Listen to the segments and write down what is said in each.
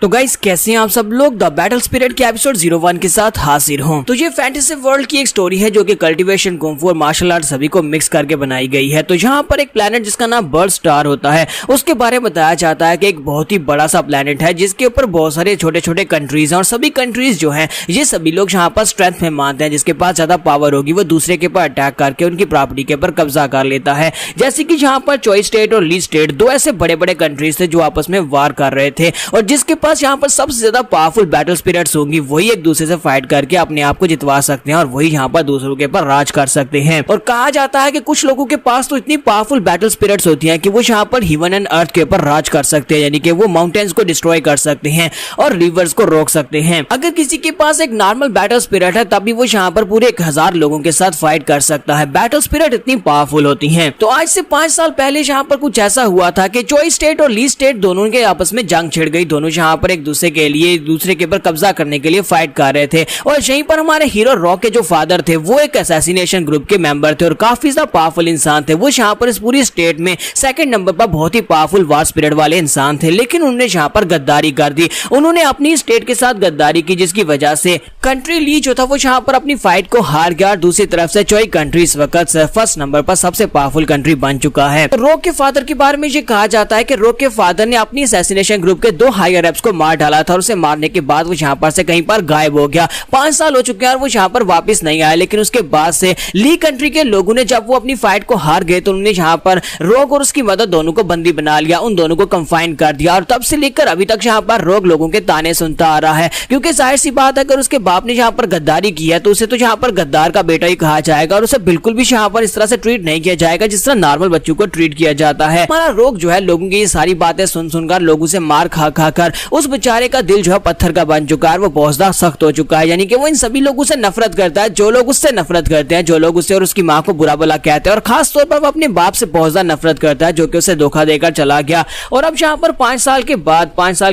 तो गाइस कैसे हैं आप सब लोग। द बैटल स्पिरिट के एपिसोड 01 के साथ हाजिर हूं। तो ये फैंटेसी वर्ल्ड की एक स्टोरी है जो कि कल्टीवेशन, कुंग फू और मार्शल आर्ट सभी को मिक्स करके बनाई गई है। तो यहाँ पर एक प्लेनेट जिसका नाम बर्ड स्टार होता है उसके बारे में बताया जाता है कि एक बहुत ही बड़ा सा प्लेनेट है जिसके ऊपर बहुत सारे छोटे छोटे कंट्रीज हैं और सभी कंट्रीज जो है ये सभी लोग यहाँ पर स्ट्रेंथ में मानते हैं। जिसके पास ज्यादा पावर होगी वो दूसरे के ऊपर अटैक करके उनकी प्रॉपर्टी के ऊपर कब्जा कर लेता है। जैसे कि यहाँ पर चॉइस स्टेट और लीड स्टेट दो ऐसे बड़े बड़े कंट्रीज थे जो आपस में वार कर रहे थे और जिसके पास यहाँ पर सबसे ज्यादा पावरफुल बैटल स्पिरिट्स होंगी वही एक दूसरे से फाइट करके अपने आप को जितवा सकते हैं और वही यहाँ पर दूसरों के ऊपर राज कर सकते हैं। और कहा जाता है कि कुछ लोगों के पास तो इतनी पावरफुल बैटल स्पिरिट्स होती हैं कि वो यहाँ पर हेवन एंड अर्थ के ऊपर राज कर सकते हैं, यानी कि वो माउंटेन्स को डिस्ट्रॉय कर सकते हैं और रिवर्स को रोक सकते हैं। अगर किसी के पास एक नॉर्मल बैटल स्पिरिट है तभी वो यहाँ पर पूरे 1000 लोगों के साथ फाइट कर सकता है। बैटल स्पिरिट इतनी पावरफुल होती है। तो आज से 5 साल पहले यहाँ पर कुछ ऐसा हुआ था कि चॉइस स्टेट और लीड स्टेट दोनों के आपस में जंग छिड़ गई। दोनों यहाँ पर एक दूसरे के लिए दूसरे के ऊपर कब्जा करने के लिए फाइट कर रहे थे और यहीं पर हमारे हीरो रॉक के जो फादर थे वो एक असैसिनेशन ग्रुप के मेंबर थे और काफी ज्यादा पावरफुल इंसान थे। वो यहाँ पर इस पूरी स्टेट में सेकंड नंबर पर बहुत ही पावरफुल वार स्पिरिट वाले इंसान थे, लेकिन उन्होंने यहाँ पर गद्दारी कर दी। उन्होंने अपनी स्टेट के साथ गद्दारी की जिसकी वजह से कंट्री ली जो था वो यहाँ पर अपनी फाइट को हार गया। दूसरी तरफ से चॉइस कंट्री इस वक्त फर्स्ट नंबर पर सबसे पावरफुल कंट्री बन चुका है। रॉक के फादर के बारे में ये कहा जाता है कि रॉक के फादर ने अपनी असैसिनेशन ग्रुप के 2 हायर अप्स को मार डाला था और उसे मारने के बाद वो यहाँ पर से कहीं पर गायब हो गया। 5 साल हो चुके हैं और वो यहाँ पर वापस नहीं आया। लेकिन उसके बाद से ली कंट्री के लोगों ने जब वो अपनी फाइट को हार गए तो उन्होंने यहाँ पर रॉक और उसकी मदद दोनों को बंदी बना लिया, उन दोनों को कंफाइन कर दिया और तब से लेकर अभी तक यहाँ पर रॉक लोगों के ताने सुनता आ रहा है। क्योंकि जाहिर सी बात है अगर उसके बाप ने यहाँ पर गद्दारी की है तो उसे तो यहाँ पर गद्दार का बेटा ही कहा जाएगा और उसे बिल्कुल भी यहाँ पर इस तरह से ट्रीट नहीं किया जाएगा जिस तरह नॉर्मल बच्चों को ट्रीट किया जाता है। हमारा रॉक जो है लोगों की ये सारी बातें सुन सुनकर, लोगों से मार खा खा कर उस बेचारे का दिल जो है पत्थर का बन चुका है, वो बहुत ज्यादा सख्त हो चुका है। यानी कि वो इन सभी लोगों से नफरत करता है जो लोग उससे नफरत करते हैं, जो लोग उससे और उसकी माँ को बुरा भला कहते हैं और खास तौर पर वो अपने बाप से बहुत ज्यादा नफरत करता है जो कि उसे धोखा देकर चला गया। और अब यहाँ पर 5 साल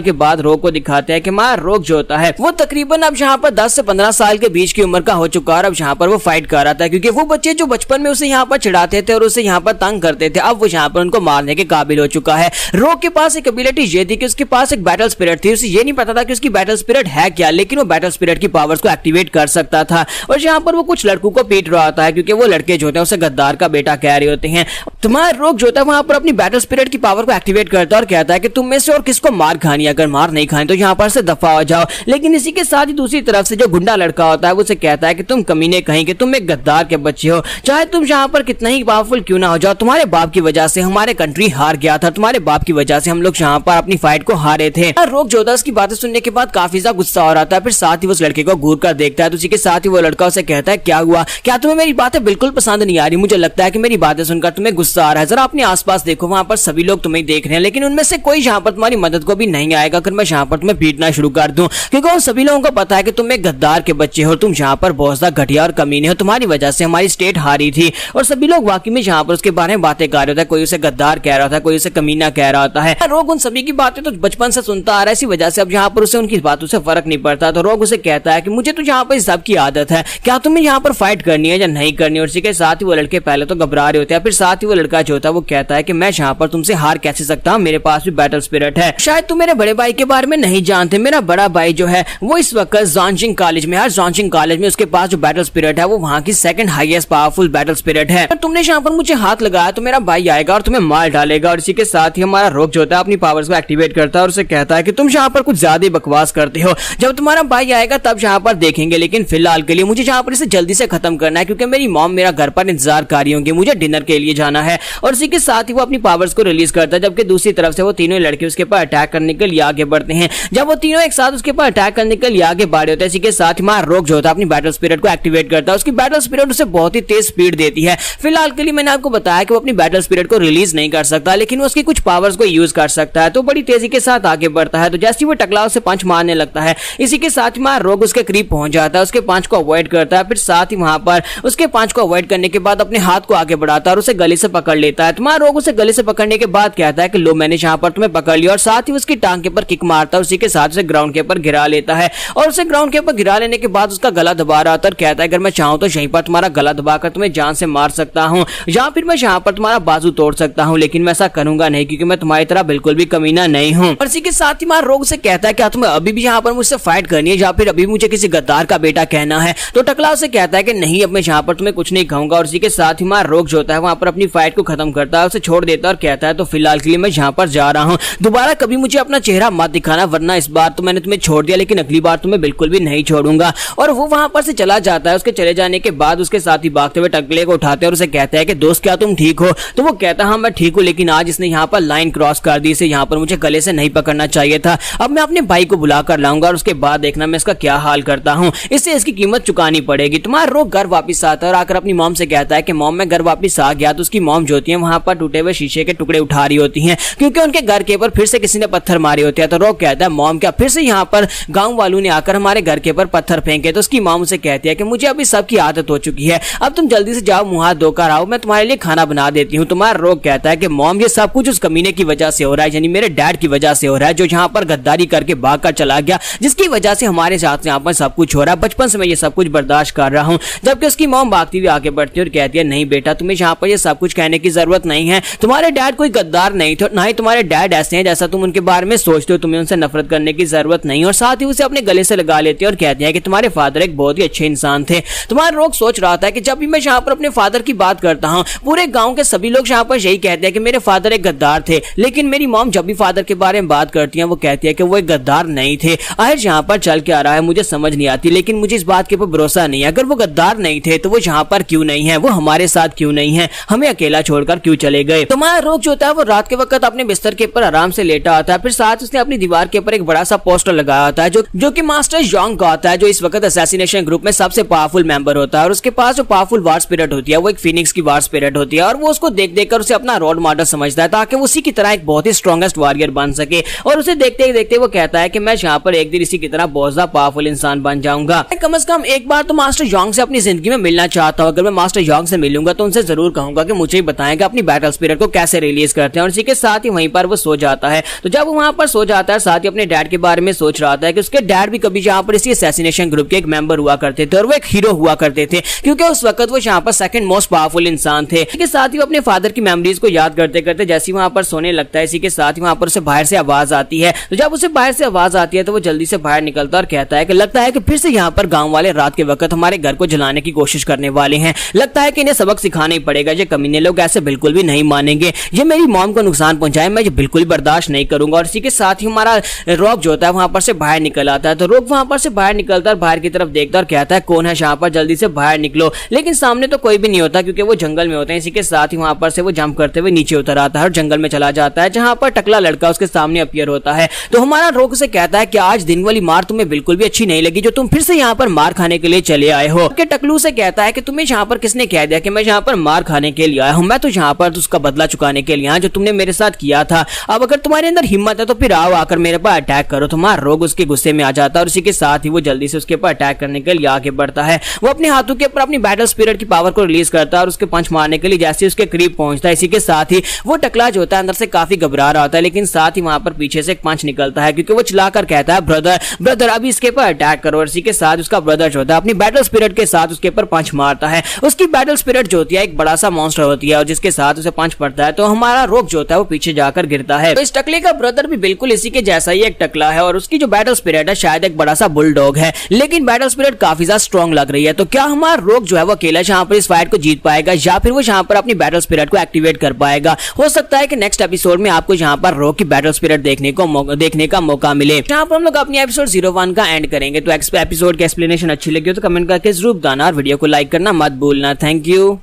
के बाद रॉक को दिखाते हैं कि हमारा रॉक जो होता है वो तकरीबन अब यहाँ पर 10 से 15 साल के बीच की उम्र का हो चुका है और अब यहाँ पर वो फाइट कर रहा था। क्योंकि वो बच्चे जो बचपन में उसे यहाँ पर चिढ़ाते थे और उसे यहाँ पर तंग करते थे अब वो यहाँ पर उनको मारने के काबिल हो चुका है। रॉक के पास एक एबिलिटी ये थी कि उसके पास एक बैटल स्पिरिट थी। उसे ये नहीं पता था कि उसकी बैटल स्पिरिट है क्या, लेकिन वो बैटल स्पिरिट की पावर्स को एक्टिवेट कर सकता था। और यहाँ पर वो कुछ लड़कों को पीट रहा होता है क्योंकि वो लड़के जो होते हैं उसे गद्दार का बेटा कह रहे होते हैं। तुम्हारा रॉक जो होता है वहां पर अपनी बैटल स्पिरिट की पावर को एक्टिवेट करता है और कहता है कि तुम में से और किसको मार खानी, अगर मार नहीं खानी तो यहाँ पर से दफा हो जाओ। लेकिन इसी के साथ ही दूसरी तरफ से जो गुंडा लड़का होता है वो उसे कहता है कि तुम कमीने कहीं कि तुम एक गद्दार के बच्चे हो, चाहे तुम यहाँ पर कितना ही पावरफुल क्यों ना हो जाओ, तुम्हारे बाप की वजह से हमारे कंट्री हार गया था, तुम्हारे बाप की वजह से हम लोग यहाँ पर अपनी फाइट को हारे थे। रॉक जो होता है उसकी बातें सुनने के बाद काफी ज्यादा गुस्सा हो रहा था। फिर साथ ही उस लड़के को घूर कर देखता है तो उसी के साथ ही वो लड़का उसे कहता है क्या हुआ, क्या तुम्हें मेरी बातें बिल्कुल पसंद नहीं आ रही, मुझे लगता है कि मेरी बातें सुनकर तुम्हें गुस्सा आ रहा है, जरा अपने आसपास देखो वहां पर सभी लोग तुम्हें देख रहे हैं लेकिन उनमें से कोई यहाँ पर तुम्हारी मदद को भी नहीं आएगा अगर मैं यहाँ पर तुम्हें पीटना शुरू कर दूं। क्योंकि उन सभी लोगों को पता है कि तुम एक गद्दार के बच्चे हो, तुम यहाँ पर बहुत ज्यादा घटिया और कमीने हो, तुम्हारी वजह से हमारी स्टेट हारी थी। और सभी लोग वाकई में यहाँ पर उसके बारे में बातें कर रहे होता है, कोई उसे गद्दार कह रहा होता है, कोई उसे कमीना कह रहा होता है। रॉक उन सभी की बातें तो बचपन से सुनता आ रहा है, इसी वजह से अब यहाँ पर उसे उनकी बातों से फर्क नहीं पड़ता। तो रॉक उसे कहता है कि मुझे तो यहाँ पर इस सब की आदत है, क्या तुम्हें यहाँ पर फाइट करनी है या नहीं करनी। और इसी के साथ ही वो लड़के पहले तो घबरा रहे होते हैं, फिर साथ ही वो लड़का जो होता है वो कहता है कि मैं यहाँ पर तुमसे हार कैसे सकता हूँ, मेरे पास भी बैटल स्पिरिट है। शायद तुम मेरे बड़े भाई के बारे में नहीं जानते, मेरा बड़ा भाई जो है वो इस वक्त जॉन्जिंग कॉलेज में है। जॉन्जिंग कॉलेज में उसके पास जो बैटल स्पिरिट है वो वहाँ की second highest powerful battle spirit है। तुमने यहाँ पर मुझे हाथ लगाया तो मेरा भाई आएगा और तुम्हें मार डालेगा। और इसी के साथ ही हमारा रॉक जो होता है अपनी पावर्स को एक्टिवेट करता है और उसे कहता है कि तुम यहाँ पर कुछ ज्यादा बकवास करते हो, जब तुम्हारा भाई आएगा तब यहाँ पर देखेंगे, लेकिन फिलहाल के लिए मुझे यहाँ पर इसे जल्दी से खत्म करना है क्योंकि मेरी मॉम मेरा घर पर इंतजार कर रही होंगी, मुझे डिनर के लिए जाना है। और इसी के साथ ही वो अपनी पावर्स को रिलीज करता है जबकि दूसरी तरफ से वो तीनों लड़के उसके ऊपर अटैक करने के लिए आगे बढ़ते हैं। जब वो तीनों एक साथ उसके ऊपर अटैक करने के लिए आगे बढ़े होते हैं इसी के साथ ही हमारा रॉक जो होता है अपनी बैटल स्पिरिट को एक्टिवेट करता है। उसकी बैटल स्पिरिट उसे बहुत ही तेज स्पीड देती है। फिलहाल के लिए मैंने आपको बताया कि वो अपनी बैटल स्पिरिट को रिलीज नहीं कर सकता लेकिन वो उसकी कुछ पावर्स को यूज कर सकता है। तो बड़ी तेजी के साथ आगे बढ़ता है। तो जैसे ही वो टकलाव से पंच मारने लगता है इसी के साथ ही हमारा रॉक उसके करीब पहुंच जाता है, उसके पंच को अवॉइड करता है। फिर साथ ही वहां पर उसके पंच को अवॉइड करने के बाद अपने हाथ को आगे बढ़ाता है और उसे गले से पकड़ लेता है। तुम्हारा रॉक उसे गले से पकड़ने के बाद कहता है कि लो मैंने यहाँ पर तुम्हें पकड़ लिया और साथ ही उसकी टांग के ऊपर किक मारता है। उसी के साथ उसे ग्राउंड के ऊपर गिरा लेता है और उसे ग्राउंड के ऊपर गिरा लेने के बाद उसका गला दबा रहा था और कहता है अगर मैं चाहूं तो यहीं पर तुम्हारा गला दबाकर तुम्हें जान से मार सकता हूं या फिर मैं यहाँ पर तुम्हारा बाजू तोड़ सकता हूं, लेकिन मैं ऐसा करूंगा नहीं क्योंकि मैं तुम्हारी तरह बिल्कुल भी कमीना नहीं हूं। और इसी के साथ ही तुम्हारा रोग से कहता है कि तुम्हें अभी भी यहाँ पर मुझसे फाइट करनी है या फिर अभी मुझे किसी गद्दार का बेटा कहना है। तो टकला उसे कहता है कि नहीं, अब मैं यहाँ पर तुम्हें कुछ नहीं कहूंगा। और इसी के साथ ही हमारा रोग जो होता है वहां पर अपनी फाइट को खत्म करता है, उसे छोड़ देता है और कहता है तो फिलहाल के लिए मैं यहाँ पर जा रहा हूँ, दोबारा कभी मुझे अपना चेहरा मत दिखाना, वरना इस बार तो मैंने तुम्हें छोड़ दिया लेकिन अगली बार तुम्हें बिल्कुल भी नहीं छोड़ूंगा। और वो वहां पर से चला जाता है। उसके चले जाने के बाद उसके साथ ही भागते हुए टकले को उठाते हैं और उसे कहते हैं कि दोस्त क्या तुम ठीक हो? तो वो कहता है हाँ मैं ठीक हूँ, लेकिन आज इसने यहाँ पर लाइन क्रॉस कर दी, इसे यहाँ पर मुझे गले से नहीं पकड़ना चाहिए था। अब मैं अपने भाई को बुला कर लाऊंगा और उसके बाद देखना मैं इसका क्या हाल करता हूँ, इससे इसकी कीमत चुकानी पड़ेगी। तुम्हारा रोग घर वापस आता है और आकर अपनी मॉम से कहता है कि मॉम मैं घर वापस आ गया। तो उसकी मॉम जो होती है वहां पर टूटे हुए शीशे के टुकड़े उठा रही होती हैं क्योंकि उनके घर के ऊपर फिर से किसी ने पत्थर मारे होते हैं। तो रोग कहता है मॉम क्या फिर से यहाँ पर गांव वालों ने आकर हमारे घर के ऊपर पत्थर फेंके? तो उसकी मॉम उसे कहती है कि मुझे अभी सबकी आदत हो चुकी है, अब तुम जल्दी से जाओ मुंह हाथ धोकर आओ, मैं तुम्हारे लिए खाना बना देती हूँ। तुम्हारा रोग कहता है कि मॉम ये सब कुछ उस कमीने की वजह से हो रहा है, यानी मेरे डैड की वजह से हो रहा है, जो यहाँ पर गद्दारी करके भाग कर चला गया, जिसकी वजह से हमारे साथ यहाँ पर सब कुछ हो रहा है। बचपन से मैं ये सब कुछ बर्दाश्त कर रहा हूँ। जबकि उसकी मॉम भागती हुई आगे बढ़ती है और कहती है नहीं बेटा, तुम्हें यहाँ पर ये सब कुछ कहने की जरूरत नहीं है, तुम्हारे डैड कोई गद्दार नहीं थे, ना ही तुम्हारे डैड ऐसे हैं जैसा तुम उनके बारे में सोचते हो, तुम्हें उनसे नफरत करने की जरूरत नहीं। और साथ ही उसे अपने गले से लगा लेती है और कहती है कि तुम्हारे फादर एक बहुत ही अच्छे इंसान थे। तुम्हारा रोग सोच रहा था कि जब भी मैं यहाँ पर अपने फादर की बात करता हूँ पूरे गांव के सभी लोग यहाँ पर यही कहते हैं कि मेरे फादर एक गद्दार थे, लेकिन मेरी मॉम जब भी फादर के बारे में बात करती है वो कहती है कि वो एक गद्दार नहीं थे। आखिर यहाँ पर चल के आ रहा है मुझे समझ नहीं आती, लेकिन मुझे इस बात के ऊपर भरोसा नहीं है। अगर वो गद्दार नहीं थे तो वो यहाँ पर क्यों नहीं है, वो हमारे साथ क्यों नहीं है, हमें अकेला छोड़कर क्यों चले गए? तुम्हारा रोग जो होता है वो रात के वक्त अपने बिस्तर के ऊपर आराम से लेटा होता है, फिर साथ उसने अपनी दीवार के ऊपर एक बड़ा सा पोस्टर लगाया होता है जो कि मास्टर योंग का होता है, जो इस वक्त असैसिनेशन ग्रुप में सबसे पावरफुल मेंबर होता है। और उसके पास जो पावरफुल वार स्पिरिट होती है वो एक फिनिक्स की वार स्पिरिट होती है और वो उसको देख देख कर उसे अपना रोल मॉडल समझता है ताकि वो उसी की तरह एक बहुत ही स्ट्रॉन्गेस्ट वॉरियर बन सके। और उसे देखते ही देखते वो कहता है कि मैं यहाँ पर एक दिन इसी की तरह बहुत ज्यादा पावरफुल इंसान बन जाऊंगा। कम से कम एक बार तो मास्टर योंग से अपनी जिंदगी में मिलना चाहता हूँ। अगर मैं मास्टर योंग से मिलूंगा तो उनसे जरूर कहूंगा कि मुझे बताएं कि अपनी बैटल स्पिरिट को कैसे रिलीज करते हैं। और इसी के साथ ही वहीं पर वो सो जाता है। तो जब वो वहां पर सो जाता है साथ ही अपने डैड के बारे में सोच रहा था कि उसके डैड भी कभी यहाँ पर इसी असैसिनेशन ग्रुप के एक मेंबर हुआ करते थे और वो एक हीरो हुआ करते थे क्योंकि उस वक्त वो यहाँ पर सेकंड मोस्ट पावरफुल इंसान थे। इसके साथ ही वो अपने फादर की मेमोरीज को याद करते करते जैसे वहां पर सोने लगता है, इसी के साथ ही वहां पर उसे बाहर से आवाज आती है। तो जब उसे बाहर से आवाज आती है तो वो जल्दी से बाहर निकलता है और कहता है कि लगता है कि फिर से यहाँ पर गांव वाले रात के वक्त हमारे घर को जलाने की कोशिश करने वाले हैं, लगता है कि इन्हें सबक सिखाना ही पड़ेगा, ये कमीने लोग ऐसे बिल्कुल भी नहीं मानेंगे, ये मेरी मॉम को नुकसान पहुंचाए मैं ये बिल्कुल बर्दाश्त नहीं करूंगा। और इसी के साथ ही हमारा रोग जो होता है वहां पर से बाहर निकल आता है। तो रोग वहां पर से बाहर निकलता है, बाहर की तरफ देखता और कहता है कौन है यहाँ पर, जल्दी से बाहर निकलो। लेकिन सामने तो कोई भी नहीं होता क्योंकि वो जंगल में होते हैं। इसी के साथ ही वहां पर से वो जंप करते हुए नीचे उतर आता है और जंगल में चला जाता है जहां पर टकला लड़का उसके सामने अपीयर होता है। तो हमारा रोग से कहता है कि आज दिन वाली मार तुम्हें बिल्कुल भी अच्छी नहीं लगी जो तुम फिर से यहाँ पर मार खाने के लिए चले आए हो। टकलू से कहता है कि तुम्हें यहाँ पर किसने कह दिया कि मैं यहाँ पर मार खाने के लिए आया हूँ, मैं तो यहाँ पर उसका बदला चुकाने के लिए आया जो तुमने मेरे साथ किया था। अब अगर तुम्हारे अंदर हिम्मत है तो फिर आओ आकर मेरे पर अटैक करो। तुम्हारा रोग उसके गुस्से में आ जाता है और इसी के साथ ही वो जल्दी से उसके ऊपर अटैक करने के लिए आगे बढ़ता है। वो अपने हाथों के ऊपर अपनी बैटल स्पिरिट की पावर को रिलीज करता है और उसके पंच मारने के लिए जैसे उसके करीब पहुंचता है इसी के साथ ही वो टकला जो होता है अंदर से काफी घबरा रहा होता है, लेकिन साथ ही वहां पर पीछे से एक पंच निकलता है क्योंकि वो चिल्लाकर कहता है ब्रदर ब्रदर अभी इसके ऊपर अटैक करो। और इसी के साथ उसका ब्रदर जो होता है अपनी बैटल स्पिरिट के साथ उसके ऊपर पंच मारता है। उसकी बैटल स्पिरिट जो होती है एक बड़ा सा मॉन्स्टर होती है और जिसके साथ उसे पंच पड़ता है तो हमारा रोग जो होता है वो पीछे जाकर गिरता है। तो इस टकले का ब्रदर भी बिल्कुल इसी के जैसा ही एक टकला है और उसकी जो बैटल स्पिरिट है शायद एक बड़ा सा बुलडॉग है, लेकिन बैटल स्पिरिट काफी ज्यादा स्ट्रॉन्ग लग रही है। तो क्या हमारा रोग जो है वो अकेला यहाँ पर इस फाइट को जीत पाएगा या फिर वो यहाँ पर अपनी बैटल स्पिरिट को एक्टिवेट कर पाएगा? हो सकता है कि नेक्स्ट एपिसोड में आपको यहाँ पर रोग की बैटल स्पिरिट देखने का मौका मिले। यहाँ पर हम लोग अपनी एपिसोड 01 का एंड करेंगे। तो एपिसोड की एक्सप्लेनेशन अच्छी लगी हो तो कमेंट करके जरूर बताना और वीडियो को लाइक करना मत भूलना। Thank you.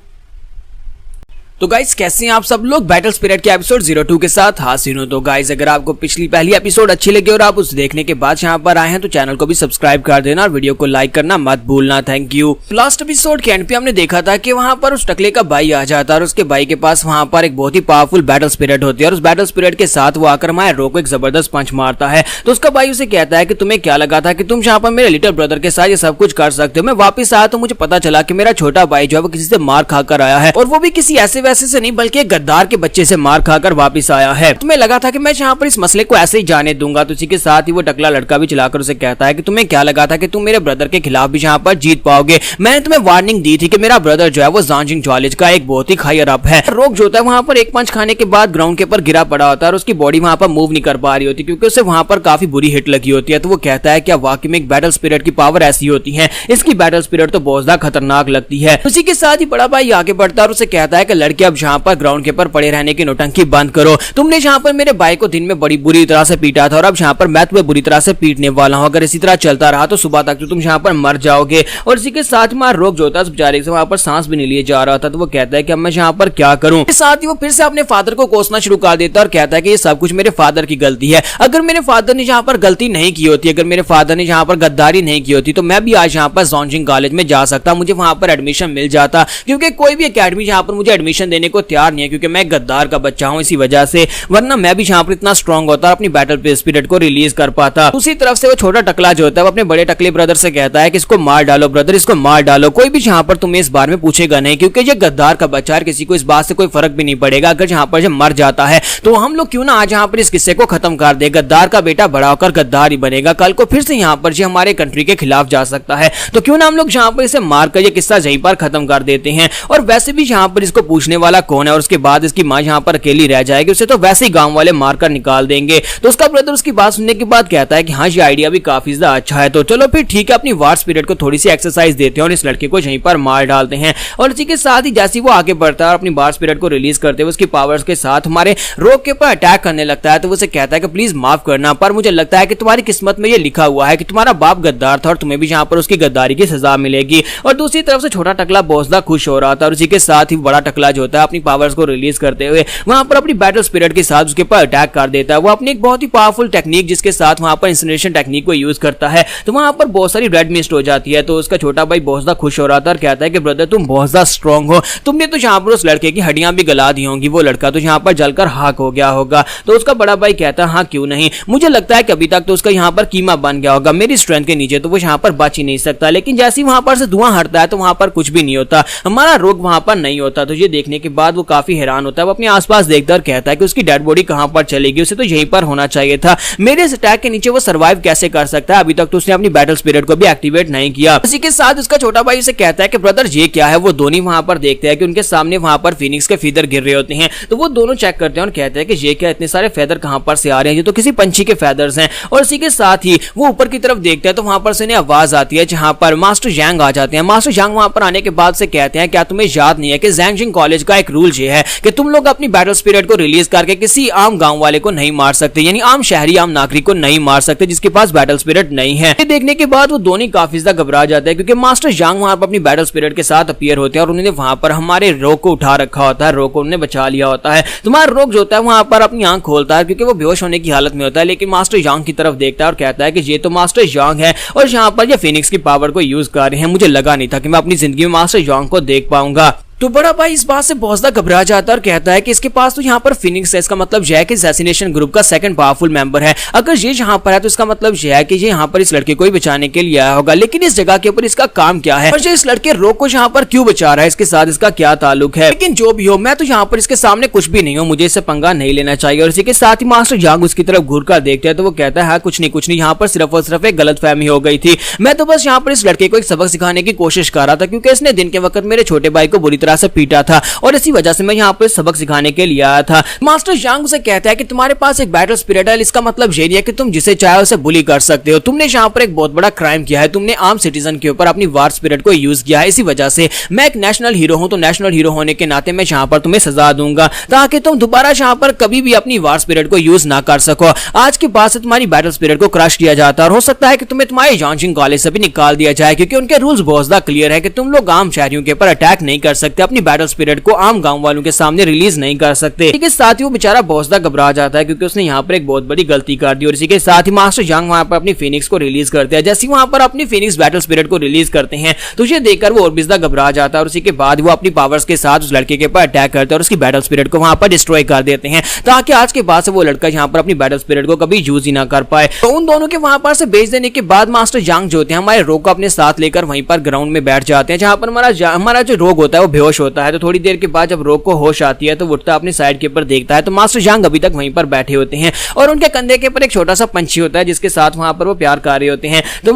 तो गाइस कैसे हैं आप सब लोग बैटल स्पिरिट के एपिसोड 02 के साथ हाजिर हूं। तो गाइस अगर आपको पिछली पहली एपिसोड अच्छी लगी और आप उसे देखने के बाद यहाँ पर आए हैं तो चैनल को भी सब्सक्राइब कर देना और वीडियो को लाइक करना मत भूलना। Thank you. लास्ट एपिसोड के एंड पे हमने देखा था कि वहां पर उस टकले का भाई आ जाता है और उसके भाई के पास वहां पर एक बहुत ही पावरफुल बैटल स्पिरिट होती है और उस बैटल स्पिरिट के साथ वो आकर हमारे रोग को एक जबरदस्त पंच मारता है। तो उसका भाई उसे कहता है कि तुम्हें क्या लगा था कि तुम यहाँ पर मेरे लिटिल ब्रदर के साथ ये सब कुछ कर सकते हो? मैं वापस आया तो मुझे पता चला कि मेरा छोटा भाई जो है वो किसी से मार खाकर आया है और वो भी किसी ऐसे वैसे से नहीं बल्कि एक गद्दार के बच्चे से मार खाकर वापस आया है। तुम्हें लगा था कि मैं यहाँ पर इस मसले को ऐसे ही जाने दूंगा। तो इसी के साथ ही वो टकला लड़का भी चलाकर उसे कहता है कि तुम्हें क्या लगा था कि तुम मेरे ब्रदर के खिलाफ भी यहाँ पर जीत पाओगे? मैंने तुम्हें वार्निंग दी थी कि मेरा ब्रदर जो है वो ज़ांजिंग कॉलेज का एक बहुत ही हायर अप है। रोक जो होता है वहाँ पर एक पंच खाने के बाद ग्राउंड के ऊपर गिरा पड़ा होता है और उसकी बॉडी वहाँ पर मूव नहीं कर पा रही होती क्योंकि उसे वहाँ पर काफी बुरी हिट लगी होती है। तो वो कहता है क्या वाकई में एक बैटल स्पिरिट की पावर ऐसी होती है? इसकी बैटल स्पिरिट तो बहुत ज्यादा खतरनाक लगती है। उसी के साथ ही बड़ा भाई आगे बढ़ता है और उसे कहता है कि लड़के अब यहाँ पर ग्राउंड के ऊपर पड़े रहने की नौटंकी बंद करो। तुमने यहाँ पर मेरे भाई को दिन में बड़ी बुरी तरह से पीटा था और अब यहाँ पर मैं तुम्हें बुरी तरह से पीटने वाला हूँ। अगर इसी तरह चलता रहा तो सुबह तक तो तुम यहाँ पर मर जाओगे। और इसी के साथ में रोक जो होता है बेचारे से वहाँ पर सांस भी नहीं लिए जा रहा था। तो वो कहता है कि अब मैं यहाँ पर क्या करूँ। साथ ही वो फिर से अपने फादर को कोसना शुरू कर देता है और कहता है कि ये सब कुछ मेरे फादर की गलती है। अगर मेरे फादर ने यहाँ पर गलती नहीं की होती, अगर मेरे फादर ने यहाँ पर गद्दारी नहीं की होती तो मैं भी आज यहाँ पर ज़ांजिंग कॉलेज में जा सकता, मुझे वहां पर एडमिशन मिल जाता। क्योंकि कोई भी एकेडमी यहाँ पर मुझे एडमिशन देने को तैयार नहीं है क्योंकि मैं गद्दार का बच्चा हूँ इसी वजह से, वरना मैं भी यहाँ पर इतना स्ट्रॉन्ग होता और अपनी बैटल स्पिरिट को रिलीज कर पाता। दूसरी तरफ से वो छोटा टकला जो होता है वो अपने बड़े टकले ब्रदर से कहता है कि इसको मार डालो ब्रदर, इसको मार डालो। कोई भी यहाँ पर तुम्हें इस बारे में पूछेगा नहीं क्योंकि ये गद्दार का बच्चा है, किसी को इस बात से कोई फर्क भी नहीं पड़ेगा। अगर यहाँ पर मर जाता है तो हम लोग क्यों ना आज यहाँ पर इस किस्से को खत्म कर दे। गद्दार का बेटा बड़ा होकर गद्दार ही बनेगा, कल को फिर से यहाँ पर जो हमारे कंट्री के खिलाफ जा सकता है। तो क्यों ना हम लोग यहाँ पर इसे मारकर ये किस्सा यहीं पर खत्म कर देते हैं। और वैसे भी यहाँ पर इसको पूछने वाला कौन है और उसके बाद इसकी माँ यहाँ पर अकेली रह जाएगी, उसे तो वैसे ही गांव वाले मारकर निकाल देंगे। तो उसका ब्रदर उसकी बात सुनने के बाद कहता है कि हाँ ये आइडिया भी काफी ज्यादा अच्छा है। तो चलो फिर ठीक है, अपनी वार स्पिरिट को थोड़ी सी एक्सरसाइज देते हैं और इस लड़के को यहीं पर मार डालते हैं। और इसी के साथ ही जैसे वो आगे बढ़ता है और अपनी वार स्पिरिट को रिलीज करते हुए उसकी पावर्स के साथ हमारे रोक के ऊपर अटैक करने लगता है। तो वो कहता है कि प्लीज माफ करना, पर मुझे लगता है कि तुम्हारी किस्मत में ये लिखा हुआ है कि तुम्हारा बाप गद्दार था और तुम्हें भी यहाँ पर उसकी गद्दारी की सजा मिलेगी। और दूसरी तरफ से छोटा टकला बहुत ज्यादा खुश हो रहा था और इसी के साथ ही बड़ा टकला जो होता है अपनी पावर्स को रिलीज करते हुए वहां पर अपनी बैटल स्पिरिट के साथ उसके ऊपर अटैक कर देता है। वो अपनी एक बहुत ही पावरफुल टेक्निक जिसके साथ वहां पर इंसिनरेशन टेक्निक को यूज करता है तो वहां पर बहुत सारी रेड मिस्ट हो जाती है। तो उसका छोटा भाई बहुत ज्यादा खुश हो रहा था और कहता है कि ब्रदर तुम बहुत ज्यादा स्ट्रॉन्ग हो, तुमने तो यहाँ पर उस लड़के की हड्डियां भी गला दी होंगी, वो लड़का तो यहाँ पर जलकर हाक हो गया होगा। तो उसका बड़ा भाई कहता है हाँ क्यों नहीं, मुझे लगता है कि अभी तक तो उसका यहाँ पर कीमा बन गया होगा, मेरी स्ट्रेंथ के नीचे तो वो यहाँ पर बच ही नहीं सकता। लेकिन जैसे ही वहां पर से धुआं हटता है तो वहां पर कुछ भी नहीं होता, हमारा रोग वहां पर नहीं होता। तो ये देखने के बाद वो काफी हैरान होता है, वो अपने आसपास देखता है और कहता है कि उसकी डेड बॉडी कहां पर चलेगी, उसे तो यहीं पर होना चाहिए था, मेरे इस अटैक के नीचे वो सर्वाइव कैसे कर सकता है, अभी तक तो उसने अपनी बैटल स्पिरिट को भी एक्टिवेट नहीं किया। इसी के साथ उसका छोटा भाई उसे कहता है कि ब्रदर ये क्या है। वो दोनों वहां पर देखते हैं कि उनके सामने वहां पर फिनिक्स के फीदर गिर रहे होते हैं। तो वो दोनों चेक करते हैं और कहते हैं कि ये क्या, इतने सारे फेदर कहां पर से आ रहे हैं, ये तो किसी पंछी के फेदर्स हैं। और इसी के साथ ही वो ऊपर की तरफ देखते हैं तो वहां पर से उन्हें आवाज आती है जहां पर मास्टर जैंग आ जाते हैं। मास्टर जैंग वहां पर आने के बाद से कहते हैं क्या तुम्हें याद नहीं है कि ज़ांजिंग कॉलेज का एक रूल ये है कि तुम लोग अपनी बैटल स्पिरिट को रिलीज करके किसी आम गांव वाले को नहीं मार सकते, यानी आम शहरी आम नागरिक को नहीं मार सकते जिसके पास बैटल स्पिरिट नहीं है। ये देखने के बाद वो दोनों काफी ज्यादा घबरा जाते हैं क्योंकि मास्टर जैंग वहां पर अपनी बैटल स्पिरिट के साथ अपीयर होते हैं और उन्होंने वहां पर हमारे रोक को उठा रखा होता है, रोक को उन्होंने बचा लिया होता है। तुम्हारा रोक जो होता है वहां पर अपनी आंख खोलता है क्योंकि वो बेहोश होने की हालत में होता है, लेकिन मास्टर जैंग की तरफ देखता है और कहता है कि ये तो मास्टर जैंग है और यहाँ पर ये फिनिक्स की पावर को यूज कर रहे हैं, मुझे लगा नहीं था कि मैं अपनी जिंदगी में मास्टर जैंग को देख पाऊंगा। तो बड़ा भाई इस बात से बहुत ज्यादा घबरा जाता है और कहता है कि इसके पास तो यहाँ पर फिनिक्स है, इसका मतलब यह है कि असैसिनेशन ग्रुप का सेकंड पावरफुल मेंबर है। अगर ये यहाँ पर है तो इसका मतलब यह है कि ये यहाँ पर इस लड़के को ही बचाने के लिए आया होगा, लेकिन इस जगह के ऊपर इसका काम क्या है और ये इस लड़के रोक को यहाँ पर क्यों बचा रहा है, इसके साथ इसका क्या ताल्लुक है। लेकिन जो भी हो मैं तो यहाँ पर इसके सामने कुछ भी नहीं हूँ, मुझे इससे पंगा नहीं लेना चाहिए। और इसी के साथ ही मास्टर जैंग उसकी तरफ घूर कर देखते हैं तो वो कहता है कुछ नहीं, यहाँ पर सिर्फ और सिर्फ एक गलतफहमी हो गई थी, मैं तो बस यहाँ पर इस लड़के को एक सबक सिखाने की कोशिश कर रहा था क्योंकि इसने दिन के वक्त मेरे छोटे भाई को बुरी तरह से पीटा था और इसी वजह से मैं यहाँ पर सबक सिखाने के लिए आया था। मास्टर जैंग उसे कहता है कि तुम्हारे पास एक बैटल स्पिरिट है, इसका मतलब ये नहीं है कि तुम जिसे चाहे उसे बुली कर सकते हो। तुमने यहाँ पर एक बहुत बड़ा क्राइम किया है, तुमने आम सिटीजन के ऊपर अपनी वार स्पिरिट को यूज किया है, इसी वजह से मैं एक नेशनल हीरो हूँ, तो नेशनल हीरो होने के नाते मैं यहाँ पर तुम्हें सजा दूंगा ताकि तुम दोबारा यहाँ पर कभी भी अपनी वार स्पिरिट को यूज ना कर सको। आज के बाद से तुम्हारी बैटल स्पिरिट को क्रश किया जाता है और हो सकता है कि तुम्हें तुम्हारे ज़ांजिंग कॉलेज से भी निकाल दिया जाए क्योंकि उनके रूल्स बहुत ज्यादा क्लियर है कि तुम लोग आम शहरियों के ऊपर अटैक नहीं कर सकते, अपनी बैटल स्पिरिट को आम गांव वालों के सामने रिलीज नहीं कर सकते। इसी के साथ ही वो बेचारा बहुत ज्यादा घबरा जाता है क्योंकि उसने यहाँ पर एक बहुत बड़ी गलती कर दी। और इसी के साथ ही मास्टर जैंग वहां पर अपनी फिनिक्स को रिलीज करते हैं। जैसे वहां पर अपनी फिनिक्स बैटल स्पिरिट को रिलीज करते हैं तो ये देखकर वो और भी ज्यादा घबरा जाता है और उसी के बाद वो अपनी पावर्स के साथ उस लड़के के ऊपर अटैक करते हैं और उसकी बैटल स्पिरिट को वहां पर डिस्ट्रॉय कर देते हैं ताकि आज के बाद से वो लड़का यहाँ पर अपनी बैटल स्पिरिट को कभी यूज ही ना कर पाए। तो उन दोनों के वहां पर से भेज देने के बाद मास्टर जैंग जो होते हैं हमारे रोग को अपने साथ लेकर वहीं पर ग्राउंड में बैठ जाते हैं जहां पर हमारा जो रोग होता है वो बेहोश होता है। तो थोड़ी देर के बाद जब रॉक को होश आती है तो उठता अपनी साइड के ऊपर देखता है तो मास्टर जांग अभी तक वहीं पर बैठे होते हैं और उनके कंधे के ऊपर एक छोटा सा पंछी होता है जिसके साथ वहां पर वो प्यार कर रहे होते हैं। तो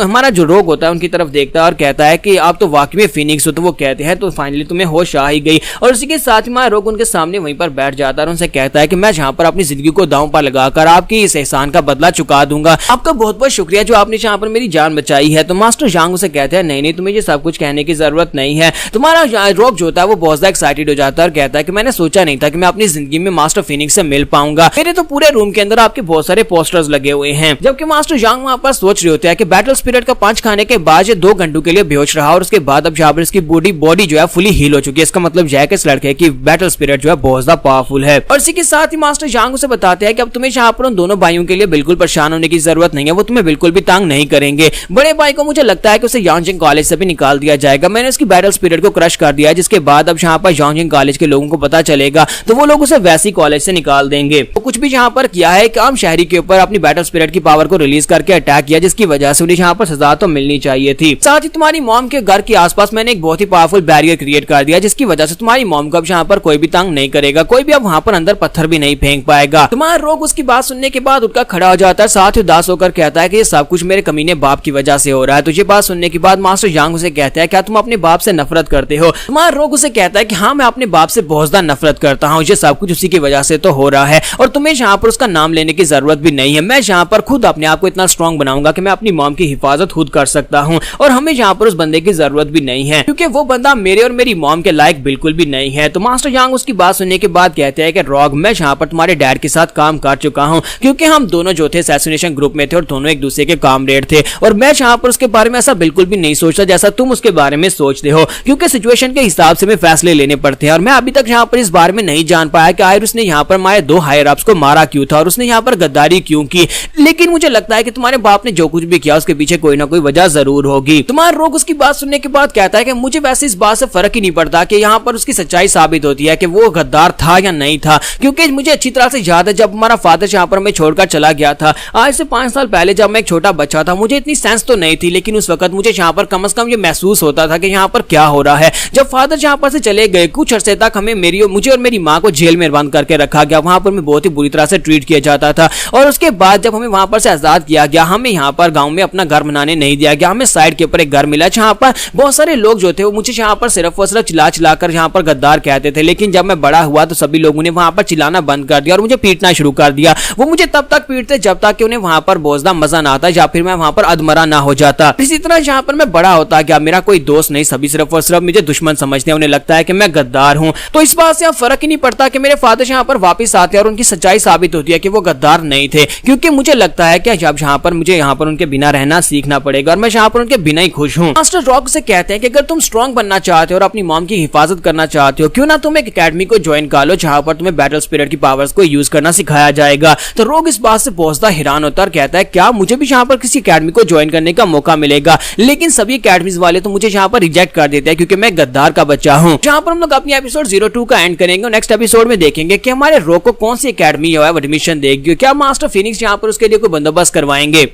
हमारा जो रॉक होता है उनकी तरफ देखता है और कहता है कि आप तो वाकई में फिनिक्स हो। तो वो कहते हैं तो फाइनली तुम्हें होश आ ही गई। और उसी के साथ में रॉक उनके सामने वहीं पर बैठ जाता है और उनसे कहता है कि मैं जहां पर अपनी जिंदगी को दांव पर लगाकर आपकी इस एहसान का बदला चुका दूंगा। आपका बहुत बहुत शुक्रिया जो आपने जहां पर मेरी जान बचाई है। तो मास्टर जांग उसे कहते हैं नहीं, तुम्हें ये सब कुछ कहने की जरूरत नहीं है। तुम्हारा रॉक जो होता है वो बहुत ज्यादा एक्साइटेड हो जाता है और कहता है कि मैंने सोचा नहीं था कि मैं अपनी जिंदगी में मास्टर फिनिक्स से मिल पाऊंगा। मेरे तो पूरे रूम के अंदर आपके बहुत सारे पोस्टर्स लगे हुए हैं। जबकि मास्टर जांग वहां पर सोच रहे होते हैं कि बैटल स्पिरिट का पंच खाने के बाद ये 2 घंटों के लिए बेहोश रहा और उसके बाद अब जहां पर इसकी बॉडी जो है फुली हील हो चुकी है। इसका मतलब यह है कि इस लड़के की बैटल स्पिरिट जो है बहुत ज्यादा पावरफुल है। और इसी के साथ ही मास्टर जांग उसे बताते हैं कि अब तुम्हें जहां पर उन दोनों भाइयों के लिए बिल्कुल परेशान होने की जरूरत नहीं है। वो तुम्हें बिल्कुल भी तंग नहीं करेंगे। बड़े भाई को मुझे लगता है कि उसे यांगजिंग कॉलेज से भी निकाल दिया जाएगा। मैंने उसकी बैटल स्पिरिट को क्रश कर दिया है जिसके बाद अब जहां पर यांगजिंग कॉलेज के लोगों को पता चलेगा तो वो लोग उसे वैसी कॉलेज से निकाल देंगे। तो कुछ भी जहां पर किया है कि आम शहरी के ऊपर अपनी बैटल स्पिरिट की पावर को रिलीज करके अटैक किया जिसकी वजह से उन्हें यहाँ पर सजा तो मिलनी चाहिए थी। साथ ही तुम्हारी मॉम के घर के आसपास मैंने एक बहुत ही पावरफुल बैरियर क्रिएट कर दिया जिसकी वजह से तुम्हारी मॉम को अब यहाँ पर कोई भी तंग नहीं करेगा। कोई भी अब वहाँ पर अंदर पत्थर भी नहीं फेंक पाएगा। तुम्हारा रोग उसकी बात सुनने के बाद उठकर खड़ा हो जाता है। साथ ही उदास होकर कहता है कि ये सब कुछ मेरे कमीने बाप की वजह से हो रहा है। तो ये बात सुनने के बाद मास्टर जांग उसे कहता है क्या तुम अपने बाप से नफरत करते हो? तुम्हारा रोग उसे कहता है कि हाँ मैं अपने बाप से बहुत ज्यादा नफरत करता हूँ। ये सब कुछ उसी की वजह से तो हो रहा है और तुम्हें यहाँ पर उसका नाम लेने की जरूरत भी नहीं है। मैं यहाँ पर खुद अपने आप को इतना स्ट्रॉन्ग बनाऊंगा कि मैं अपनी मॉम की हिफाजत खुद कर सकता हूँ और हमें यहाँ पर उस बंदे की जरूरत भी नहीं है क्योंकि वो बंदा मेरे और मेरी मॉम के लायक बिल्कुल भी नहीं है। तो मास्टर जांग उसकी बात सुनने के बाद कहते हैं कि रॉग मैं यहाँ पर तुम्हारे डैड के साथ काम कर चुका हूँ क्योंकि हम दोनों जो थे असैसिनेशन ग्रुप में थे और दोनों एक दूसरे के कामरेड थे और मैं यहाँ पर उसके बारे में ऐसा बिल्कुल भी नहीं सोचता जैसा तुम उसके बारे में सोचते हो क्योंकि सिचुएशन के हिसाब से हमें फैसले लेने पड़ते हैं और मैं अभी तक यहाँ पर इस बारे में नहीं जान पाया कि आखिर उसने यहाँ पर हमारे 2 हायर अप्स को मारा क्यों था और उसने यहाँ पर गद्दारी क्यों की। लेकिन मुझे लगता है कि तुम्हारे बाप ने जो कुछ भी किया उसके पीछे कोई ना कोई वजह जरूर होगी। तुम्हारा रोग उसकी बात सुनने के बाद कहता है कि मुझे वैसे इस बात से फर्क ही नहीं पड़ता कि यहाँ पर उसकी सच्चाई साबित होती है कि वो गद्दार था या नहीं था क्योंकि मुझे अच्छी तरह से याद है जब हमारा फादर यहाँ पर हमें छोड़कर चला गया था आज से 5 साल पहले जब मैं एक छोटा बच्चा था मुझे इतनी सेंस तो नहीं थी लेकिन उस वक्त मुझे यहाँ पर कम से कम ये महसूस होता था कि यहाँ पर क्या हो रहा है। जब फादर यहाँ पर से चले गए कुछ अरसे तक हमें मुझे और मेरी माँ को जेल में बंद करके रखा गया। वहां पर मैं बहुत ही बुरी तरह से ट्रीट किया जाता था और उसके बाद जब हमें वहां पर से आजाद किया गया हमें यहाँ पर गांव में अपना घर बनाने नहीं दिया गया। हमें साइड के ऊपर एक घर मिला जहाँ पर बहुत सारे लोग जो थे वो मुझे यहाँ पर सिर्फ और सिर्फ चिल्ला चिल्लाकर यहाँ पर गद्दार कहते थे। लेकिन जब मैं बड़ा हुआ तो सभी लोगों ने वहां पर चिल्लाना बंद कर दिया और मुझे पीटना शुरू कर दिया। वो मुझे तब तक पीटते जब तक कि उन्हें वहां पर बहुत ज्यादा मजा ना आता या फिर मैं वहां पर अधमरा ना हो जाता। इसी तरह यहाँ पर मैं बड़ा होता गया मेरा कोई दोस्त नहीं सभी सिर्फ और सिर्फ मुझे दुश्मन समझते हैं। उन्हें लगता है कि मैं गद्दार हूँ। तो इस बात से अब फर्क ही नहीं पड़ता कि मेरे फादर यहाँ पर वापस आते हैं और उनकी सच्चाई साबित होती है कि वो गद्दार नहीं थे क्योंकि मुझे लगता है कि जब यहाँ पर मुझे यहाँ पर उनके बिना रहना सीखना पड़ेगा और मैं यहाँ पर उनके बिना ही खुश हूँ। मास्टर रॉक से कहते हैं कि अगर तुम स्ट्रॉन्ग बनना चाहते हो और अपनी मॉम की हिफाजत करना चाहते हो क्यों ना तुम एक एकेडमी को ज्वाइन कर लो जहाँ पर तुम्हें बैटल स्पिरिट की पावर्स को यूज करना सिखाया जाएगा। तो रॉक इस बात से बहुत ज्यादा हैरान होता है और कहता है क्या मुझे भी यहाँ पर किसी एकेडमी को ज्वाइन करने का मौका मिलेगा? लेकिन सभी एकेडमीज वाले तो मुझे यहाँ पर रिजेक्ट कर देते हैं क्योंकि मैं गद्दार का बच्चा हूँ। जहाँ पर हम लोग अपनी एपिसोड 02 का एंड करेंगे और नेक्स्ट एपिसोड में देखेंगे कि हमारे रॉक को कौन सी एकेडमी जो है एडमिशन देगी। क्या मास्टर फिनिक्स यहाँ पर उसके लिए कोई बंदोबस्त करवाएंगे?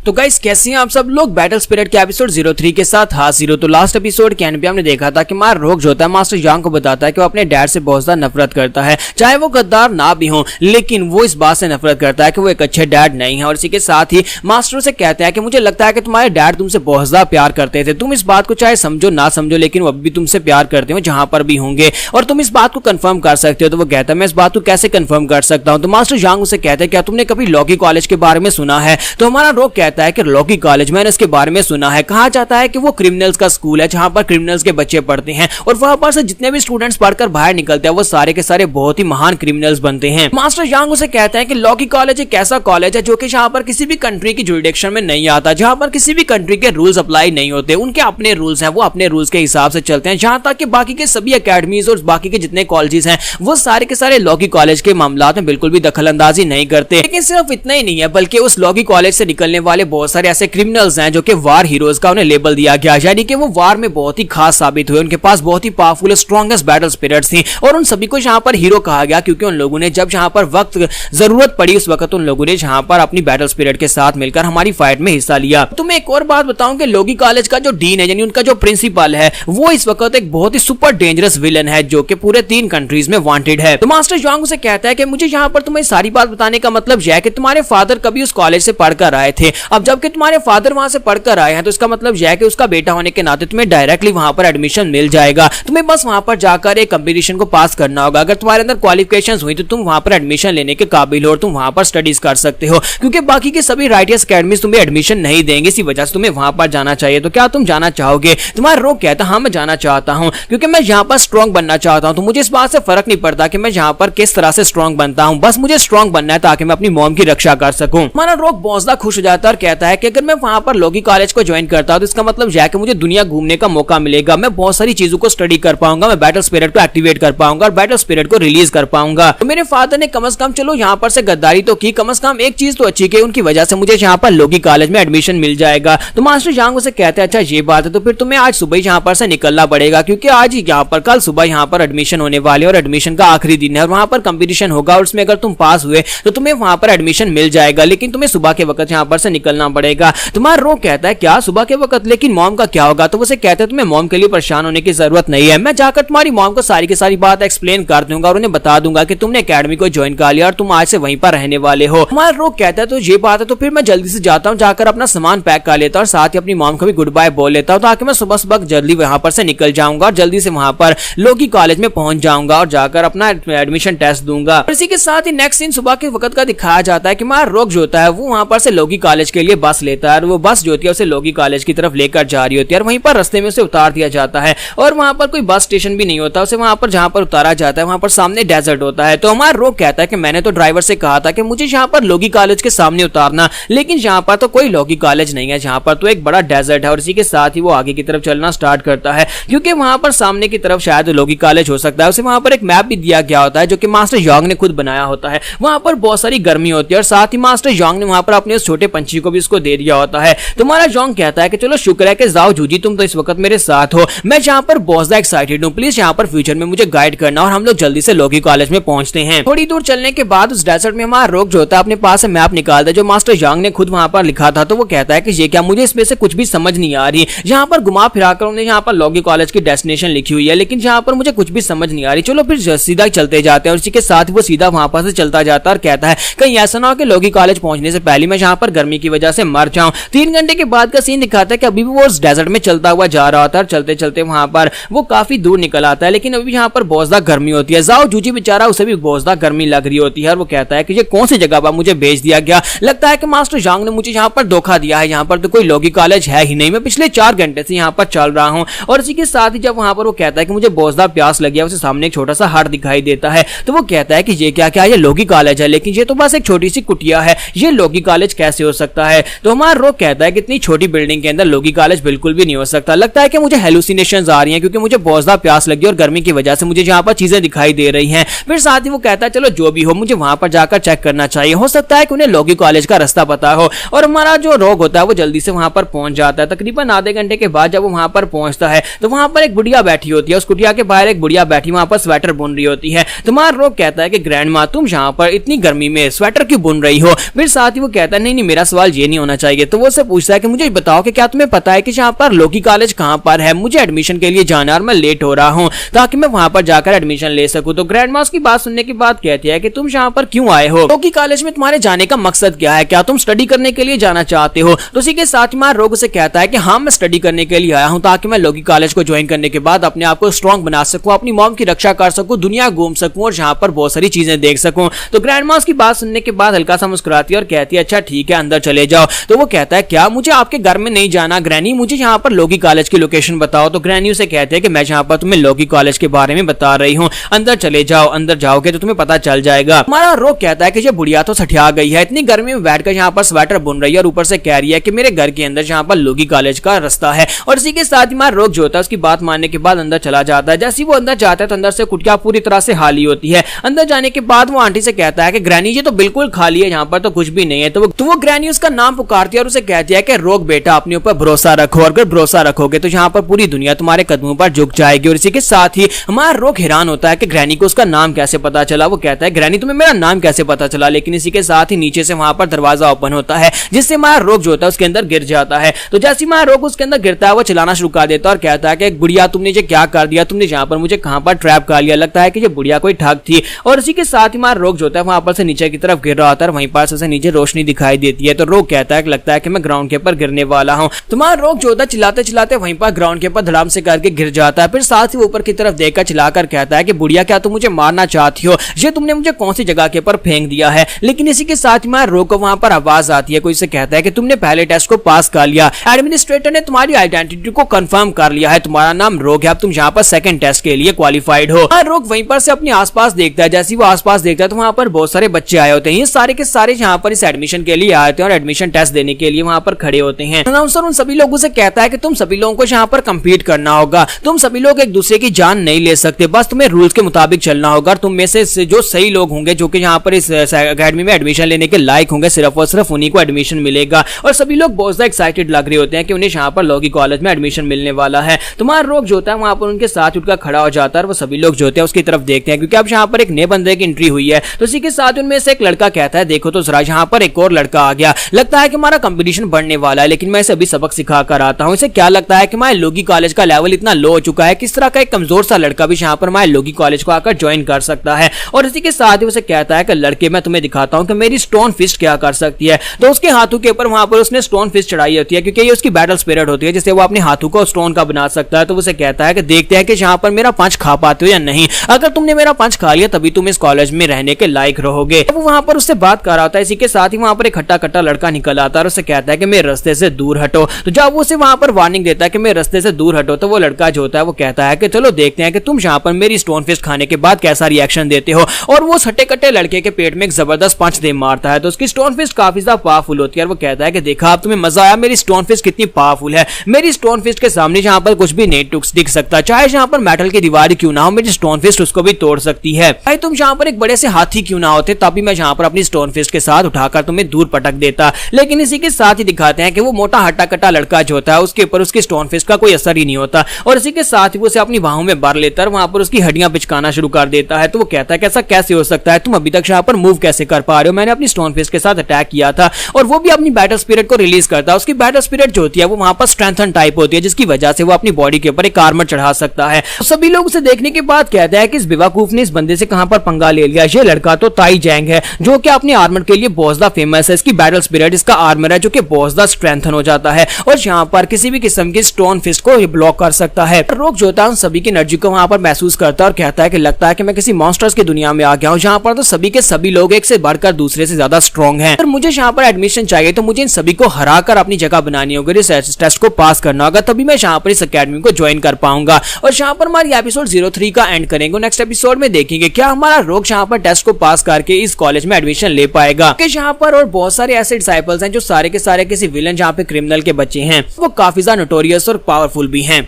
तो गाइस कैसे हैं आप सब लोग बैटल स्पिरिट के एपिसोड 03 के साथ हाजिर हो। तो लास्ट एपिसोड के एंड पे हमने देखा था कि हमारा रोग जो होता है मास्टर जांग को बताता है कि वो अपने डैड से बहुत ज्यादा नफरत करता है चाहे वो गद्दार ना भी हो लेकिन वो इस बात से नफरत करता है कि वो एक अच्छे डैड नहीं है। और इसी के साथ ही मास्टर से कहता है कि मुझे लगता है कि तुम्हारे डैड तुमसे बहुत ज्यादा प्यार करते थे। तुम इस बात को चाहे समझो ना समझो लेकिन वो अब भी तुमसे प्यार करते हो जहां पर भी होंगे और तुम इस बात को कंफर्म कर सकते हो। तो वो कहता है मैं इस बात को कैसे कंफर्म कर सकता हूँ? तो मास्टर जांग उसे कहता है क्या तुमने कभी लॉकी कॉलेज के बारे में सुना है? तो हमारा रोग कहता है कि लॉकी कॉलेज मैंने इसके बारे में सुना है। कहा जाता है कि वो क्रिमिनल्स का स्कूल है जहां पर क्रिमिनल्स के बच्चे पढ़ते हैं और वहां पर से जितने भी स्टूडेंट्स पढ़कर बाहर निकलते हैं वो सारे के सारे बहुत ही महान क्रिमिनल्स बनते हैं। मास्टर जांग उसे कहता है कि लॉकी कॉलेज एक ऐसा कॉलेज है जो कि जहां पर किसी भी कंट्री की जुरिडिक्शन में नहीं आता, जहां पर किसी भी कंट्री के रूल्स अप्लाई नहीं होते। उनके अपने रूल्स हैं, वो अपने रूल्स के हिसाब से चलते हैं। जहां तक कि बाकी के सभी अकेडमीज और बाकी के जितने कॉलेजेस हैं वो सारे के सारे लॉकी कॉलेज के मामलों में बिल्कुल भी दखल अंदाजी नहीं करते। लेकिन सिर्फ इतना ही नहीं है बल्कि उस लॉकी कॉलेज से निकलने वाले वाले बहुत सारे ऐसे क्रिमिनल्स हैं जो कि वार हीरोज का उन्हें लेबल दिया गया, यानी कि वो वार में बहुत ही खास साबित हुए, उनके पास बहुत ही पावरफुल स्ट्रॉन्गेस्ट बैटल स्पिरिट्स थी और उन सभी को यहाँ पर हीरो कहा गया क्योंकि उन लोगों ने जब यहाँ पर वक्त जरूरत पड़ी उस वक्त उन लोगों ने यहाँ पर अपनी बैटल स्पिरिट के साथ मिलकर हमारी फाइट में हिस्सा लिया। तो मैं एक और बात बताऊं कि लोगी कॉलेज का जो डीन है यानी उनका जो प्रिंसिपल है वो इस वक्त एक बहुत ही सुपर डेंजरस विलन है जो कि पूरे 3 कंट्रीज में वांटेड है। तो मास्टर यांग उसे कहता है कि मुझे यहाँ पर तुम्हें सारी बात बताने का मतलब यह है कि तुम्हारे फादर कभी उस कॉलेज से पढ़कर आए थे, अब जबकि तुम्हारे फादर वहां से पढ़कर आए हैं तो इसका मतलब यह है कि उसका बेटा होने के नाते तुम्हें डायरेक्टली वहां पर एडमिशन मिल जाएगा। तुम्हें बस वहां पर जाकर एक कंपटीशन को पास करना होगा, अगर तुम्हारे अंदर क्वालिफिकेशंस हुई तो तुम वहां पर एडमिशन लेने के काबिल हो और तुम वहां पर स्टडीज कर सकते हो, क्योंकि बाकी के सभी राइटर्स अकेडमीज तुम्हें एडमिशन नहीं देंगे, इसी वजह से तुम्हें वहां पर जाना चाहिए। तो क्या तुम जाना चाहोगे? तुम्हारा रोग कहता है हाँ मैं जाना चाहता हूं क्योंकि मैं यहाँ पर स्ट्रॉन्ग बनना चाहता हूं, तो मुझे इस बात से फर्क नहीं पड़ता कि मैं यहाँ पर किस तरह से स्ट्रॉन्ग बनता हूं, बस मुझे स्ट्रॉन्ग बनना है ताकि मैं अपनी मॉम की रक्षा कर सकूं। हमारा रोग बहुत ज्यादा खुश हो जाता है और कहता है कि अगर मैं वहां पर लोगी कॉलेज को ज्वाइन करता हूं तो इसका मतलब यह है कि मुझे दुनिया घूमने का मौका मिलेगा, मैं बहुत सारी चीजों को स्टडी कर पाऊंगा, मैं बैटल स्पिरिट को एक्टिवेट कर पाऊंगा और बैटल स्पिरिट को रिलीज कर पाऊंगा। तो मेरे फादर ने कम से कम चलो यहाँ पर से गद्दारी तो की, कम से कम एक चीज तो अच्छी की, उनकी वजह से मुझे यहाँ पर लोगी कॉलेज में एडमिशन मिल जाएगा। तो मास्टर यांग उसे कहते हैं अच्छा ये बात है तो फिर तुम्हें आज सुबह यहाँ पर से निकलना पड़ेगा क्योंकि आज ही यहाँ पर कल सुबह यहाँ पर एडमिशन होने वाले और एडमिशन का आखिरी दिन है और वहां पर कंपटीशन होगा और उसमें अगर तुम पास हुए तो तुम्हें वहां पर एडमिशन मिल जाएगा, लेकिन तुम्हें सुबह के वक्त यहाँ पर से निकलना पड़ेगा। तुम्हारा रोग कहता है क्या सुबह के वक्त, लेकिन मॉम का क्या होगा? तो उसे कहते हैं तुम्हें मॉम के लिए परेशान होने की जरूरत नहीं है, मैं जाकर तुम्हारी मॉम को सारी की सारी बात एक्सप्लेन कर दूंगा और उन्हें बता दूंगा कि तुमने एकेडमी को ज्वाइन कर लिया और तुम आज से वहीं पर रहने वाले हो। हमारा रोग कहता है तो ये बात है तो फिर मैं जल्दी से जाता हूँ, जाकर अपना सामान पैक कर लेता हूँ और साथ ही अपनी मॉम को भी गुड बाय बोल लेता हूँ ताकि मैं सुबह सुबह जल्दी वहां पर से निकल जाऊंगा और जल्दी से वहां पर लोगी कॉलेज में पहुंच जाऊंगा और जाकर अपना एडमिशन टेस्ट दूंगा। इसी के साथ ही नेक्स्ट सीन सुबह के वक्त का दिखाया जाता है कि हमारा रोग जो होता है वो वहां पर से लोगी कॉलेज के लिए बस लेता है और वो बस जो होती है उसे लोगी कॉलेज की तरफ लेकर जा रही होती है और वहीं पर रास्ते में उसे उतार दिया जाता है और वहां पर कोई बस स्टेशन भी नहीं होता, उसे वहां पर जहां पर उतारा जाता है वहां पर सामने डेजर्ट होता है। तो हमारा रोग कहता है कि मैंने तो ड्राइवर से कहा था कि मुझे यहाँ पर लोगी कॉलेज के सामने उतारना, लेकिन यहाँ पर तो कोई लोगी कॉलेज नहीं है, जहाँ पर तो एक बड़ा डेजर्ट है और इसी के साथ ही वो आगे की तरफ चलना स्टार्ट करता है क्योंकि वहां पर सामने की तरफ शायद लोगी कॉलेज हो सकता है। उसे वहां पर एक मैप भी दिया गया होता है जो कि मास्टर यांग ने खुद बनाया होता है, वहां पर बहुत सारी गर्मी होती है और साथ ही मास्टर यांग ने वहां पर अपने उस छोटे पंछी को भी उसको दे दिया होता है। तुम्हारा यांग कहता है कि चलो शुक्र है कि जाओ जूजी तुम तो इस वक्त मेरे साथ हो, मैं यहाँ पर बहुत ज्यादा एक्साइटेड हूँ, प्लीज यहाँ पर फ्यूचर में मुझे गाइड करना और हम लोग जल्दी से लोगी कॉलेज में पहुंचते हैं। थोड़ी दूर चलने के बाद उस डेजर्ट में हमारा रोग जो होता है अपने पास से मैप निकालता है जो मास्टर यांग ने खुद वहां पर लिखा था। तो वो कहता है कि ये क्या, मुझे इसमें से कुछ भी समझ नहीं आ रही, यहाँ पर घुमा फिरा कर उन्होंने यहाँ पर लोगी कॉलेज की डेस्टिनेशन लिखी हुई है लेकिन यहाँ पर मुझे कुछ भी समझ नहीं आ रही, चलो फिर सीधा चलते जाते हैं। और इसी के साथ वो सीधा वहां पर से चलता जाता है और कहता है कहीं ऐसा ना हो कि लोगी कॉलेज पहुंचने से पहले मैं यहाँ पर गर्मी की वजह से मर जाऊं। 3 घंटे के बाद का सीन दिखाता है कि अभी भी वो उस डेजर्ट में चलता हुआ जा रहा होता है और चलते चलते वहां पर वो काफी दूर निकल आता है लेकिन अभी यहाँ पर बहुत ज्यादा गर्मी होती है। जाओ जूजी बेचारा उसे भी बहुत ज्यादा गर्मी लग रही होती है और वो कहता है कि ये कौन सी जगह पर मुझे भेज दिया गया, लगता है कि मास्टर यांग ने मुझे यहाँ पर धोखा दिया है, यहाँ पर तो कोई लोगी कॉलेज है ही नहीं, मैं पिछले 4 घंटे से यहाँ पर चल रहा हूँ। और इसी के साथ ही जब वहां पर वो कहता है कि मुझे बहुत ज्यादा प्यास लगी है, उसे सामने एक छोटा सा हट दिखाई देता है तो वो कहता है कि ये क्या क्या ये लोगी कॉलेज है, लेकिन ये तो बस एक छोटी सी कुटिया है, ये लोगी कॉलेज कैसे हो सकता है? तो हमारा रोग कहता है कि इतनी छोटी बिल्डिंग के अंदर लोगी कॉलेज बिल्कुल भी नहीं हो सकता, लगता है कि मुझे हेलुसिनेशंस आ रही हैं क्योंकि मुझे बहुत ज्यादा प्यास लगी और गर्मी की वजह से मुझे यहाँ पर चीजें दिखाई दे रही हैं। फिर साथ ही वो कहता है चलो जो भी हो मुझे वहां पर जाकर चेक करना चाहिए, हो सकता है कि उन्हें लोगी कॉलेज का रास्ता पता हो। और हमारा जो रोग होता है वो जल्दी से वहां पर पहुंच जाता है। तकरीबन आधे घंटे के बाद जब वो वहां पर पहुंचता है तो वहां पर एक बुढ़िया बैठी होती है, उस कुटिया के बाहर एक बुढ़िया बैठी वहां पर स्वेटर बुन रही होती है। तुम्हारा रोग कहता है कि ग्रैंड माँ तुम यहाँ पर इतनी गर्मी में स्वेटर क्यों बुन रही हो? फिर साथ ही वो कहता है नहीं मेरा सवाल ये नहीं होना चाहिए। तो वो उससे पूछता है कि मुझे बताओ कि क्या तुम्हें पता है कि यहाँ पर लोगी कॉलेज कहाँ पर है, मुझे एडमिशन के लिए जाना और मैं लेट हो रहा हूँ ताकि मैं वहां पर जाकर एडमिशन ले सकूं। तो ग्रैंड माँ की बात सुनने के बाद कहती है कि तुम यहाँ पर क्यों आए हो, लोगी कॉलेज में तुम्हारे जाने का मकसद क्या है, क्या तुम स्टडी करने के लिए जाना चाहते हो? तो उसी के साथ ही रोग से कहता है कि हाँ मैं स्टडी करने के लिए आया हूँ ताकि मैं लोगी कॉलेज को ज्वाइन करने के बाद अपने आप को स्ट्रॉन्ग बना सकूं, अपनी मॉम की रक्षा कर सकूं, दुनिया घूम सकूं और यहाँ पर बहुत सारी चीजें देख सकूं। तो ग्रैंड माँ की बात सुनने के बाद हल्का सा मुस्कुराती है और कहती है अच्छा ठीक है अंदर चले जाओ। तो वो कहता है क्या मुझे आपके घर में नहीं जाना ग्रैनी, मुझे यहाँ पर लोगी कॉलेज की लोकेशन बताओ। तो ग्रैनी उसे कहते हैं कि मैं यहाँ पर तुम्हें लोगी कॉलेज के बारे में बता रही हूँ, अंदर चले जाओ, अंदर जाओगे तो तुम्हें पता चल जाएगा। हमारा रोग कहता है कि ये बुढ़िया तो सठिया गई है, इतनी गर्मी में बैठकर यहाँ पर स्वेटर बुन रही है और ऊपर से कह रही है कि मेरे घर के अंदर यहाँ पर लोगी कॉलेज का रास्ता है। और इसी के साथ ही हमारा रोग जो होता है उसकी बात मानने के बाद अंदर चला जाता है। जैसे वो अंदर जाता है तो अंदर से कुटिया पूरी तरह से खाली होती है। अंदर जाने के बाद वो आंटी से कहता है कि ग्रैनी ये तो बिल्कुल खाली है, यहाँ पर तो कुछ भी नहीं है। तो वो ग्रैनी उसका उसका नाम पुकारती है और उसे कहती है कि रोक बेटा, अपने ऊपर भरोसा रखो, और अगर भरोसा रखोगे तो यहाँ पर पूरी दुनिया तुम्हारे कदमों पर झुक जाएगी। और इसी के साथ ही हमारा रोक हैरान होता है कि ग्रैनी को उसका नाम कैसे पता चला। वो कहता है ग्रैनी तुम्हें मेरा नाम कैसे पता चला, लेकिन इसी के साथ ही नीचे से वहां पर दरवाजा ओपन होता है जिससे हमारा रोक जो होता है उसके अंदर गिर जाता है। तो जैसे हमारा रोक उसके अंदर गिरता है वो चलाना शुरू कर देता है और कहता है कि बुढ़िया तुमने ये क्या कर दिया, तुमने यहाँ पर मुझे कहां पर ट्रैप कर लिया, लगता है कि ये बुढ़िया कोई ठग थी। और इसी के साथ ही हमारा रोक जो होता है वहां पर से नीचे की तरफ गिर रहा होता है, वहीं पर से नीचे रोशनी दिखाई देती है। तो रोक कहता है कि लगता है कि मैं ग्राउंड के ऊपर गिरने वाला हूं। तुम्हारा रोक जो होता है चिल्लाते चिल्लाते वहीं पर ग्राउंड के ऊपर धड़ाम से करके गिर जाता है। फिर साथ ही ऊपर की तरफ देखकर चिल्लाकर कहता है कि बुढ़िया क्या तुम मुझे मारना चाहती हो, ये तुमने मुझे कौन सी जगह के ऊपर फेंक दिया है। लेकिन इसी के साथ ही हमारा रोक को वहां पर आवाज आती है, कोई से कहता है कि तुमने पहले टेस्ट को पास कर लिया, एडमिनिस्ट्रेटर ने तुम्हारी आइडेंटिटी को कंफर्म कर लिया है, तुम्हारा नाम रोक है, अब तुम यहाँ पर सेकंड टेस्ट के लिए क्वालिफाइड हो। रोक वहीं पर से अपने आसपास देखता है, जैसे वो आसपास देखता है तो वहां पर बहुत सारे बच्चे आए होते हैं, ये सारे के सारे यहाँ पर इस एडमिशन के लिए आए थे और एडमिशन टेस्ट देने के लिए वहां पर खड़े होते हैं। अनाउंसर उन सभी लोगों से कहता है कि तुम सभी लोगों को यहाँ पर कम्पीट करना होगा, तुम सभी लोग एक दूसरे की जान नहीं ले सकते, बस तुम्हें रूल्स के मुताबिक चलना होगा। तुम में से जो सही लोग होंगे जो कि यहाँ पर इस अकेडमी में एडमिशन लेने के लायक होंगे, सिर्फ और सिर्फ उन्हीं को एडमिशन मिलेगा। और सभी लोग बहुत ज्यादा एक्साइटेड लग रहे होते हैं कि उन्हें यहाँ पर लॉ की कॉलेज में एडमिशन मिलने वाला है। तुम्हारा रोक जो होता है वहां पर उनके साथ उठकर खड़ा हो जाता है और वो सभी लोग जो होते हैं उसकी तरफ देखते हैं, क्योंकि अब यहाँ पर एक नए बंदे की एंट्री हुई है। तो इसी के साथ उनमें से एक लड़का कहता है देखो तो जरा यहाँ पर एक और लड़का आ गया, लगता है कि हमारा कंपटीशन बढ़ने वाला है, लेकिन मैं इसे अभी सबक सिखा कर आता हूँ। इसे क्या लगता है कि हमारे लोगी कॉलेज का लेवल इतना लो हो चुका है, किस तरह का एक कमजोर सा लड़का भी यहाँ पर हमारे लोगी कॉलेज को आकर ज्वाइन कर सकता है। और इसी के साथ ही उसे कहता है कि लड़के मैं तुम्हें दिखाता हूँ कि मेरी स्टोन फिस्ट क्या कर सकती है। तो उसके हाथों के ऊपर वहां पर उसने स्टोन फिस्ट चढ़ाई होती है, क्योंकि ये उसकी बैटल स्पिरिट होती है जिससे वो अपने हाथों को स्टोन का बना सकता है। तो उसे कहता है कि देखते हैं कि यहाँ पर मेरा पंच खा पाते हो या नहीं, अगर तुमने मेरा पंच खा लिया तभी तुम इस कॉलेज में रहने के लायक रहोगे। वो वहां पर उससे बात कर रहा होता है, इसी के साथ ही वहां पर एक खट्टा कट्टा लड़का निकल आता है और उसे कहता है कि मेरे रास्ते से दूर हटो। तो जब वो उसे वहां पर वार्निंग देता है कि मेरे रास्ते से दूर हटो, तो वो लड़का जो होता है वो कहता है कि चलो देखते हैं कि तुम यहाँ पर मेरी स्टोन फिस्ट खाने के बाद कैसा रिएक्शन देते हो। और वो हट्टे कट्टे लड़के के पेट में एक जबरदस्त पंच दे मारता है। तो उसकी स्टोन फिस्ट काफी ज्यादा पावरफुल होती है और वो कहता है कि देखा अब तुम्हें मजा आया, मेरी स्टोन फिस्ट कितनी पावरफुल है, मेरी स्टोन फिस्ट के सामने यहाँ पर कुछ भी नहीं दिख सकता, चाहे यहाँ पर मेटल की दीवार क्यों ना हो, मेरी स्टोन फिस्ट उसको भी तोड़ सकती है। भाई तुम यहाँ पर एक बड़े से हाथी क्यों ना होते, तभी मैं यहाँ पर अपनी स्टोन फिस्ट के साथ उठाकर तुम्हें दूर पटक देता। लेकिन इसी के साथ ही दिखाते हैं कि वो मोटा हट्टा कट्टा लड़का जो होता है उसके ऊपर उसकी स्टोन फिस्ट का कोई असर ही नहीं होता और इसी के साथ ही वो उसे अपनी बाहों में भर लेता है, वहां पर उसकी हड्डियां पिचकाना शुरू कर देता है। तो वो कहता है कि ऐसा कैसे हो सकता है, तुम अभी तक यहाँ पर मूव कैसे कर पा रहे हो, मैंने अपनी स्टोन फिस्ट के साथ अटैक किया था। और वो भी अपनी बैटल स्पिरिट को रिलीज करता है। उसकी बैटल स्पिरिट जो होती है वो वहां पर स्ट्रेंथन टाइप होती है, जिसकी वजह से वो अपनी बॉडी के ऊपर एक आर्मर चढ़ा सकता है। तो सभी लोग उसे देखने के बाद कहते हैं कि इस बेवकूफ ने इस बंदे से कहां पर पंगा ले लिया, ये लड़का तो ताई जैंग है जो कि अपने आर्मर के लिए बहुत ज्यादा फेमस है, इसकी बैटल स्पिरिट इसका आर्मर है जो कि बहुत ज्यादा स्ट्रेंथन हो जाता है और यहाँ पर किसी भी किस्म की स्टोन फिस्ट को ब्लॉक कर सकता है। रोक जो होता है उन सभी की एनर्जी को वहां पर महसूस करता है और कहता है कि लगता है कि मैं किसी मॉन्स्टर्स की दुनिया में आ गया हूँ, जहाँ पर तो सभी के सभी लोग एक से बढ़कर दूसरे से ज्यादा स्ट्रॉन्ग हैं। और मुझे यहाँ पर एडमिशन चाहिए तो मुझे इन सभी को हराकर अपनी जगह बनानी होगी, इस टेस्ट को पास करना होगा, तभी मैं यहाँ पर इस अकेडमी को ज्वाइन कर पाऊंगा। और यहाँ पर हमारी एपिसोड 03 का एंड करेंगे। नेक्स्ट एपिसोड में देखेंगे क्या हमारा रोक यहाँ पर टेस्ट को पास करके इस कॉलेज में एडमिशन ले पाएगा। यहाँ पर और बहुत सारे ऐसे डिसाइपल्स हैं जो सारे के सारे किसी विलन जहाँ पे क्रिमिनल के बच्चे हैं, वो काफी ज्यादा नोटोरियस और पावरफुल भी हैं।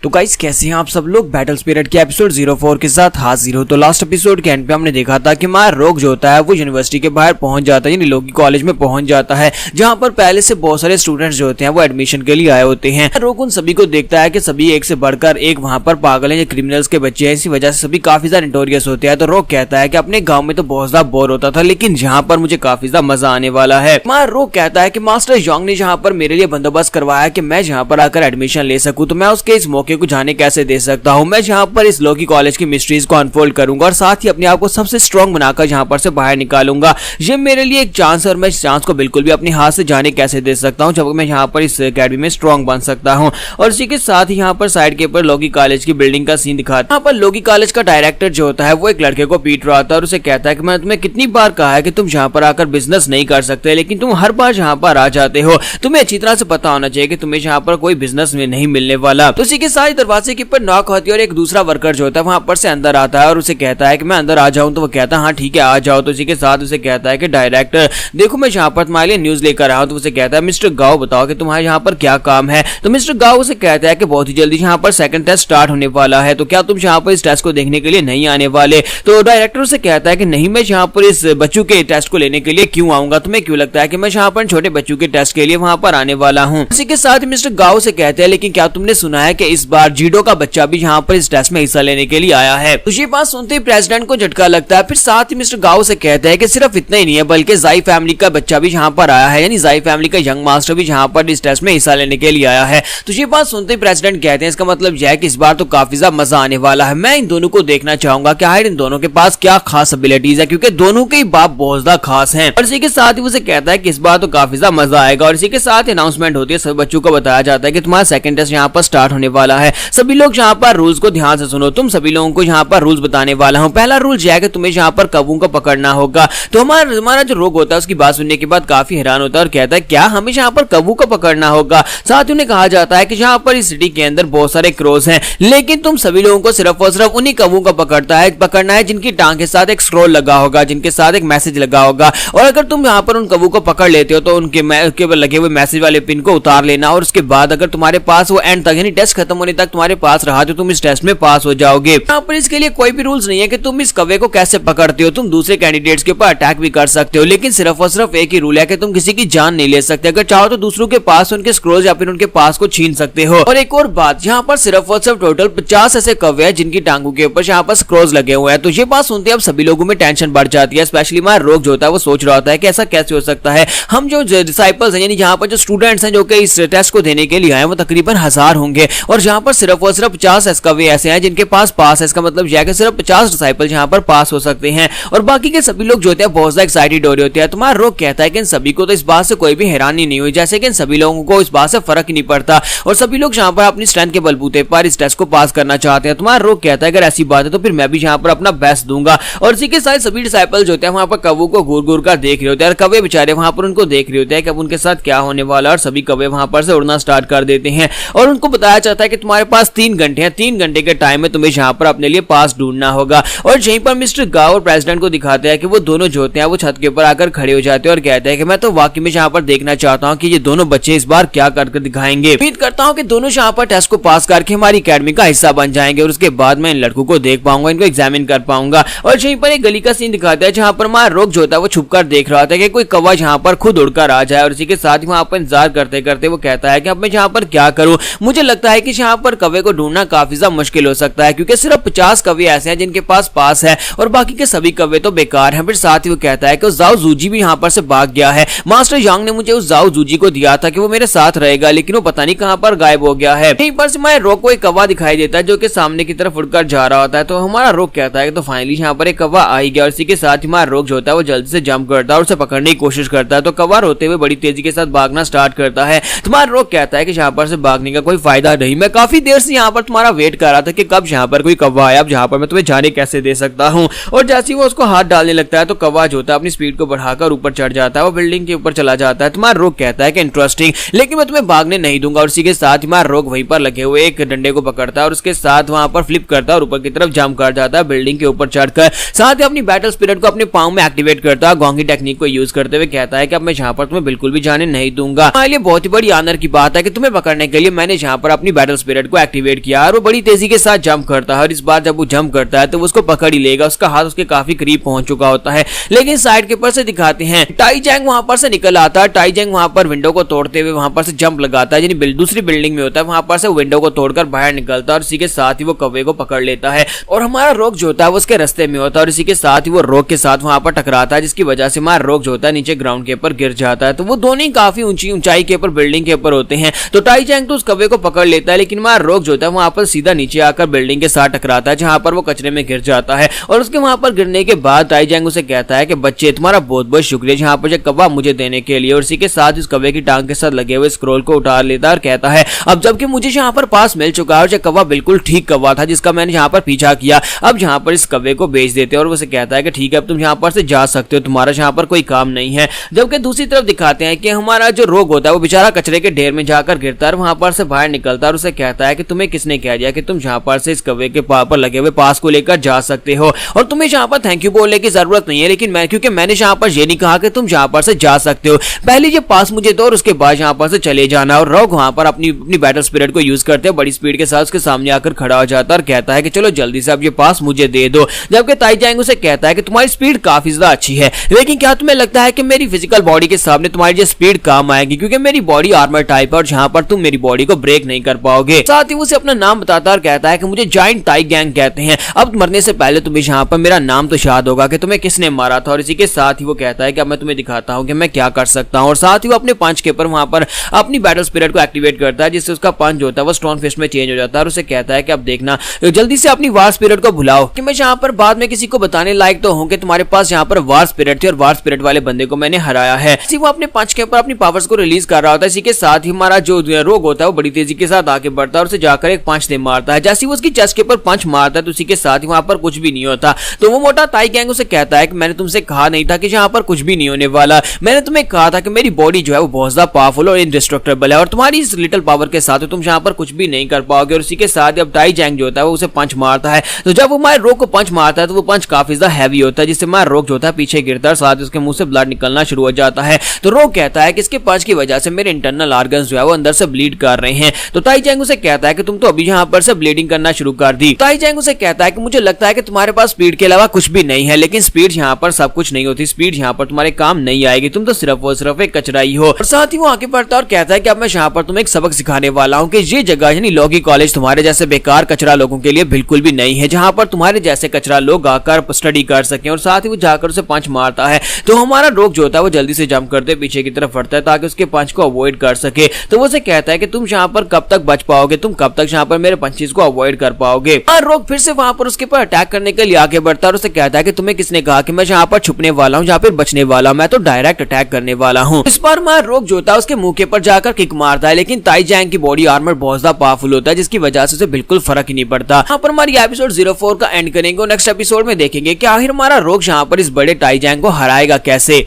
तो गाइस कैसे हैं आप सब लोग, बैटल स्पिरिट के एपिसोड 04 के साथ हाजिर हो। तो लास्ट एपिसोड के एंड पे हमने देखा था कि हमारा रोक जो होता है वो यूनिवर्सिटी के बाहर पहुंच जाता है, यानी लोगी कॉलेज में पहुंच जाता है, जहां पर पहले से बहुत सारे स्टूडेंट्स जो होते हैं वो एडमिशन के लिए आए होते हैं। रोक उन सभी को देखता है कि सभी एक से बढ़कर एक वहां पर पागल हैं, क्रिमिनल्स के बच्चे हैं, इसी वजह से सभी काफी ज्यादा नोटोरियस होते हैं। तो रोक कहता है कि अपने गाँव में तो बहुत ज्यादा बोर होता था, लेकिन यहाँ पर मुझे काफी ज्यादा मजा आने वाला है। हमारा रोक कहता है कि मास्टर योंग ने जहाँ पर मेरे लिए बंदोबस्त करवाया कि मैं जहाँ पर आकर एडमिशन ले सकूं, तो मैं उसके इस मौके को जाने कैसे दे सकता हूं। मैं यहाँ पर इस लोगी कॉलेज की मिस्ट्रीज को अनफोल्ड करूंगा और साथ ही अपने आप को सबसे स्ट्रॉन्ग बनाकर यहाँ पर से बाहर निकालूंगा। ये मेरे लिए एक चांस है और मैं इस चांस को बिल्कुल भी अपने हाथ से जाने कैसे दे सकता हूँ, जब मैं यहाँ पर इस अकेडमी में स्ट्रॉन्ग बन सकता हूँ। और इसी के साथ ही यहाँ पर साइड के ऊपर लोगी कॉलेज की बिल्डिंग का सीन दिखाता है। यहाँ पर लोगी कॉलेज का डायरेक्टर जो होता है वो एक लड़के को पीट रहा था और उसे कहता है कि मैं तुम्हें कितनी बार कहा है कि तुम यहाँ पर आकर बिजनेस नहीं कर सकते, लेकिन तुम हर बार यहाँ पर आ जाते हो। तुम्हें अच्छी तरह से पता होना चाहिए कि तुम्हें यहाँ पर कोई बिजनेस में नहीं मिलने वाला। तो इसी के साथ दरवाजे के ऊपर नॉक होती है और एक दूसरा वर्कर जो होता है वहां पर से अंदर आता है और उसे कहता है कि मैं अंदर आ जाऊं। तो वो कहता है हाँ ठीक है आ जाओ। तो इसी के साथ उसे कहता है कि डायरेक्टर देखो मैं यहाँ पर तुम्हारे लिए न्यूज लेकर आया हूं। तो उसे कहता है मिस्टर गाओ बताओ कि तुम्हारे यहाँ पर क्या काम है। तो मिस्टर गाओ उसे कहता है कि बहुत ही जल्दी यहाँ पर सेकंड टेस्ट स्टार्ट होने वाला है, तो क्या तुम यहाँ पर इस टेस्ट को देखने के लिए नहीं आने वाले। तो डायरेक्टर उसे कहता है कि नहीं मैं यहाँ पर इस बच्चों के टेस्ट को लेने के लिए क्यों आऊंगा, तुम्हें क्यों लगता है कि मैं यहाँ पर छोटे बच्चों के टेस्ट के लिए वहां पर आने वाला हूँ। इसी के साथ मिस्टर गाओ से कहते हैं लेकिन क्या तुमने सुना है कि इस बार जीडो का बच्चा भी यहाँ पर इस टेस्ट में हिस्सा लेने के लिए आया है। तो ये बात सुनते ही प्रेसिडेंट को झटका लगता है। फिर साथ ही मिस्टर गाओ से कहते हैं कि सिर्फ इतना ही नहीं है बल्कि जाई फैमिली का बच्चा भी यहाँ पर आया है, यानी जाई फैमिली का यंग मास्टर भी यहाँ पर इस टेस्ट में हिस्सा लेने के लिए आया है। तो ये बात सुनते ही प्रेसिडेंट कहते हैं इसका मतलब यह है कि इस बार तो काफी ज्यादा मजा आने वाला है, मैं इन दोनों को देखना चाहूंगा कि आखिर इन दोनों के पास क्या खास एबिलिटीज है, क्योंकि दोनों के ही बाप बहुत ज्यादा खास हैं। और इसी के साथ ही उसे कहता है कि इस बार तो काफी ज्यादा मजा आएगा। और इसी के साथ अनाउंसमेंट होती है, सभी बच्चों को बताया जाता है कि तुम्हारा सेकंड टेस्ट यहाँ पर स्टार्ट होने वाला है, सभी लोग यहाँ पर रूल्स को ध्यान से सुनो, तुम सभी लोगों को यहाँ पर रूल्स बताने वाला हूँ। पहला रूल यह है कि तुम्हें यहाँ पर कौवों को पकड़ना होगा। तो हमारा जो रोग होता है उसकी बात सुनने के बाद काफी हैरान होता है और कहता है क्या हमें यहाँ पर कौवों को पकड़ना होगा। साथ ही उन्हें कहा जाता है कि यहाँ पर इस सिटी के अंदर बहुत सारे क्रोज हैं, लेकिन तुम सभी लोगों को सिर्फ और सिर्फ उन्हीं कौवों को पकड़ना है जिनकी टांग के साथ एक स्क्रॉल लगा होगा, जिनके साथ एक मैसेज लगा होगा। और अगर तुम यहाँ पर उन कौवों को पकड़ लेते हो तो उनके लगे हुए मैसेज वाले पिन को उतार लेना और उसके बाद अगर तुम्हारे पास वो एंड तक यानी टेस्ट खत्म होने तक तुम्हारे पास रहा तो तुम इस टेस्ट में पास हो जाओगे। यहाँ पर इसके लिए कोई भी रूल्स नहीं है कि तुम इस कौवे को कैसे पकड़ते हो, तुम दूसरे कैंडिडेट्स के ऊपर अटैक भी कर सकते हो, लेकिन सिर्फ और सिर्फ एक ही रूल है कि तुम किसी की जान नहीं ले सकते। अगर चाहो तो दूसरों के पास उनके स्क्रोल या फिर उनके पास को छीन सकते हो। और एक और बात, यहाँ पर सिर्फ और सिर्फ टोटल 50 ऐसे कौवे हैं जिनकी टांगों के ऊपर यहाँ पर स्क्रोल्स लगे हुए हैं। तो ये बात सुनते अब सभी लोगों में टेंशन बढ़ जाती है, स्पेशली हमारा रोग जो होता है वो सोच रहा होता है कि ऐसा कैसे हो सकता है। हम जो डिसाइपल्स हैं यानी यहाँ पर जो स्टूडेंट्स हैं जो कि इस टेस्ट को देने के लिए आए वो तकरीबन 1000 होंगे और यहाँ पर सिर्फ और सिर्फ 50 कौवे ऐसे हैं जिनके पास पास है। इसका मतलब यह है कि सिर्फ 50 डिसाइपल यहाँ पर पास हो सकते हैं और बाकी के सभी लोग जो होते हैं बहुत ज्यादा एक्साइटेड हो रहे होते हैं। तुम्हारा रोग कहता है कि इन सभी को तो इस बात से कोई भी हैरानी नहीं हुई, जैसे कि इन सभी लोगों को इस बात से फर्क ही नहीं पड़ता और सभी लोग यहाँ पर अपनी स्ट्रेंथ के बलबूते पर इस टेस्ट को पास करना चाहते हैं। तुम्हारा रोग कहता है अगर ऐसी बात है तो फिर मैं भी यहाँ पर अपना बेस्ट दूंगा। और इसी के साथ सभी डिसाइपल जो होते हैं वहां पर कौवों को घूर घूर कर देख रहे होते हैं और कौवे बेचारे वहां पर उनको देख रहे होते हैं कि अब उनके साथ क्या होने वाला है। और सभी कौवे वहां पर से उड़ना स्टार्ट कर देते हैं और उनको बताया जाता है कि तुम्हारे पास 3 घंटे हैं, 3 घंटे के टाइम में तुम्हें यहाँ पर अपने लिए पास ढूंढना होगा। और यहीं पर मिस्टर गाओ और प्रेसिडेंट को दिखाते हैं कि वो दोनों जो होते हैं वो छत के ऊपर आकर खड़े हो जाते हैं और कहते हैं कि मैं तो वाकई में यहाँ पर देखना चाहता हूँ कि ये दोनों बच्चे इस बार क्या करके दिखाएंगे। उम्मीद करता हूँ कि दोनों यहाँ पर टेस्ट को पास करके हमारी अकेडमी का हिस्सा बन जाएंगे और उसके बाद मैं इन लड़कों को देख पाऊंगा, इनको एग्जामिन कर पाऊंगा। और यहीं पर एक गली का सीन दिखाता है जहाँ पर हमारा रोग जो होता है वो छुपकर देख रहा था कि कोई कौवा यहाँ पर खुद उड़कर आ जाए और इसी के साथ ही वहां पर इंतजार करते करते वो कहता है कि अब मैं यहाँ पर क्या करूं, मुझे लगता है कि यहाँ पर कौवे को ढूंढना काफी ज्यादा मुश्किल हो सकता है क्योंकि सिर्फ 50 कौवे ऐसे हैं जिनके पास है और बाकी के सभी कौवे तो बेकार हैं। फिर साथ ही वो कहता है कि जाओ जूजी भी यहाँ पर से भाग गया है, मास्टर यांग ने मुझे उस जाओ जूजी को दिया था कि वो मेरे साथ रहेगा लेकिन वो पता नहीं कहाँ पर गायब हो गया है। यहीं पर से हमारे रोग को एक कौवा दिखाई देता है जो कि सामने की तरफ उड़कर जा रहा होता है। तो हमारा रोग कहता है कि तो फाइनली यहाँ पर एक कौवा आ ही गया और इसी के साथ ही हमारा रोग जो होता है वो जल्दी से जंप करता है और उसे पकड़ने की कोशिश करता है। तो कौवा रोते हुए बड़ी तेजी के साथ भागना स्टार्ट करता है। तुम्हारा रोग कहता है कि यहाँ पर से भागने का कोई फायदा नहीं, मैं काफी देर से यहाँ पर तुम्हारा वेट कर रहा था कि कब यहाँ पर कोई कौवा आया, अब यहाँ पर मैं तुम्हें जाने कैसे दे सकता हूँ। और जैसे ही वो उसको हाथ डालने लगता है तो कौवा जो होता है अपनी स्पीड को बढ़ाकर ऊपर चढ़ जाता है, वो बिल्डिंग के ऊपर चला जाता है। तुम्हारा रोग कहता है कि इंटरेस्टिंग, लेकिन मैं तुम्हें भागने नहीं दूंगा। और इसी के साथ हमारा रोग वहीं पर लगे हुए एक डंडे को पकड़ता है और उसके साथ वहां पर फ्लिप करता है और ऊपर की तरफ जंप कर जाता है बिल्डिंग के ऊपर चढ़कर। साथ ही अपनी बैटल स्पिरिट को अपने पांव में एक्टिवेट करता है, गोंगी टेक्निक को यूज करते हुए कहता है कि अब मैं यहाँ पर तुम्हें बिल्कुल भी जाने नहीं दूंगा। हमारे लिए बहुत ही बड़ी ऑनर की बात है कि तुम्हें पकड़ने के लिए मैंने यहाँ पर अपनी बैटल स्पिरिट को एक्टिवेट किया और वो बड़ी तेजी के साथ जंप करता है। और इस बार जब वो जंप करता है तो वो उसको पकड़ ही लेगा, उसका हाथ उसके काफी करीब पहुंच चुका होता है। लेकिन साइड के ऊपर से दिखाते हैं टाई जैंग वहां पर से निकल आता है। टाई जैंग वहां पर विंडो को तोड़ते हुए वहां पर से जंप लगाता है, यानी दूसरी बिल्डिंग में होता है, वहां पर से विंडो को तोड़कर बाहर निकलता है और इसी के साथ ही वो कौवे को पकड़ लेता है। और हमारा रोग जो होता है वो उसके रास्ते में होता है और इसी के साथ ही वो रोग के साथ वहां पर टकराता है, जिसकी वजह से हमारा रोग जो होता है नीचे ग्राउंड के ऊपर गिर जाता है। तो वो दोनों ही काफी ऊंचाई के ऊपर बिल्डिंग के ऊपर होते हैं। तो टाई जैंग तो उस कौवे को पकड़ लेता है, लेकिन हमारा रोग जो होता है वहां पर सीधा नीचे आकर बिल्डिंग के साथ टकराता है, जहां पर वो कचरे में गिर जाता है। और उसके वहां पर गिरने के बाद टाई जैंग उसे कहता है कि बच्चे तुम्हारा बहुत बहुत शुक्रिया जहां पर कौवा मुझे देने के लिए। और इसी के साथ उस कौवे की टांग के साथ लगे हुए स्क्रोल को उतार लेता है और कहता है अब जबकि मुझे यहाँ पर पास मिल चुका है और कौवा बिल्कुल ठीक कौवा था जिसका मैंने यहाँ पर पीछा किया, अब यहाँ पर इस कौवे को बेच देते हैं। और उसे कहता है कि ठीक है अब तुम यहाँ पर से जा सकते हो, तुम्हारा यहाँ पर कोई काम नहीं है। जबकि दूसरी तरफ दिखाते हैं कि हमारा जो रोग होता है वो बेचारा कचरे के ढेर में जाकर गिरता है, वहां पर से बाहर निकलता है और उसे कहता है कि तुम्हें किसने कह दिया कि तुम जहाँ पर से इस कौवे के पर लगे हुए पास को लेकर जा सकते हो, और तुम्हें जहाँ पर थैंक यू बोलने की जरूरत नहीं है, लेकिन क्योंकि मैंने जहाँ पर ये नहीं कहा कि तुम जहाँ पर से जा सकते हो, पहले ये पास मुझे दो और उसके बाद यहाँ पर से चले जाना। और रॉक वहाँ पर अपनी बैटल स्पिरिट को यूज करते हैं, बड़ी स्पीड के साथ उसके सामने आकर खड़ा हो जाता है और कहता है कि चलो जल्दी से अब ये पास मुझे दे दो। जबकि ताईजांग उसे कहता है कि तुम्हारी स्पीड काफी ज्यादा अच्छी है, लेकिन क्या तुम्हें लगता है कि मेरी फिजिकल बॉडी के सामने तुम्हारी ये स्पीड काम आएगी, क्योंकि मेरी बॉडी आर्मर टाइप है और जहाँ पर तुम मेरी बॉडी को ब्रेक नहीं कर पाओगे। साथ ही उसे अपना नाम बताता और कहता है कि मुझे जायंट ताईजांग कहते हैं, अब मरने से पहले तुम्हें यहाँ पर मेरा नाम तो याद होगा कि तुम्हें किसने मारा था। और इसी के साथ ही वो कहता है कि अब मैं तुम्हें दिखाता हूँ कि मैं क्या कर सकता हूँ, और साथ ही वो अपने पंच के ऊपर वहां पर अपनी बैटल स्पिरिट को एक्टिवेट करता है, जिससे उसका पंच होता है वो स्टोन फिस्ट में चेंज हो जाता है और उसे कहता है कि अब देखना जल्दी से अपनी वार स्पिरिट को भुलाओ कि मैं यहाँ पर बाद में किसी को बताने लायक तो हूँ कि तुम्हारे पास यहाँ पर वार स्पिरिट थी और वार स्पिरिट वाले बंदे को मैंने हराया है। वो अपने पंच के ऊपर अपनी पावर्स को रिलीज कर रहा होता है। इसी के साथ ही हमारा जो रोग होता है वो बड़ी तेजी के साथ आगे बढ़ता है और उसे जाकर एक पंच दे मारता है। जैसे वो उसकी चेस्ट के ऊपर पंच मारता है तो उसी के साथ ही वहां पर कुछ भी नहीं होता। तो वो मोटा ताईजांग उसे कहता है कि मैंने तुमसे कहा नहीं था कि यहाँ पर कुछ भी नहीं होने वाला, मैंने तुम्हें कहा था कि मेरी बॉडी जो है वो बहुत ज्यादा पावरफुल और इंडिस्ट्रक्टेबल है और तुम्हारी इस लिटिल पावर के साथ तुम यहाँ पर कुछ भी नहीं कर पाओगे। और इसी के साथ अब ताईजांग जो होता है वो उसे पंच मारता है। तो जब वो हमारे रोग को पंच मारता है तो वो पंच काफी ज्यादा हैवी होता है, जिससे हमारा रोग जो होता है पीछे गिरता है और साथ ही उसके मुंह से ब्लड निकलना शुरू हो जाता है। तो रोग कहता है कि इसके पंच की वजह से मेरे इंटरनल ऑर्गन्स जो है वो अंदर से ब्लीड कर रहे हैं। तो ताईजांग उसे कहता है कि तुम तो अभी यहाँ पर से ब्लीडिंग करना शुरू कर दी। ताईजांग उसे कहता है कि मुझे लगता है कि तुम्हारे पास स्पीड के अलावा कुछ भी नहीं है, लेकिन स्पीड यहाँ पर सब कुछ नहीं होती, स्पीड यहाँ पर तुम्हारे काम नहीं आएगी, तुम तो सिर्फ और सिर्फ एक कचरा ही हो। और साथ ही वो आगे बढ़ता और कहता है कि अब मैं यहाँ पर तुम्हें एक सबक सिखाने वाला हूँ कि ये जगह यानी लॉगी कॉलेज तुम्हारे जैसे बेकार कचरा लोगों के लिए बिल्कुल भी नहीं है, जहाँ पर तुम्हारे जैसे कचरा लोग आकर स्टडी कर सकें। और साथ ही वो जाकर उसे पंच मारता है तो हमारा रोग जो होता है वो जल्दी से जंप करते पीछे की तरफ बढ़ता है ताकि उसके पंच को अवॉइड कर सके। तो वो उसे कहता है कि तुम यहाँ पर कब तक बच पाओगे, तुम कब तक यहाँ पर मेरे पंचेस को अवॉइड कर पाओगे। और रोग फिर से वहां पर उसके ऊपर अटैक करने के लिए आगे बढ़ता है और उसे कहता है कि तुम्हें किसने कहा कि मैं यहाँ पर छुपने वाला हूँ, यहाँ पर बचने वाला हूँ, मैं तो डायरेक्ट अटैक करने वाला हूँ। इस बार हमारा रोग जो होता है उसके मुंह के ऊपर जाकर किक मारता है, लेकिन ताईजांग की बॉडी आर्मर बहुत ज्यादा पावरफुल होता है, जिसकी वजह से उसे बिल्कुल फर्क ही नहीं पड़ता। यहाँ पर हमारी एपिसोड 04 का एंड करेंगे और नेक्स्ट एपिसोड में देखेंगे कि आखिर हमारा रोग यहाँ पर इस बड़े ताईजांग को हराएगा कैसे।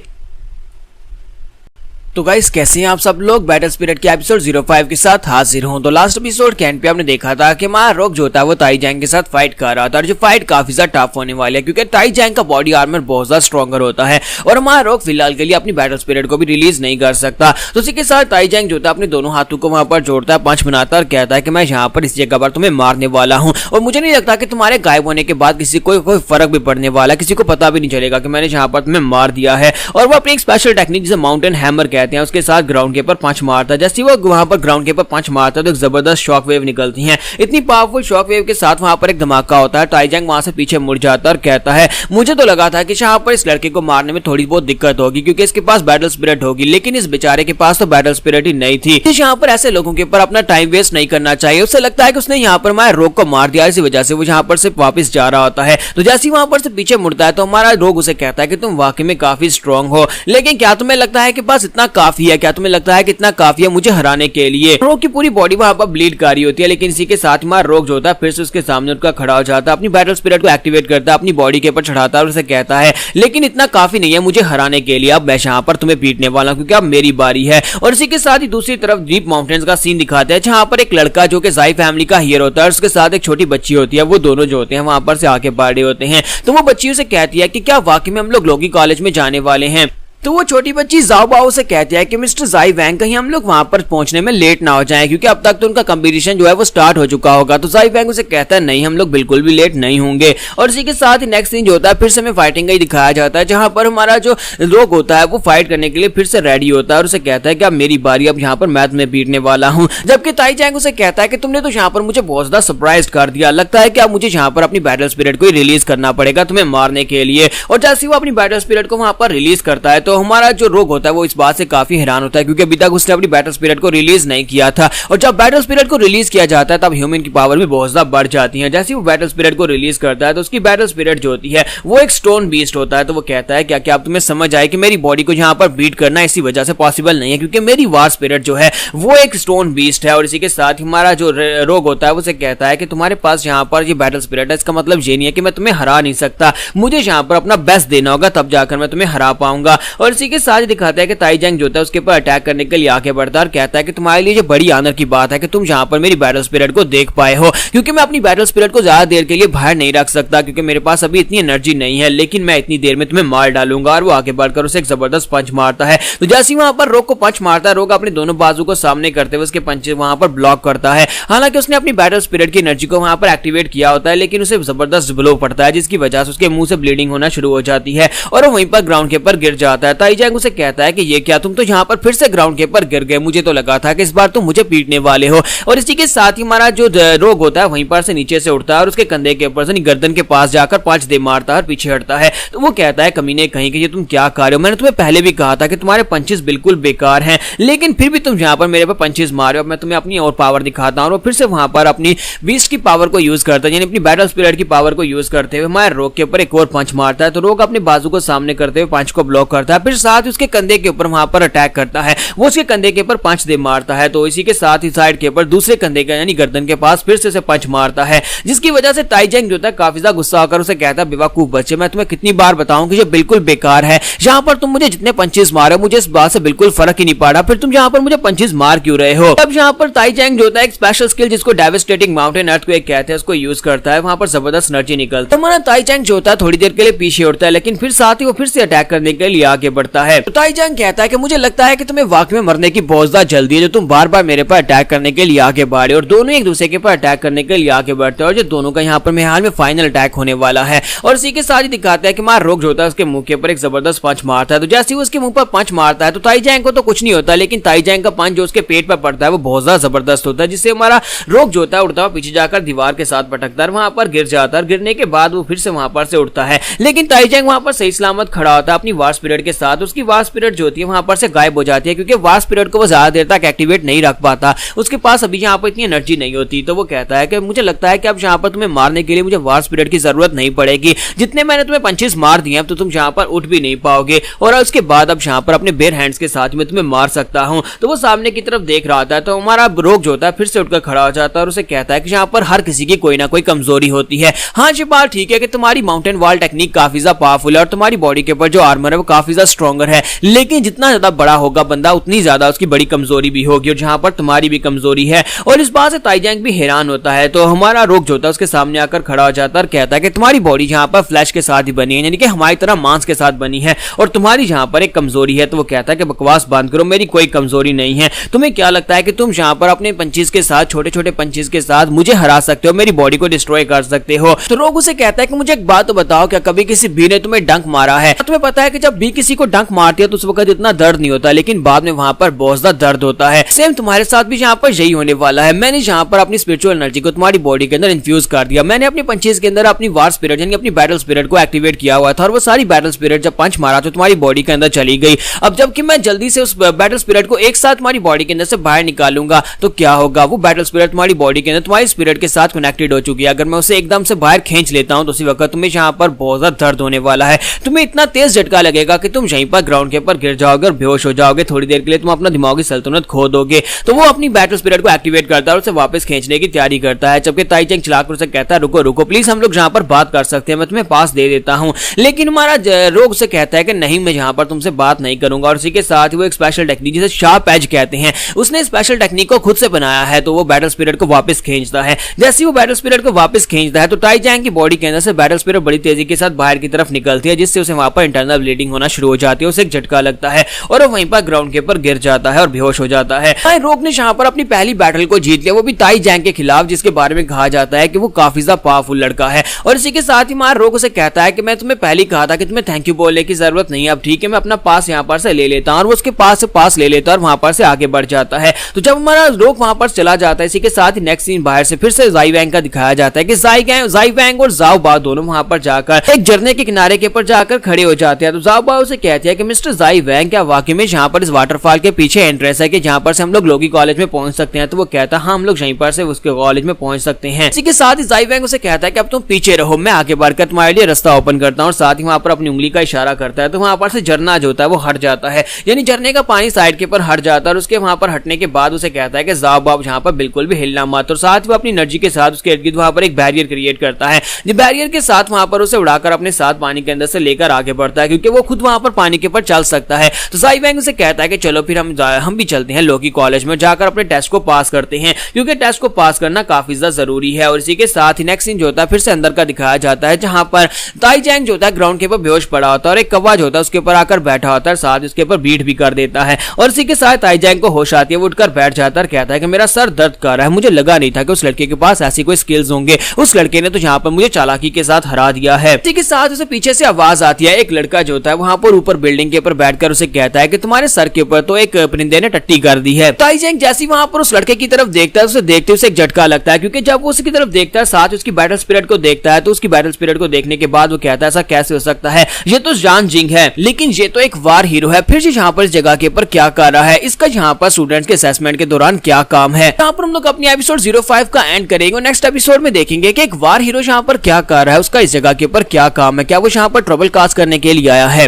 तो गाइस कैसे हैं आप सब लोग, बैटल स्पिरिट के एपिसोड 05 के साथ हाजिर हूं। तो लास्ट एपिसोड के एंड पे आपने देखा था कि हमारा रोग जो होता है वो ताईजांग के साथ फाइट कर रहा था और जो फाइट काफी ज्यादा टफ होने वाली है क्योंकि ताईजांग का बॉडी आर्मर बहुत ज्यादा स्ट्रॉन्गर होता है और हमारा रोग फिलहाल के लिए अपनी बैटल स्पिरिट को भी रिलीज नहीं कर सकता। तो इसी के साथ ताईजांग जो होता है अपने दोनों हाथों को वहां पर जोड़ता है, पंच बनाता है और कहता है कि मैं यहाँ पर इस जगह पर तुम्हें मारने वाला हूँ और मुझे नहीं लगता कि तुम्हारे गायब होने के बाद किसी को कोई फर्क भी पड़ने वाला, किसी को पता भी नहीं चलेगा कि मैंने यहाँ पर तुम्हें मार दिया है। और वो अपनी एक स्पेशल टेक्निक जिसे माउंटेन हैमर कहते हैं उसके साथ ग्राउंड के ऊपर पंच मारता है। जैसे वो वहां पर ग्राउंड के ऊपर पंच मारता है तो एक जबरदस्त शॉक वेव निकलती है। इतनी पावरफुल शॉक वेव के साथ वहां पर एक धमाका होता है। ताईजांग वहां से पीछे मुड़ जाता है और कहता है मुझे तो लगा था कि यहाँ पर इस लड़के को मारने में थोड़ी बहुत दिक्कत होगी क्योंकि इसके पास बैटल स्पिरिट होगी, लेकिन इस बेचारे के पास तो बैटल स्पिरिट ही नहीं थी। यहाँ पर ऐसे लोगों के ऊपर अपना टाइम वेस्ट नहीं करना चाहिए। उसे लगता है कि उसने यहाँ पर हमारे रोग को मार दिया, इसी वजह से वो यहाँ पर से वापस जा रहा होता है। तो जैसे वहां पर से पीछे मुड़ता है तो हमारा रोग उसे कहता है कि तुम वाकई में काफी स्ट्रॉन्ग हो, लेकिन क्या तुम्हें लगता है कि बस इतना काफी है, क्या तुम्हें लगता है कि इतना काफी है मुझे हराने के लिए। रोग की पूरी बॉडी वहां पर ब्लीड कर रही होती है, लेकिन इसी के साथ हमारा रोग जो होता है फिर से उसके सामने उनका खड़ा हो जाता है, अपनी बैटल स्पिरिट को एक्टिवेट करता है, अपनी बॉडी के ऊपर चढ़ाता है और उसे कहता है लेकिन इतना काफी नहीं है मुझे हराने के लिए, अब मैं यहाँ पर तुम्हें पीटने वाला हूँ क्योंकि अब मेरी बारी है। और इसी के साथ ही दूसरी तरफ डीप माउंटेन्स का सीन दिखाते हैं जहाँ पर एक लड़का जो कि ज़ाई फैमिली का हीरो होता है उसके साथ एक छोटी बच्ची होती है, वो दोनों जो होते हैं वहां पर से आके पड़े होते हैं। तो वो बच्ची उसे कहती है कि क्या वाकई में हम लोग लॉगी कॉलेज में जाने वाले हैं। तो वो छोटी बच्ची जाओ बाओ से कहती है कि मिस्टर ज़ाई वैंग कहीं हम लोग वहां पर पहुंचने में लेट ना हो जाएं क्योंकि अब तक तो उनका कंपटीशन जो है वो स्टार्ट हो चुका होगा। तो ज़ाई वैंग उसे कहता है नहीं हम लोग बिल्कुल भी लेट नहीं होंगे। और इसी के साथ ही नेक्स्ट सीन जो होता है फिर से हमें फाइटिंग का ही दिखाया जाता है जहां पर हमारा जो रोग होता है वो फाइट करने के लिए फिर से रेडी होता है और उसे कहता है कि अब मेरी बारी, अब यहाँ पर मैं तुम्हें पीटने वाला हूँ। जबकि ताईजांग उसे कहता है कि तुमने तो यहाँ पर मुझे बहुत ज्यादा सरप्राइज कर दिया, लगता है कि अब मुझे यहाँ पर अपनी बैटल स्पिरिट को रिलीज करना पड़ेगा तुम्हें मारने के लिए। और जैसे वो अपनी बैटल स्पिरिट को वहां पर रिलीज करता है तो हमारा जो रोग होता है वो इस बात से काफी हैरान होता है क्योंकि अभी तक उसने अपनी बैटल स्पिरिट को रिलीज नहीं किया था। और जब बैटल स्पिरिट को रिलीज किया जाता है तब ह्यूमन की पावर भी बहुत ज्यादा बढ़ जाती है। जैसे वो बैटल स्पिरिट को रिलीज करता है तो उसकी बैटल स्पिरिट जो होती है वो एक स्टोन बीस्ट होता है। तो वो कहता है क्या अब तुम्हें समझ आए कि मेरी बॉडी को यहाँ पर बीट करना इसी वजह से पॉसिबल नहीं है क्योंकि मेरी वार स्पिरिट जो है वो एक स्टोन बीस्ट है। और इसी के साथ हमारा जो रोग होता है उसे कहता है कि तुम्हारे पास यहाँ पर ये बैटल स्पिरिट है, इसका मतलब ये नहीं है कि मैं तुम्हें हरा नहीं सकता, मुझे यहाँ पर अपना बेस्ट देना होगा तब जाकर मैं तुम्हें हरा पाऊंगा। और इसी के साथ दिखाता है कि ताईजैंग जो होता है उसके ऊपर अटैक करने के लिए आगे बढ़ता है और कहता है कि तुम्हारे लिए बड़ी आनंद की बात है कि तुम यहाँ पर मेरी बैटल स्पिरिट को देख पाए हो, क्योंकि मैं अपनी बैटल स्पिरिट को ज्यादा देर के लिए बाहर नहीं रख सकता क्योंकि मेरे पास अभी इतनी एनर्जी नहीं है, लेकिन मैं इतनी देर में तुम्हें मार डालूंगा। और वो आगे बढ़कर उसे एक जबरदस्त पंच मारता है। तो जैसे ही वहां पर रोग को पंच मारता है, रोग अपने दोनों बाजू को सामने करते हुए उसके पंच वहां पर ब्लॉक करता है। हालांकि उसने अपनी बैटल स्पिरिट की एनर्जी को वहां पर एक्टिवेट किया होता है, लेकिन उसे जबरदस्त ब्लो पड़ता है जिसकी वजह से उसके मुंह से ब्लीडिंग होना शुरू हो जाती है और वो वहीं पर ग्राउंड के ऊपर गिर जाता है। ताईजैंग उसे कहता है कि ये क्या, तुम तो यहाँ पर फिर से ग्राउंड के ऊपर गिर गए, मुझे तो लगा था कि इस बार तुम मुझे पीटने वाले हो। और इसी के साथ ही हमारा जो रोग होता है वहीं पर से नीचे से उठता है और उसके कंधे के ऊपर से गर्दन के पास जाकर 5 दे मारता है और पीछे हटता है। तो वो कहता है कमीने कहीं कि ये तुम क्या कर रहे हो, मैंने तुम्हें पहले भी कहा था कि तुम्हारे पंचेस बिल्कुल बेकार हैं, लेकिन फिर भी तुम यहाँ पर मेरे पर पंचेस मार रहे हो। मैं तुम्हें अपनी और पावर दिखाता हूँ। और फिर से वहां पर अपनी बीस्ट की पावर को यूज करता है, यानी अपनी बैटल स्पिरिट की पावर को यूज करते हुए हमारे रोग के ऊपर एक और पंच मारता है। तो रोग अपने बाजू को सामने करते हुए पंच को ब्लॉक करता है, फिर साथ ही उसके कंधे के ऊपर वहां पर अटैक करता है। वो उसके कंधे के ऊपर 5 दे मारता है। तो इसी के साथ ही साइड के ऊपर दूसरे कंधे का यानी गर्दन के पास फिर से पंच मारता है, जिसकी वजह से ताईजैंग जो है काफी ज्यादा गुस्सा होकर उसे कहता है बेवकूफ बच्चे, मैं तुम्हें कितनी बार बताऊं कि ये बिल्कुल बेकार है, यहाँ पर तुम मुझे जितने पंचेस मारे मुझे इस बात से बिल्कुल फर्क ही नहीं पड़ा, फिर तुम यहाँ पर मुझे पंचेस मार क्यों रहे हो। अब यहाँ पर ताईजैंग जो होता है एक स्पेशल स्किल जिसको डेवास्टेटिंग माउंटेन अर्थक्वेक कहते हैं उसको यूज करता है। वहां पर जबरदस्त एनर्जी निकलता है। हमारा ताईजैंग जो होता है थोड़ी देर के लिए पीछे उठता है, लेकिन फिर साथ ही वो फिर से अटैक करने के लिए आगे बढ़ता है। तो ताईजैंग कहता है कि मुझे लगता है कि तुम्हें वाकई में मरने की बहुत ज्यादा जल्दी है, जो तुम बार बार मेरे पर अटैक करने के लिए आगे बढ़े और दोनों एक दूसरे के पर अटैक करने के लिए आगे बढ़ते हैं और जो दोनों का यहाँ पर मेरे हाल में फाइनल अटैक होने वाला है। और इसी के साथ ही दिखाता है कि मार रोग जो होता है उसके मुंह के ऊपर एक जबरदस्त पंच मारता है। तो जैसे ही उसके मुंह पर पंच मारता है तो ताईजैंग को तो कुछ नहीं होता, लेकिन ताईजैंग का पंच जो उसके पेट पर पड़ता है वो बहुत ज्यादा जबरदस्त होता है, जिससे हमारा रोग जो होता है उड़ता हुआ पीछे जाकर दीवार के साथ पटकता है, वहां पर गिर जाता है। गिरने के बाद वो फिर से वहां पर से उठता है, लेकिन ताईजैंग वहां पर सही सलामत खड़ा होता है अपनी वार स्पिरिट के साथ। उसकी वार स्पिरिट जो होती है वहां पर से गायब हो जाती है, क्योंकि वार स्पिरिट को वो ज्यादा देर तक एक्टिवेट नहीं रख पाता, उसके पास अभी यहाँ पर इतनी एनर्जी नहीं होती। तो वो कहता है कि मुझे लगता है कि अब यहाँ पर तुम्हें मारने के लिए मुझे वार स्पिरिट की जरूरत नहीं पड़ेगी, जितने मैंने तुम्हें पंचेस मार दिए अब तो तुम यहाँ पर उठ भी नहीं पाओगे, और उसके बाद अब यहाँ पर अपने बेयर हैंड्स के साथ मैं तुम्हें मार सकता हूँ। तो वो सामने की तरफ देख रहा था, तो हमारा रोग जो होता है फिर से उठकर खड़ा हो जाता है और उसे कहता है कि यहाँ पर हर किसी की कोई ना कोई कमजोरी होती है। हाँ ये बात ठीक है कि तुम्हारी माउंटेन वॉल टेक्निक काफी ज्यादा पावरफुल है और तुम्हारी बॉडी के ऊपर जो आर्मर है वो काफी ज्यादा स्ट्रॉन्गर है, लेकिन जितना ज्यादा बड़ा होगा बंदा उतनी ज्यादा उसकी बड़ी कमजोरी भी होगी, और जहां पर तुम्हारी भी कमजोरी है। और इस बात से ताईजैंग भी हैरान होता है। तो हमारा रोग जो होता है उसके सामने आकर खड़ा हो जाता है और कहता है कि तुम्हारी बॉडी जहां पर फ्लैश के साथ ही बनी है, यानी कि हमारी तरह मांस के साथ बनी है, और तुम्हारी जहां पर एक कमजोरी है। तो वो कहता है कि बकवास बंद करो, मेरी कोई कमजोरी नहीं है। तुम्हें क्या लगता है कि तुम जहां पर अपने पंचेस के साथ छोटे छोटे पंचेस के साथ मुझे हरा सकते हो, मेरी बॉडी को डिस्ट्रॉय कर सकते हो। तो रोग उसे कहता है कि मुझे एक बात तो बताओ, क्या कभी किसी बी ने तुम्हें डंक मारा है? तुम्हें पता है कि जब बी किसी को डंक मारती है तो उस वक्त इतना दर्द नहीं होता, लेकिन बाद में वहां पर बहुत ज्यादा दर्द होता है। सेम तुम्हारे साथ भी यहाँ पर यही होने वाला है। मैंने यहाँ पर अपनी स्पिरिचुअल एनर्जी को तुम्हारी बॉडी के अंदर इन्फ्यूज कर दिया। मैंने अपने पंचेस के अंदर अपनी वार स्पिरिट यानी अपनी बैटल स्पिरिट को एक्टिवेट किया हुआ था, और वो सारी बैटल स्पिरिट जब पंच मारा तो तुम्हारी बॉडी के अंदर चली गई। अब जबकि मैं जल्दी से उस बैटल स्पिरिट को एक साथ तुम्हारी बॉडी के अंदर से बाहर निकालूंगा तो क्या होगा, वो बैटल स्पिरिट तुम्हारी बॉडी के अंदर तुम्हारी स्पिरिट के साथ कनेक्टेड हो चुकी है। अगर मैं उसे एकदम से बाहर खींच लेता हूं तो उसी वक्त तुम्हें यहाँ पर बहुत ज्यादा दर्द होने वाला है। तुम्हें इतना तेज झटका लगेगा कि तुम यहीं पर ग्राउंड के ऊपर गिर जाओगे और बेहोश हो जाओगे। थोड़ी देर के लिए तुम अपना दिमागी सल्तनत खो दोगे। तो वो अपनी बैटल स्पिरिट को एक्टिवेट करता है और उसे वापस खींचने की तैयारी करता है, जबकि ताईजैंग चलाकर उसे कहता है रुको रुको प्लीज, हम लोग जहां पर बात कर सकते हैं, मैं तुम्हें पास दे देता हूं। लेकिन हमारा रोग से कहता है कि नहीं, मैं यहां पर तुमसे बात नहीं करूंगा। और इसी के साथ वो एक स्पेशल टेक्निक जिसे शार्प एज कहते हैं, उसने स्पेशल टेक्निक को खुद से बनाया है। तो वो बैटल स्पिरिट को वापस खींचता है। जैसे वो बैटल स्पिरिट को वापस खींचता है तो ताईजैंग की बॉडी के अंदर से बैटल स्पिरिट बड़ी तेजी के साथ बाहर की तरफ निकलती है, जिससे उसे वहां पर इंटरनल ब्लीडिंग होना शुरू हो जाती है। उसे एक झटका लगता है और वो वहीं पर ग्राउंड के ऊपर गिर जाता है और बेहोश हो जाता है। रोग ने यहाँ पर अपनी पहली बैटल को जीत लिया, वो भी ताईजैंग के खिलाफ, जिसके बारे में कहा जाता है कि वो काफी ज्यादा पावरफुल लड़का है। और इसी के साथ ही मार रोग उसे कहता है कि मैं तुम्हें पहले कहा था कि तुम्हें थैंक यू बोलने की जरूरत नहीं है, अब ठीक है मैं अपना पास यहाँ पर से ले लेता हूँ। और वो उसके पास से पास ले लेता है और वहां पर से आगे बढ़ जाता है। तो जब हमारा रोग वहां पर चला जाता है, इसी के साथ ही नेक्स्ट सीन बाहर से फिर से ज़ाई वैंग का दिखाया जाता है कि ज़ाई वैंग और ज़ाओ बा दोनों वहां पर जाकर एक झरने के किनारे के ऊपर जाकर खड़े हो जाते हैं। तो ज़ाओ बा उसे कहती है कि मिस्टर ज़ाई वैंग, क्या वाकई में यहाँ पर इस वाटरफॉल के पीछे एंट्रेंस है कि जहाँ पर से हम लोग लोगी कॉलेज में पहुंच सकते हैं? तो वो कहता है हाँ, हम लोग यहीं पर से उसके कॉलेज में पहुंच सकते हैं। इसी के साथ ही ज़ाई वैंग उसे कहता है कि अब तुम पीछे रहो, मैं आगे बढ़कर तुम्हारे लिए रास्ता ओपन करता हूँ। और साथ ही वहां पर अपनी उंगली का इशारा करता है, तो वहां पर से झरना जो होता है वो हट जाता है, यानी झरने का पानी साइड के ऊपर हट जाता है। और उसके वहां पर हटने के बाद उसे कहता है कि ज़ाओ बाब यहाँ पर बिल्कुल भी हिलना मत। और साथ ही वो अपनी एनर्जी के साथ उसके इर्द गिर्द वहां पर एक बैरियर क्रिएट करता है। जो बैरियर के साथ वहां पर उसे उड़ाकर अपने साथ पानी के अंदर से लेकर आगे बढ़ता है, क्योंकि वो खुद वहां पर पर पानी के ऊपर चल सकता है। तो साई वैंग उसे कहता है कि चलो फिर हम भी चलते हैं लोकी कॉलेज में, जाकर अपने टेस्ट को पास करते हैं, क्योंकि टेस्ट को पास करना काफी ज्यादा जरूरी है। और इसी के साथ ही नेक्स्ट सीन जो होता है फिर से अंदर का दिखाया जाता है, जहां पर ताई जैंग जो होता है ग्राउंड के ऊपर बेहोश पड़ा होता है और एक कौवा जो होता है उसके ऊपर आकर बैठा होता है, साथ उसके ऊपर बीट भी कर देता है। और इसी के साथ ताई जैंग को होश आती है, वो उठकर बैठ जाता है और कहता है कि मेरा सर दर्द कर रहा है, मुझे लगा नहीं था कि उस लड़के के पास ऐसी कोई स्किल्स होंगे, उस लड़के ने तो यहाँ पर मुझे चालाकी के साथ हरा दिया है। इसी के साथ उसे पीछे से आवाज आती है, एक लड़का जो होता है वहां पर ऊपर बिल्डिंग के ऊपर बैठकर उसे कहता है कि तुम्हारे सर के ऊपर तो एक परिंदे ने टट्टी कर दी है। ताई जैंग जैसे वहां पर उस लड़के की तरफ देखता है, उसे देखते उसे एक झटका लगता है, क्योंकि जब वो उसकी तरफ देखता है साथ उसकी बैटल स्पिरिट को देखता है, तो उसकी बैटल स्पिरिट को देखने के बाद वो कहता है ऐसा कैसे हो सकता है, ये तो जान जिंग है, लेकिन ये तो एक वार हीरो है, फिर यहाँ पर इस जगह के ऊपर क्या कर रहा है, इसका यहाँ पर स्टूडेंट्स के असेसमेंट के दौरान क्या काम है। यहाँ पर हम लोग अपनी एपिसोड 05 का एंड करेंगे और नेक्स्ट एपिसोड में देखेंगे कि एक वार हीरो यहाँ पर क्या कर रहा है, उसका इस जगह के ऊपर क्या काम है, क्या वो यहाँ पर ट्रबल कास्ट करने के लिए आया है।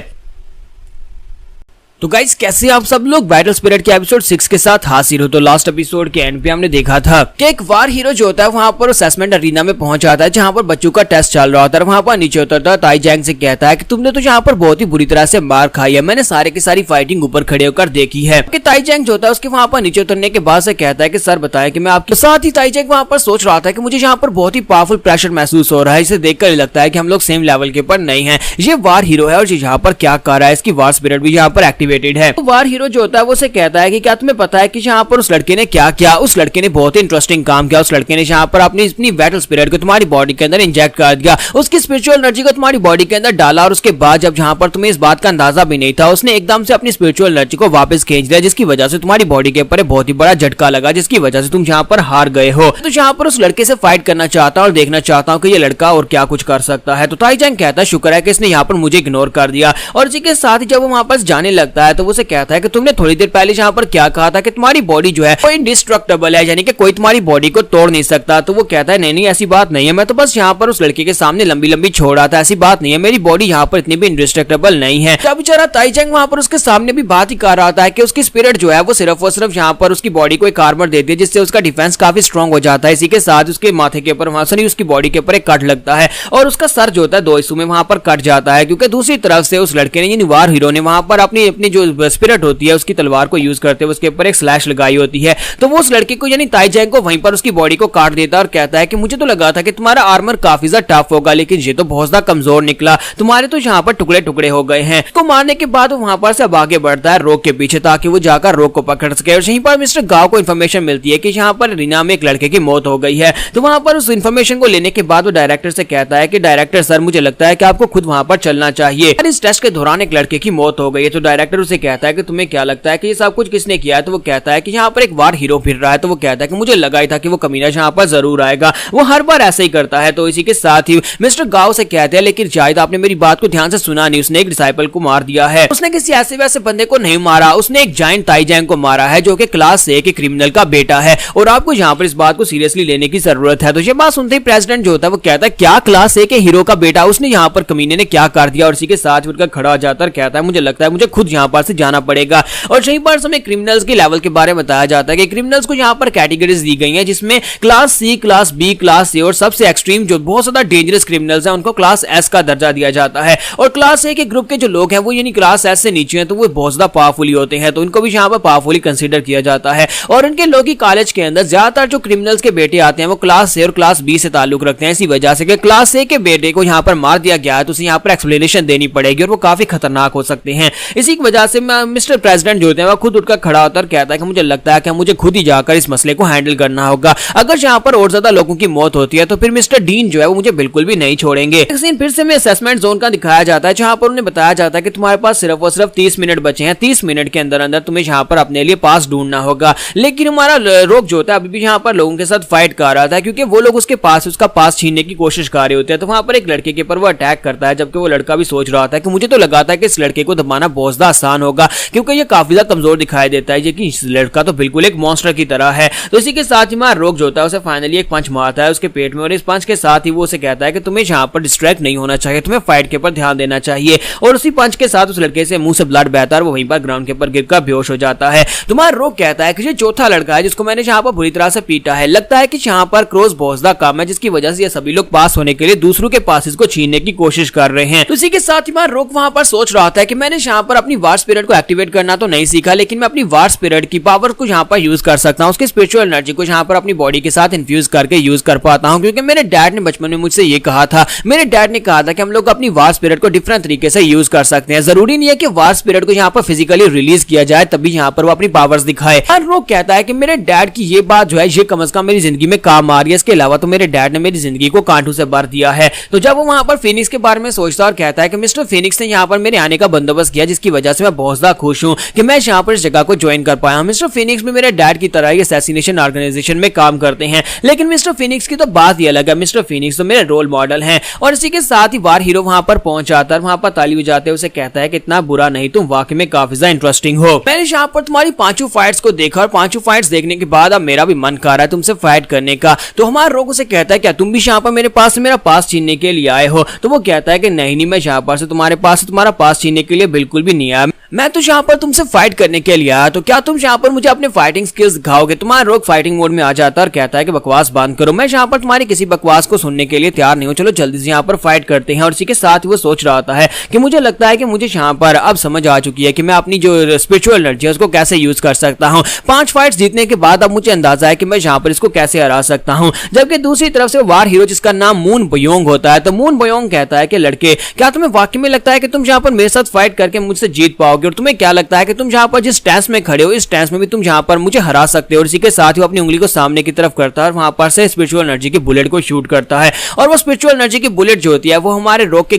तो गाइस कैसे आप सब लोग बैटल स्पिरिट के एपिसोड 6 के साथ हाजिर हो। तो लास्ट एपिसोड के एंड पे हमने देखा था कि एक वार हीरो जो होता है वहां पर असेसमेंट अरीना में पहुंच जाता है, जहां पर बच्चों का टेस्ट चल रहा होता है। वहां पर नीचे उतरता है, ताई जैंग से कहता है कि तुमने तो यहाँ पर बहुत ही बुरी तरह से मार खाई है, मैंने सारे की सारी फाइटिंग ऊपर खड़े होकर देखी है। कि ताई जैंग जो होता है उसके वहां पर नीचे उतरने के बाद से कहता है कि सर बताएं कि मैं आपके साथ ही। ताई जैंग वहां पर सोच रहा था कि मुझे यहाँ पर बहुत ही पावरफुल प्रेशर महसूस हो रहा है, इसे देखकर लगता है कि हम लोग सेम लेवल के ऊपर नहीं है। ये वार हीरो है और यहाँ पर क्या कर रहा है, इसकी वार स्पिरिट भी यहाँ पर एक्टिवेटेड है। वार हीरो जो होता है वो से कहता है कि क्या तुम्हें पता है कि यहाँ पर उस लड़के ने क्या किया, उस लड़के ने बहुत ही इंटरेस्टिंग काम किया, उस लड़के ने यहाँ पर अपनी बैटल स्पिरिट को तुम्हारी बॉडी के अंदर इंजेक्ट कर दिया, उसकी स्पिरिचुअल एनर्जी को तुम्हारी बॉडी के अंदर डाला, और उसके बाद जब यहाँ पर तुम्हें इस बात का अंदाजा भी नहीं था, उसने एकदम से अपनी स्पिरिचुअल एनर्जी को वापस खींच दिया, जिसकी वजह से तुम्हारी बॉडी के ऊपर बहुत ही बड़ा झटका लगा, जिसकी वजह से तुम यहाँ पर हार गए हो। तो यहाँ पर उस लड़के से फाइट करना चाहता हूँ और देखना चाहता हूँ कि ये लड़का और क्या कुछ कर सकता है। तो ताई जैंग कहता है शुक्र है कि इसने यहाँ पर मुझे इग्नोर कर दिया। और इसी के साथ ही जब वो वहां पर जाने लगता है तो वो कहता है कि तुमने थोड़ी देर पहले यहाँ पर क्या कहा था कि तुम्हारी बॉडी जो है वो इंडिस्ट्रक्टेबल है, यानी कि कोई तुम्हारी बॉडी को तोड़ नहीं सकता। तो वो कहता है नहीं नहीं ऐसी बात नहीं है, मैं तो बस यहाँ पर उस लड़के के सामने लंबी लंबी छोड़ रहा था, ऐसी बात नहीं है, मेरी बॉडी यहाँ पर इतनी भी इंडिस्ट्रक्टेबल नहीं है। क्या बेचारा ताई जैंग वहां पर उसके सामने भी बात ही कर रहा था कि उसकी स्पिरिट जो है वो सिर्फ और सिर्फ यहाँ पर उसकी बॉडी को एक आर्मर देती है, जिससे उसका डिफेंस काफी स्ट्रॉन्ग हो जाता है। इसी के साथ उसके माथे के ऊपर वहां से उसकी बॉडी के ऊपर एक कट लगता है और उसका सर जो होता है दो हिस्सों में वहां पर कट जाता है, क्योंकि दूसरी तरफ से उस लड़के ने यानी वार हीरो ने वहां पर अपनी जो स्पिरिट होती है उसकी तलवार को यूज करते हुए उसके ऊपर एक स्लैश लगाई होती है। तो वो उस लड़के को यानी ताई जैंग को वहीं पर उसकी बॉडी को काट देता है और कहता है कि मुझे तो लगा था कि तुम्हारा आर्मर काफी ज्यादा टफ होगा, लेकिन ये तो बहुत ज्यादा कमजोर निकला, तुम्हारे तो यहाँ पर टुकड़े टुकड़े हो गए हैं। उसको मारने के बाद वो वहां पर से अब आगे बढ़ता है रोक के पीछे, ताकि वो जाकर रोक को पकड़ सके। और यहीं पर मिस्टर गाओ को इन्फॉर्मेशन मिलती है कि यहाँ पर रीना में एक लड़के की मौत हो गई है। तो वहां पर उस इन्फॉर्मेशन को लेने के बाद वो डायरेक्टर से कहता है कि डायरेक्टर सर मुझे लगता है कि आपको खुद वहां पर चलना चाहिए, इस टेस्ट के दौरान एक लड़के की मौत हो गई है। तो डायरेक्टर उसे कहता है कि तुम्हें क्या लगता है कि ये सब कुछ किसने किया है। तो वो कहता है कि यहाँ पर एक वार हीरो फिर रहा है। तो वो कहता है कि मुझे लगा ही था कि वो कमीना यहाँ पर जरूर आएगा, वो हर बार ऐसे ही करता है। तो इसी के साथ ही मिस्टर गाओ से कहते हैं लेकिन शायद आपने मेरी बात को ध्यान से सुना नहीं, उसने एक डिसाइपल को मार दिया है, उसने किसी ऐसे वैसे बंदे को नहीं मारा, उसने एक जायंट ताई जैंग को मारा है जो कि क्लास ए के क्रिमिनल का बेटा है, और आपको यहाँ पर इस बात को सीरियसली लेने की जरूरत है। तो ये बात सुनते ही प्रेसिडेंट जो होता है वो कहता है क्या क्लास ए के हीरो का बेटा, उसने यहाँ पर कमीने ने क्या कर दिया। और इसी के साथ उठकर खड़ा हो जाता है, कहता है मुझे लगता है मुझे खुद यहाँ पर से जाना पड़ेगा। और यहीं पर हमें क्रिमिनल्स के लेवल के बारे में बताया जाता है कि क्रिमिनल्स को यहाँ पर कैटेगरीज दी गई हैं, जिसमें class C, class B, class A और सबसे एक्सट्रीम जो बहुत ज्यादा डेंजरस क्रिमिनल्स हैं उनको क्लास एस का दर्जा दिया जाता है। और क्लास ए के ग्रुप के जो लोग हैं वो यानी क्लास एस से नीचे हैं, तो वो बहुत ज्यादा पावरफुली होते हैं, तो उनको भी यहाँ पर पावरफुली कंसीडर किया जाता है। और उनके लोग ही कॉलेज के अंदर ज्यादातर जो क्रिमिनल्स के बेटे आते हैं वो क्लास ए और क्लास बी से ताल्लुक रखते हैं, इसी वजह से कि क्लास ए के बेटे को यहाँ पर मार दिया गया है तो उसे यहाँ पर एक्सप्लेनेशन देनी पड़ेगी और वो काफी खतरनाक हो सकते हैं। इसी की वजह से मिस्टर प्रेसिडेंट जो होते हैं वो खुद उठकर खड़ा होता है, कहता है कि मुझे लगता है कि मुझे खुद ही जाकर इस मसले को हैंडल करना होगा। अगर यहाँ पर और ज्यादा लोगों की मौत होती है तो फिर मिस्टर डीन जो है वो मुझे बिल्कुल भी नहीं छोड़ेंगे। फिर से हमें असेसमेंट जोन का दिखाया जाता है, जहां पर उन्हें बताया जाता है कि तुम्हारे पास सिर्फ और सिर्फ 30 मिनट बचे हैं, 30 मिनट के अंदर अंदर तुम्हें यहाँ पर अपने लिए पास ढूंढना होगा। लेकिन हमारा रोग जो होता है अभी भी यहाँ पर लोगों के साथ फाइट कर रहा था, क्योंकि वो लोग उसका पास छीनने की कोशिश कर रहे होते हैं। तो वहां पर एक लड़के के ऊपर वो अटैक करता है, जबकि वो लड़का भी सोच रहा था कि मुझे तो लगा था कि इस लड़के को दबाना बहुत ज्यादा आसान होगा, क्योंकि ये काफी ज्यादा कमजोर दिखाई देता है, कि इस लड़का तो बिल्कुल एक मॉन्स्टर की तरह है। तो इसी के साथ ही हमारा रोक जो होता है उसे फाइनली एक पंच मारता है उसके पेट में, और इस पंच के साथ ही वो उसे कहता है कि तुम्हें यहाँ पर डिस्ट्रैक्ट नहीं होना चाहिए, तुम्हें फाइट के ऊपर ध्यान देना चाहिए। और उसी पंच के साथ उस लड़के से मुंह से ब्लड बहता है, वो वहीं पर ग्राउंड के ऊपर गिरकर बेहोश हो जाता है। तुम्हारा रोक कहता है कि ये चौथा लड़का है जिसको मैंने यहाँ पर बुरी तरह से पीटा है, लगता है कि यहाँ पर क्रॉस बहुत काम है, जिसकी वजह से ये सभी लोग पास होने के लिए दूसरों के पास इसको छीनने की कोशिश कर रहे हैं। तो इसी के साथ ही हमारा रोक वहां पर सोच रहा था कि मैंने यहाँ पर अपनी वार स्पिरिट को एक्टिवेट करना तो नहीं सीखा, लेकिन मैं अपनी वार स्पिरिट की पावर को यहाँ पर यूज कर सकता हूँ, उसकी स्पिरिचुअल एनर्जी को यहाँ पर अपनी बॉडी के साथ इन्फ्यूज करके यूज कर पाता हूँ। क्योंकि मेरे डैड ने बचपन में मुझसे ये कहा था, मेरे डैड ने कहा था कि हम लोग अपनी वार स्पिरिट को डिफरेंट तरीके से यूज कर सकते हैं, जरूरी नहीं है कि वार स्पिरिट को यहाँ पर फिजिकली रिलीज किया जाए तभी यहाँ पर वो अपनी पावर्स दिखाए। रोक कहता है कि मेरे डैड की ये बात जो है ये कम से कम मेरी जिंदगी में काम आ रही है, इसके अलावा तो मेरे डैड ने मेरी जिंदगी को कांटों से भर दिया है। तो जब वो वहां पर फिनिक्स के बारे में सोचता और कहता है कि मिस्टर फिनिक्स ने यहाँ पर मेरे आने का बंदोबस्त किया, जिसकी वजह से मैं बहुत ज्यादा खुश हूँ कि मैं यहाँ पर इस जगह को ज्वाइन कर पाया। मिस्टर फिनिक्स भी मेरे डैड की तरह ही असैसिनेशन ऑर्गेनाइजेशन में काम करते हैं, लेकिन मिस्टर फिनिक्स की तो बात ही अलग है, मिस्टर फिनिक्स तो मेरे रोल मॉडल हैं। और इसी के साथ ही वार हीरो वहां पर पहुंच जाता है, वहां पर ताली बजाते हुए उसे कहता है कि इतना बुरा नहीं, तुम वाकई में काफी ज्यादा इंटरेस्टिंग हो। मैंने यहाँ पर तुम्हारी पांचों फाइट्स को देखा और पांचों फाइट्स देखने के बाद अब मेरा भी मन कर रहा है तुमसे फाइट करने का। तो हमारा रोग उसे कहता है क्या तुम भी यहाँ पर मेरे पास से मेरा पास छीनने के लिए आए हो? तो वो कहता है कि नहीं, मैं यहाँ पर से तुम्हारे पास से तुम्हारा पास छीनने के लिए बिल्कुल भी नहीं आया, मैं तो यहाँ पर तुमसे फाइट करने के लिए आया। तो क्या तुम यहाँ पर मुझे अपने फाइटिंग स्किल्स दिखाओगे? तुम्हारा रोग फाइटिंग मोड में आ जाता है और कहता है कि बकवास बंद करो, मैं यहाँ पर तुम्हारी किसी बकवास को सुनने के लिए तैयार नहीं हूँ, चलो जल्दी से यहाँ पर फाइट करते हैं। और इसी के साथ वो सोच रहा होता है कि मुझे लगता है कि मुझे यहाँ पर अब समझ आ चुकी है कि मैं अपनी जो स्पिरिचुअल एनर्जी है उसको कैसे यूज कर सकता हूँ। 5 फाइट्स जीतने के बाद अब मुझे अंदाजा है कि मैं यहाँ पर इसको कैसे हरा सकता हूँ। जबकि दूसरी तरफ से वार हीरो जिसका नाम मून बयोंग होता है, तो मून बयोंग कहता है कि लड़के क्या तुम्हें वाकई में लगता है कि तुम यहाँ पर मेरे साथ फाइट करके मुझसे जीत पाओगे? और तुम्हें क्या लगता है कि तुम जहां पर जिस स्टैंस में खड़े हो इस स्टैंस में भी तुम जहां पर मुझे हरा सकते हो? और इसी के साथ ही वो अपनी उंगली को सामने की तरफ करता है और वहां पर से स्पिरिचुअल एनर्जी की बुलेट को शूट करता है। और वो स्पिरिचुअल एनर्जी की बुलेट जो होती है वो हमारे रोग के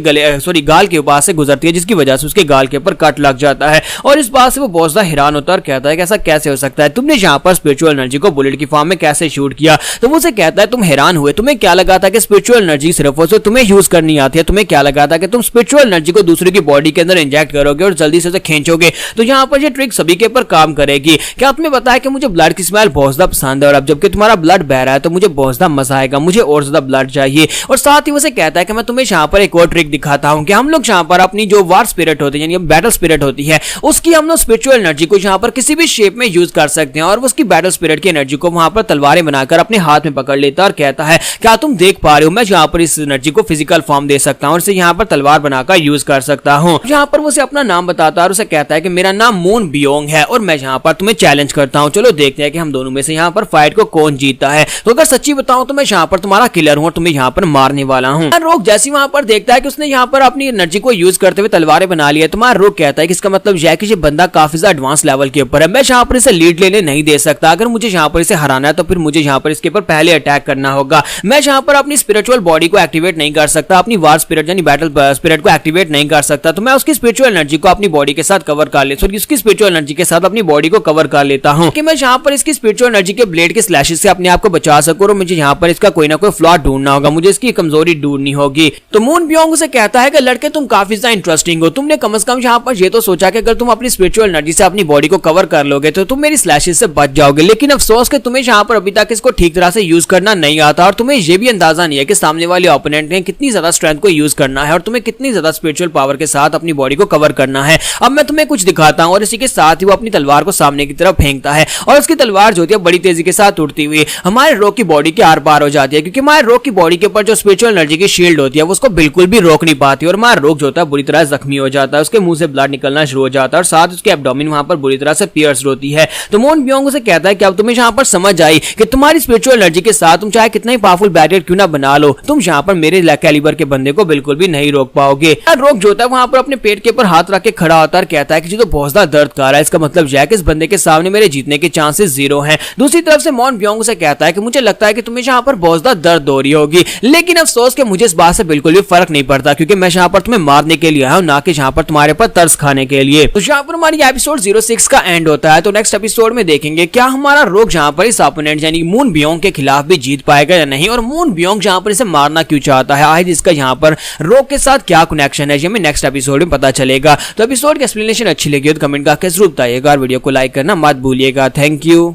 गाल के ऊपर से गुजरती है, जिसकी वजह से उसके गाल के ऊपर कट लग जाता है। और इस बात से वो बहुत ज्यादा हैरान होता है और कहता है कि ऐसा कैसे हो सकता है, तुमने यहाँ पर स्पिरिचुअल एनर्जी को बुलेट की फॉर्म में कैसे शूट किया? तो वो उसे कहता है तुम हैरान हुए, तुम्हें क्या लगा था कि स्पिरिचुअल एनर्जी सिर्फ तुम्हें यूज करनी आती है? तुम्हें क्या लगा था कि तुम स्पिरिचुअल एनर्जी को दूसरे की बॉडी के अंदर इंजेक्ट करोगे और जल्दी से उसे खींचोगे तो यहाँ पर ये ट्रिक सभी के ऊपर काम करेगी? क्या तुम्हें पता है कि मुझे ब्लड की स्मेल बहुत ज्यादा पसंद है और अब जबकि तुम्हारा ब्लड बह रहा है तो मुझे बहुत ज्यादा मजा आएगा, मुझे और ज्यादा ब्लड चाहिए। और साथ ही उसे कहता है कि मैं तुम्हें यहाँ पर एक और ट्रिक दिखाता हूँ कि हम लोग यहाँ पर अपनी जो वार स्पिरिट होती है यानी बैटल स्पिरिट होती है उसकी हम लोग स्पिरिचुअल एनर्जी को यहाँ पर किसी भी शेप में यूज कर सकते हैं। और उसकी बैटल स्पिरिट की एनर्जी को वहां पर तलवारें बनाकर अपने हाथ में पकड़ लेता है और कहता है क्या तुम देख पा रहे हो, मैं यहाँ पर इस एनर्जी को फिजिकल फॉर्म दे सकता हूँ और इसे यहाँ पर तलवार बनाकर यूज कर सकता हूँ। यहाँ पर उसे अपना नाम बताता है और उसे कहता है कि मेरा नाम मून बियोंग है और मैं यहाँ पर तुम्हें चैलेंज करता हूँ, चलो देखते हैं कि हम दोनों में से यहाँ पर फाइट को कौन जीतता है। तो अगर सच्ची बताऊं तो मैं यहाँ पर तुम्हारा किलर हूँ और तुम्हें यहाँ पर मारने वाला हूँ। रोग जैसे वहां पर देखता है कि उसने यहाँ पर अपनी एनर्जी को यूज करते हुए तलवारें बना ली है, तुम्हारा रोग कहता है कि इसका मतलब यह है कि ये बंदा काफी ज्यादा एडवांस लेवल के ऊपर है, मैं यहाँ पर इसे लीड लेने नहीं दे सकता। अगर मुझे यहाँ पर इसे हराना है तो फिर मुझे यहाँ पर इसके ऊपर पहले अटैक करना होगा। मैं यहाँ पर अपनी स्पिरिचुअल बॉडी को एक्टिवेट नहीं कर सकता, अपनी वार स्पिरिट यानी बैटल स्पिरिट को एक्टिवेट नहीं कर सकता, तो मैं उसकी स्पिरिचुअल एनर्जी को अपनी बॉडी के साथ कवर कर लेता हूँ, उसकी स्पिरिचुअल एनर्जी के साथ अपनी बॉडी को कवर कर लेता हूँ कि मैं यहाँ पर इसकी स्पिरिचुअल एनर्जी के ब्लेड के स्लैशेस से अपने आप को बचा सकूं और मुझे यहाँ पर इसका कोई ना कोई फ्लॉ ढूंढना होगा, मुझे इसकी कमजोरी ढूंढनी होगी। तो मून बियोंग उसे कहता है कि लड़के तुम काफी ज्यादा इंटरेस्टिंग हो, तुमने कम से कम यहाँ पर ये तो सोचा कि अगर तुम अपनी स्पिरिचुअल एनर्जी से अपनी बॉडी को कवर कर लोगे तो तुम मेरी स्लैशेस से बच जाओगे, लेकिन अफसोस कि तुम्हें यहाँ पर अभी तक इसको ठीक तरह से यूज करना नहीं आता और तुम्हें यह भी अंदाजा नहीं है कि सामने वाले ओपोनेंट ने कितनी ज्यादा स्ट्रेंथ को यूज करना है और तुम्हें कितनी ज्यादा स्पिरिचुअल पावर के साथ अपनी बॉडी को कवर करना है। अब मैं तुम्हें कुछ दिखाता हूँ। और इसी के साथ ही वो अपनी तलवार को सामने की तरफ फेंकता है और उसकी तलवार जो होती है बड़ी तेजी के साथ उड़ती हुई हमारे रोग की बॉडी के आर पार हो जाती है, क्योंकि हमारे रोग की बॉडी के ऊपर जो स्पिरिचुअल एनर्जी की शील्ड होती है वो उसको बिल्कुल भी रोक नहीं पाती और हमारा रोग जो होता है बुरी तरह जख्मी हो जाता है, उसके मुंह से ब्लड निकलना शुरू हो जाता है और साथ उसके एब्डोमेन वहां पर बुरी तरह से पियर्स होती है। तो मून बियोंग उसे कहता है कि अब तुम्हें यहाँ पर समझ आई कि तुम्हारी स्पिरिचुअल एनर्जी के साथ तुम चाहे कितना ही पावरफुल बैरियर क्यों ना बना लो, तुम यहाँ पर मेरे कैलिबर के बंदे को बिल्कुल भी नहीं रोक पाओगे। रोग जो होता है वहां पर अपने पेट के ऊपर हाथ रख के खड़ा होता है, कहता है कि जो बहुत ज्यादा दर्द कर रहा है, इसका मतलब यह है कि इस बंदे के सामने मेरे जीतने के चांसेस 0 हैं। दूसरी तरफ से मून बियोंग उसे कहता है कि मुझे लगता है कि तुम्हें यहाँ पर बहुत ज्यादा दर्द हो रही होगी, लेकिन अफसोस कि मुझे इस बात से बिल्कुल भी फर्क नहीं पड़ता, क्योंकि मैं यहाँ पर तुम्हें मारने के लिए आया हूँ, ना कि यहाँ पर तुम्हारे पर तरस खाने के लिए। तो यहाँ पर हमारी एपिसोड 06 का एंड होता है। तो नेक्स्ट एपिसोड में देखेंगे क्या हमारा रोग यहाँ पर इस ओपोनेंट यानी मून बियोंग के खिलाफ भी जीत पाएगा या नहीं, और मून बियोंग यहाँ पर इसे मारना क्यों चाहता है, आखिर इसका यहाँ पर रोग के साथ क्या कनेक्शन है, ये हमें नेक्स्ट एपिसोड में पता चलेगा। तो एपिसोड एपिसोड की एक्सप्लेनेशन अच्छी लगी हो तो कमेंट करके जरूर बताइएगा और वीडियो को लाइक करना मत भूलिएगा। Thank you.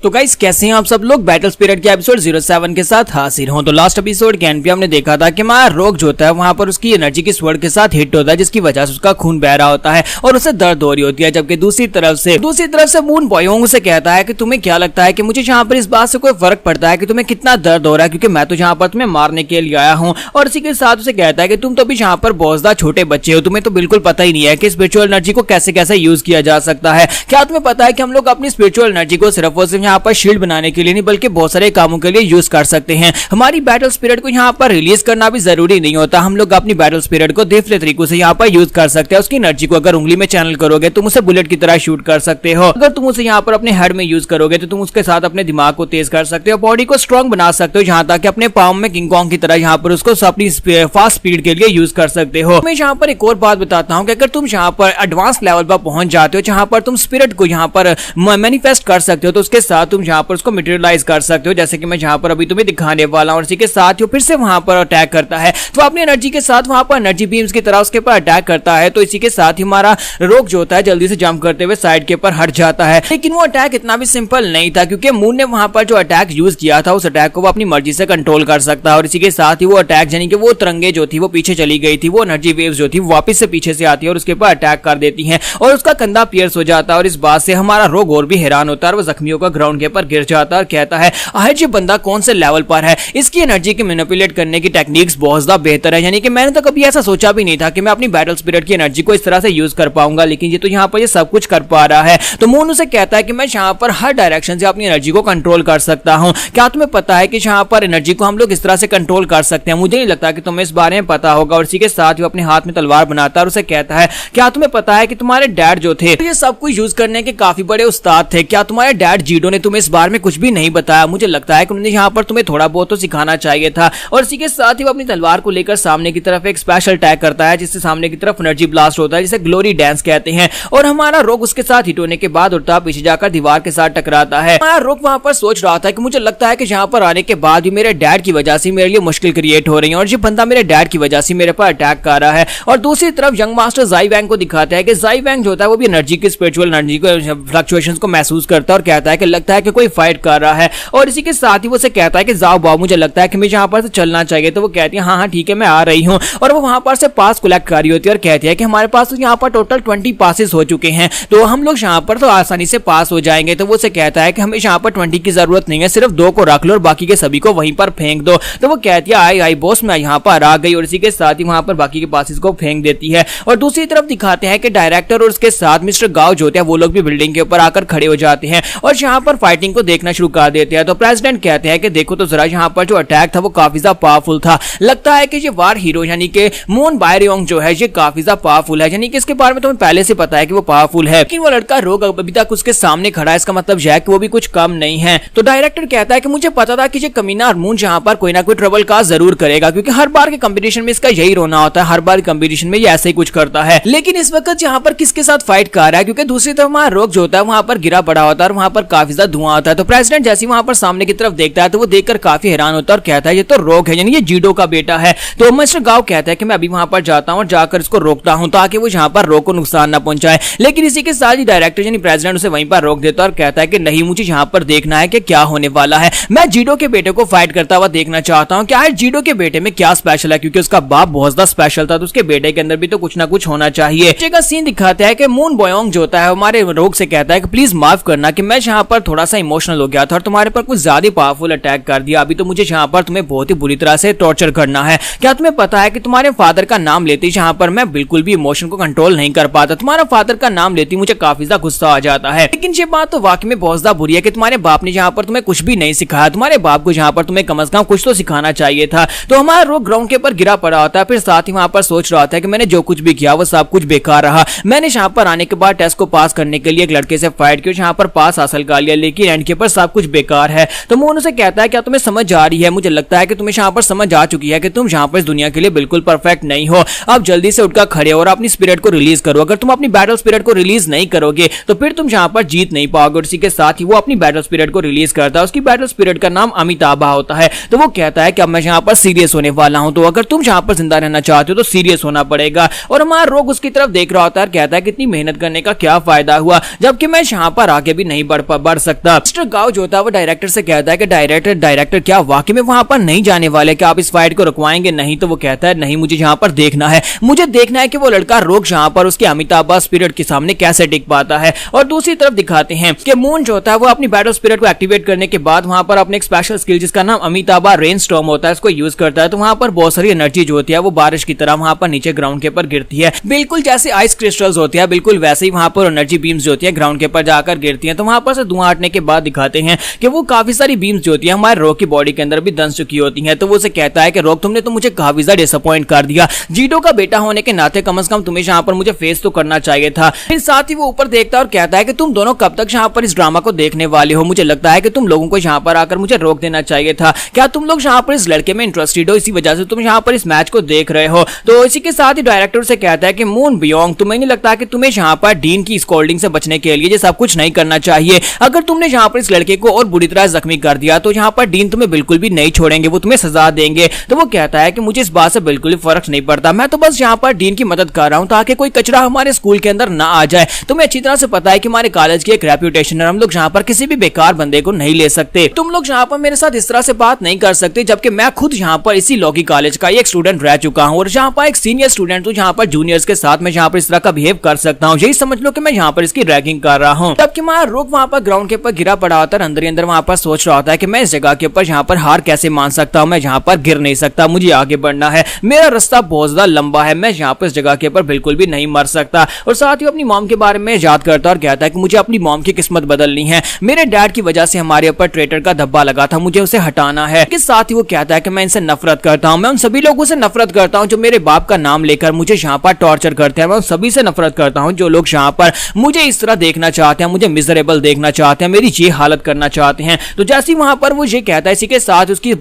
तो गाइस कैसे हैं आप सब लोग, बैटल स्पिरिट के एपिसोड 07 के साथ हाजिर हूं। तो लास्ट एपिसोड के एंड पे हमने देखा था कि हमारा रोग जो होता है वहां पर उसकी एनर्जी की स्वर्ड के साथ हिट होता है, जिसकी वजह से उसका खून बह रहा होता है और उसे दर्द हो रही होती है। जबकि दूसरी तरफ से मून बॉयोंग से कहता है कि तुम्हें क्या लगता है कि मुझे जहां पर इस बात से कोई फर्क पड़ता है कि तुम्हें कितना दर्द हो रहा है, क्योंकि मैं तो जहां पर तुम्हें मारने के लिए आया हूं। और इसी के साथ उसे कहता है कि तुम तो अभी जहां पर बहुत ज्यादा छोटे बच्चे हो, तुम्हें तो बिल्कुल पता ही नहीं है कि स्पिरिचुअल एनर्जी को कैसे कैसे यूज किया जा सकता है। क्या तुम्हें पता है कि हम लोग अपनी स्पिरिचुअल एनर्जी को सिर्फ और सिर्फ यहाँ पर शील्ड बनाने के लिए नहीं बल्कि बहुत सारे कामों के लिए यूज कर सकते हैं। हमारी बैटल स्पिरिट को यहाँ पर रिलीज करना भी जरूरी नहीं होता, हम लोग अपनी बैटल स्पिरिट को दूसरे तरीकों से यहाँ पर यूज कर सकते हैं। उसकी एनर्जी को अगर उंगली में चैनल करोगे तुम उसे बुलेट की तरह शूट कर सकते हो। अगर तुम उसे यहाँ पर अपने हेड में यूज करोगे तो तुम उसके साथ अपने दिमाग को तेज कर सकते हो, बॉडी को स्ट्रॉन्ग बना सकते हो, जहाँ तक अपने पाम में किंग कॉन्ग की तरह यहाँ पर उसको अपनी फास्ट स्पीड के लिए यूज कर सकते हो। मैं यहाँ पर एक और बात बताता हूँ कि अगर तुम यहाँ पर एडवांस लेवल पर पहुंच जाते हो जहाँ पर तुम स्पिरिट को यहाँ पर मैनिफेस्ट कर सकते हो, तो उसके साथ तुम यहाँ पर उसको मटेरियलाइज कर सकते हो, जैसे कि मैं जहां पर अभी तुम्हें दिखाने वाला हूं। और इसी के साथ ही फिर से वहां पर अटैक करता है, तो अपनी एनर्जी के साथ वहां पर एनर्जी बीम्स की तरह उसके ऊपर अटैक करता है। तो इसी के साथ ही हमारा रोग जो होता है जल्दी से जंप करते हुए साइड के ऊपर हट जाता है। लेकिन वो अटैक इतना भी सिंपल नहीं था, क्योंकि मून ने वहां पर जो अटैक यूज किया था उस अटैक को वो अपनी मर्जी से कंट्रोल कर सकता है। और इसी के साथ ही वो अटैक यानी कि वो तरंगे जो थी वो पीछे चली गई थी, वो एनर्जी वेव्स जो थी वापस से पीछे से आती है और उसके ऊपर अटैक कर देती है और उसका कंधा पियर्स हो जाता है। और इस बात से हमारा रोग और भी हैरान होता है और वो जख्मियों का ग्राउंड के ऊपर गिर जाता है और कहता है आज ये बंदा कौन से लेवल पर है, इसकी एनर्जी के मैनिपुलेट करने की टेक्निक्स बहुत ज्यादा बेहतर है। यानी कि मैंने तो कभी ऐसा सोचा भी नहीं था कि मैं अपनी बैटल स्पिरिट की एनर्जी को इस तरह से यूज कर पाऊंगा, लेकिन ये तो यहाँ पर ये सब कुछ कर पा रहा है। तो मून उसे कहता है कि मैं यहाँ पर हर डायरेक्शन से अपनी एनर्जी को कंट्रोल कर सकता हूँ। क्या तुम्हें पता है कि यहाँ पर एनर्जी को हम लोग इस तरह से कंट्रोल कर सकते हैं? मुझे नहीं लगता कि तुम्हें इस बारे में पता होगा। और इसी के साथ वो अपने हाथ में तलवार बनाता है और उसे कहता है क्या तुम्हें पता है कि तुम्हारे डैड जो थे ये सब कुछ यूज करने के काफी बड़े उस्ताद थे? क्या तुम्हारे डैड जीडो ने तुम्हें इस बारे में कुछ भी नहीं बताया? मुझे लगता है कि उन्होंने यहाँ पर तुम्हें थोड़ा बहुत तो सिखाना चाहिए था। और इसी के साथ ही वो अपनी तलवार को लेकर सामने की तरफ एक स्पेशल अटैक करता है, जिससे सामने की तरफ एनर्जी ब्लास्ट होता है, जिसे ग्लोरी डांस कहते हैं। और हमारा रोग उसके साथ हिट होने के बाद उड़ता पीछे जाकर दीवार के साथ टकराता है। हमारा रोग वहां पर सोच रहा था कि मुझे लगता है कि यहाँ पर आने के बाद भी मेरे डैड की वजह से मेरे लिए मुश्किल क्रिएट हो रही है और ये बंदा मेरे डैड की वजह से मेरे पर अटैक कर रहा है। और दूसरी तरफ यंग मास्टर जाई वैंग को दिखाता है कि जाई वैंग जो होता है वो भी एनर्जी की स्पिरिचुअल एनर्जी को फ्लक्चुएशंस को महसूस करता है और कहता है कि लगता है कि कोई फाइट कर रहा है। और इसी के साथ ही वो से कहता है कि जाओ बाबू, मुझे लगता है कि मुझे यहाँ पर से चलना चाहिए। तो वो कहती है हाँ हाँ ठीक है मैं आ रही हूँ। और वो वहां पर से पास कलेक्ट कर रही होती है और कहती है कि हमारे पास तो यहाँ पर टोटल 20 पासेस हो चुके हैं, तो हम लोग यहाँ पर तो आसानी से पास हो जाएंगे। तो वो से कहता है कि हमें यहाँ पर 20 की जरूरत नहीं है, सिर्फ 2 को रख लो और बाकी के सभी को वहीं पर फेंक दो। तो वो कहती है आई आई बॉस मैं यहाँ पर आ गई। और इसी के साथ ही वहां पर बाकी के पासेस को फेंक देती है। और दूसरी तरफ दिखाते हैं कि डायरेक्टर और उसके साथ मिस्टर गाओ जो होते हैं वो लोग भी बिल्डिंग के ऊपर आकर खड़े हो जाते हैं और यहाँ पर फाइटिंग को देखना शुरू कर देते हैं। तो प्रेसिडेंट कहते हैं कि देखो तो जरा यहाँ पर जो अटैक था वो काफी ज्यादा पावरफुल था, लगता है कि ये वार हीरो यानी कि मून बायरियोंग जो है ये काफी ज्यादा पावरफुल है, यानी कि इसके बारे में तुम्हें पहले से पता है कि वो पावरफुल है। लेकिन वो लड़का रोग अभी तक उसके सामने खड़ा है, इसका मतलब यह है कि वो भी कुछ कम नहीं है। तो डायरेक्टर कहता है कि मुझे पता था कि ये कमीना मून यहाँ पर कोई ना कोई ट्रबल काज जरूर करेगा, क्योंकि हर बार के कंपटीशन में इसका यही रोना होता है, हर बार कंपटीशन में ये ऐसे ही कुछ करता है। लेकिन इस वक्त यहाँ पर किसके साथ फाइट कर रहा है, क्योंकि दूसरी तरफ वहां रोग जो होता है वहां पर गिरा पड़ा होता है और वहां पर काफी ज्यादा धुआं होता है। तो प्रेसिडेंट जैसे वहां पर सामने की तरफ देखता है तो वो देखकर काफी हैरान होता है और कहता है ये तो रोग है, यानी ये जीडो का बेटा है। तो मिस्टर गाओ कहता है कि मैं अभी वहां पर जाता हूं और जाकर इसको रोकता हूं ताकि वो यहाँ पर रोग को नुकसान ना पहुंचाए। लेकिन इसी के साथ ही डायरेक्टर यानी प्रेसिडेंट उसे वहीं पर रोक देता है और कहता है कि नहीं, मुझे यहाँ पर देखना है कि क्या होने वाला है, मैं जीडो के बेटे को फाइट करता हुआ देखना चाहता हूँ। क्या है जीडो के बेटे में क्या स्पेशल है, क्योंकि उसका बाप बहुत ज्यादा स्पेशल था तो उसके बेटे के अंदर भी तो कुछ ना कुछ होना चाहिए। का सीन दिखाता है कि मून बॉयोंग जो होता है हमारे रोग से कहता है कि प्लीज माफ करना कि मैं यहाँ पर थोड़ा सा इमोशनल हो गया था और तुम्हारे पर कुछ ज्यादा पावरफुल अटैक कर दिया, अभी तो मुझे यहाँ पर तुम्हें बहुत ही बुरी तरह से टॉर्चर करना है। क्या तुम्हें पता है कि तुम्हारे फादर का नाम लेते यहाँ पर मैं बिल्कुल भी इमोशन को कंट्रोल नहीं कर पाता, तुम्हारा फादर का नाम लेती मुझे काफी ज्यादा गुस्सा आ जाता है। लेकिन ये बात तो वाकई में बहुत ज्यादा बुरी है कि तुम्हारे बाप ने यहाँ पर तुम्हें कुछ भी नहीं सिखाया, तुम्हारे बाप को यहाँ पर तुम्हें कम से कम कुछ तो सिखाना चाहिए था। तो हमारा रोग ग्राउंड के ऊपर गिरा पड़ा होता है, फिर साथ ही वहां पर सोच रहा था कि मैंने जो कुछ भी किया वो सब कुछ बेकार रहा। मैंने यहाँ पर आने के बाद टेस्ट को पास करने के लिए एक लड़के से फाइट की, यहाँ पर पास हासिल कर लिया, लेकिन एंड के ऊपर सब कुछ बेकार है। तो मून उसे कहता है क्या तुम्हें समझ आ रही है, मुझे लगता है कि तुम्हें यहाँ पर समझ आ चुकी है कि तुम यहाँ पर इस दुनिया के लिए बिल्कुल परफेक्ट नहीं हो। अब जल्दी से उठकर खड़े हो और अपनी स्पिरिट को रिलीज करो। अगर तुम अपनी बैटल स्पिरिट को रिलीज नहीं करोगे तो फिर तुम यहाँ पर जीत नहीं पाओगे। और इसी के साथ ही वो अपनी बैटल स्पिरिट को रिलीज करता है। उसकी बैटल स्पिरिट का नाम अमिताभा होता है। तो वो कहता है कि अब मैं यहाँ पर सीरियस होने वाला हूँ, तो अगर तुम यहाँ पर जिंदा रहना चाहते हो तो सीरियस होना पड़ेगा। और हमारा रोग उसकी तरफ देख रहा होता है, कहता है कितनी मेहनत करने का क्या फायदा हुआ जबकि मैं यहाँ पर आगे भी नहीं बढ़ सकता। मिस्टर गाओ जो होता है वो डायरेक्टर से कहता है कि डायरेक्टर क्या वाकई में वहां पर नहीं जाने वाले, क्या आप इस फाइट को रुकवाएंगे? नहीं। तो वो कहता है नहीं, मुझे यहाँ पर देखना है, मुझे देखना है कि वो लड़का रोग यहाँ पर उसके अमिताभा स्पिरिट के सामने कैसे टिक पाता है। और दूसरी तरफ दिखाते हैं कि मून जो होता है वो अपनी बैटल स्पिरिट को एक्टिवेट करने के बाद वहां पर अपने एक स्पेशल स्किल जिसका नाम अमिताभा रेन स्टॉर्म होता है इसको यूज करता है। तो वहां पर बहुत सारी एनर्जी जो होती है वो बारिश की तरह वहां पर नीचे ग्राउंड के ऊपर गिरती है, बिल्कुल जैसे आइस क्रिस्टल्स होती है, बिल्कुल वैसे ही वहां पर एनर्जी बीम्स जो होती है ग्राउंड के ऊपर जाकर गिरती है। तो वहां पर से धुआं हटने के बाद दिखाते हैं कि वो काफी सारी बीम्स जो होती है हमारे रोग की बॉडी के अंदर भी दंस चुकी होती है। तो वो उसे कहता है कि रोग तुमने तो मुझे काफी ज्यादा डिसअपॉइंट कर दिया, जीडो का बेटा होने के नाते कम से कम तुम्हें यहाँ पर मुझे फेस तो करना चाहिए था। फिर साथ ही वो ऊपर देखता है और कहता है कि तुम दोनों कब तक यहाँ पर इस ड्रामा को देखने वाले हो, मुझे लगता है कि तुम लोगों को यहाँ पर आकर मुझे रोक देना चाहिए था। क्या तुम लोग यहाँ पर इस लड़के में इंटरेस्टेड हो, इसी वजह से तुम यहाँ पर इस मैच को देख रहे हो? तो इसी के साथ ही डायरेक्टर से कहता है कि मून बियोंग तुम्हें नहीं लगता कि तुम्हें यहाँ पर डीन की स्कोल्डिंग से बचने के लिए ये सब कुछ नहीं करना चाहिए? अगर तुमने यहाँ पर इस लड़के को और बुरी तरह जख्मी कर दिया तो यहाँ पर डीन तुम्हें बिल्कुल भी नहीं छोड़ेंगे, वो तुम्हें सजा देंगे। तो वो कहता है कि मुझे इस बात से बिल्कुल भी फर्क नहीं पड़ता, मैं तो बस यहाँ पर डीन की मदद कर रहा हूँ ताकि कोई कचरा हमारे स्कूल के अंदर ना आ जाए। तुम्हें अच्छी तरह से पता है कि हमारे कॉलेज की एक रेप्यूटेशन है, हम लोग यहाँ पर किसी भी बेकार बंदे को नहीं ले सकते। तुम लोग यहाँ पर मेरे साथ इस तरह से बात नहीं कर सकते, जबकि मैं खुद यहाँ पर इसी लॉ की कॉलेज का एक स्टूडेंट रह चुका हूँ और यहाँ पर एक सीनियर स्टूडेंट हूँ, यहाँ पर जूनियर्स के साथ मैं यहाँ पर इस तरह का बिहेव कर सकता हूँ, यही समझ लो कि मैं यहाँ पर इसकी रैगिंग कर रहा हूँ। जबकि हमारा रोग वहाँ पर ग्राउंड के ऊपर गिरा पड़ा होता है, अंदर ही अंदर वहाँ पर सोच रहा होता है कि मैं इस जगह के ऊपर यहाँ पर हार कैसे मान सकता हूँ, मैं यहाँ पर गिर नहीं सकता, मुझे आगे बढ़ना है, मेरा रास्ता बहुत ज्यादा लंबा है, मैं यहाँ पर इस जगह के ऊपर बिल्कुल भी नहीं मर सकता। और साथ ही अपनी मॉम के बारे में याद करता और कहता है कि मुझे अपनी मॉम की किस्मत बदलनी है, मेरे डैड की वजह से हमारे ऊपर ट्रेटर का धब्बा लगा था, मुझे उसे हटाना है। इसके साथ ही वो कहता है कि मैं इनसे नफरत करता हूँ, मैं उन सभी लोगों से नफरत करता हूँ जो मेरे बाप का नाम लेकर मुझे यहाँ पर टॉर्चर करते हैं, मैं उन सभी से नफरत करता हूँ जो लोग यहाँ पर मुझे इस तरह देखना चाहते हैं, मुझे मिजरेबल देखना चाहते हैं, मेरी ये हालत करना चाहते हैं। तो जैसे ही वहां पर वो ये कहता है, इसी के साथ उसकी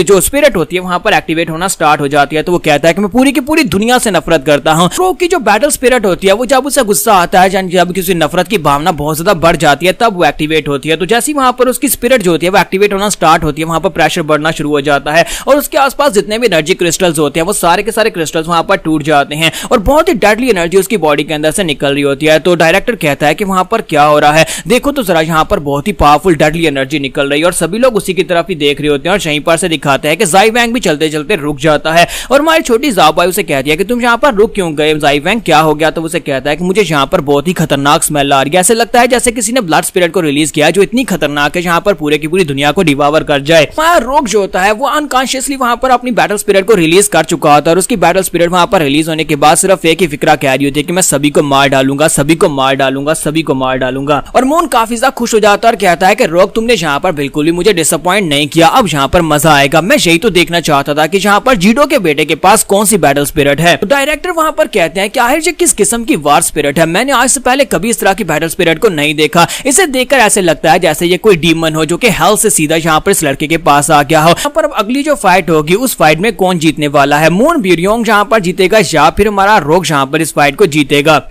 जो स्पिरिट होती है वहां पर एक्टिवेट होना स्टार्ट हो जाती है। तो वो कहता है कि मैं पूरी की पूरी दुनिया से नफरत करता हूँ। रोग की जो बैटल स्पिरिट होती है वो जब उसे गुस्सा आता है, जब किसी नफरत की भावना बहुत ज्यादा बढ़ जाती है तब वो एक्टिवेट होती है। तो जैसे ही वहां पर उसकी स्पिरिट जो होती है वो एक्टिवेट होना स्टार्ट होती है, वहां पर प्रेशर बढ़ना शुरू हो जाता है और उसके आसपास जितने भी एनर्जी क्रिस्टल्स होते हैं वो सारे के सारे क्रिस्टल्स वहां पर टूट जाते हैं और बहुत ही डेडली एनर्जी उसकी बॉडी के अंदर से निकल रही होती है। तो डायरेक्टर कहता है कि वहां पर क्या हो रहा है, देखो तो जरा यहाँ पर बहुत ही पावरफुल डेडली एनर्जी निकल रही है और सभी लोग उसी की तरफ ही देख रहे होते हैं। और यहीं पर से दिखाते हैं कि ज़ाई वैंग भी चलते चलते रुक जाता है और हमारी छोटी ज़ाओबाई उसे कहती है कि तुम यहाँ पर रुक क्यों गए ज़ाई वैंग, क्या हो गया? तो उसे कहता है कि मुझे यहाँ पर बहुत ही खतरनाक स्मेल आ रही है, ऐसे लगता है जैसे किसी ने ब्लड स्पिरिट को रिलीज किया जो इतनी खतरनाक है यहाँ पर पूरे की पूरी दुनिया को डिवावर कर जाए। हमारा रोग जो होता है वो अनकॉन्शियसली वहां पर अपनी बैटल स्पिरिट को रिलीज कर चुका होता है और उसकी बैटल स्पिरिट वहां पर रिलीज होने के बाद सिर्फ एक ही फिक्रा कह रही होती है कि मैं सभी को मार डालूंगा, सभी को मार डालूंगा, सभी को मार डालूंगा। और मून काफी ज्यादा खुश हो जाता है और कहता है कि रोग तुमने यहाँ पर बिल्कुल भी मुझे डिसअपॉइंट नहीं किया, अब यहाँ पर मजा आएगा। मैं यही तो देखना चाहता था कि यहाँ पर जीडो के बेटे के पास कौन सी बैटल स्पिरिट है। तो डायरेक्टर वहां पर कहते हैं कि आखिर ये किस किस्म की वार स्पिरिट है, मैंने आज से पहले कभी इस तरह की बैटल स्पिरिट को नहीं देखा, इसे देखकर ऐसे लगता है जैसे ये कोई डीमन हो जो कि हेल से सीधा यहाँ पर इस लड़के के पास आ गया हो। यहाँ पर अब अगली जो फाइट होगी उस फाइट में कौन जीतने वाला है, मून बियोंग यहाँ पर जीतेगा या फिर हमारा रोग यहाँ पर इस फाइट को जीतेगा?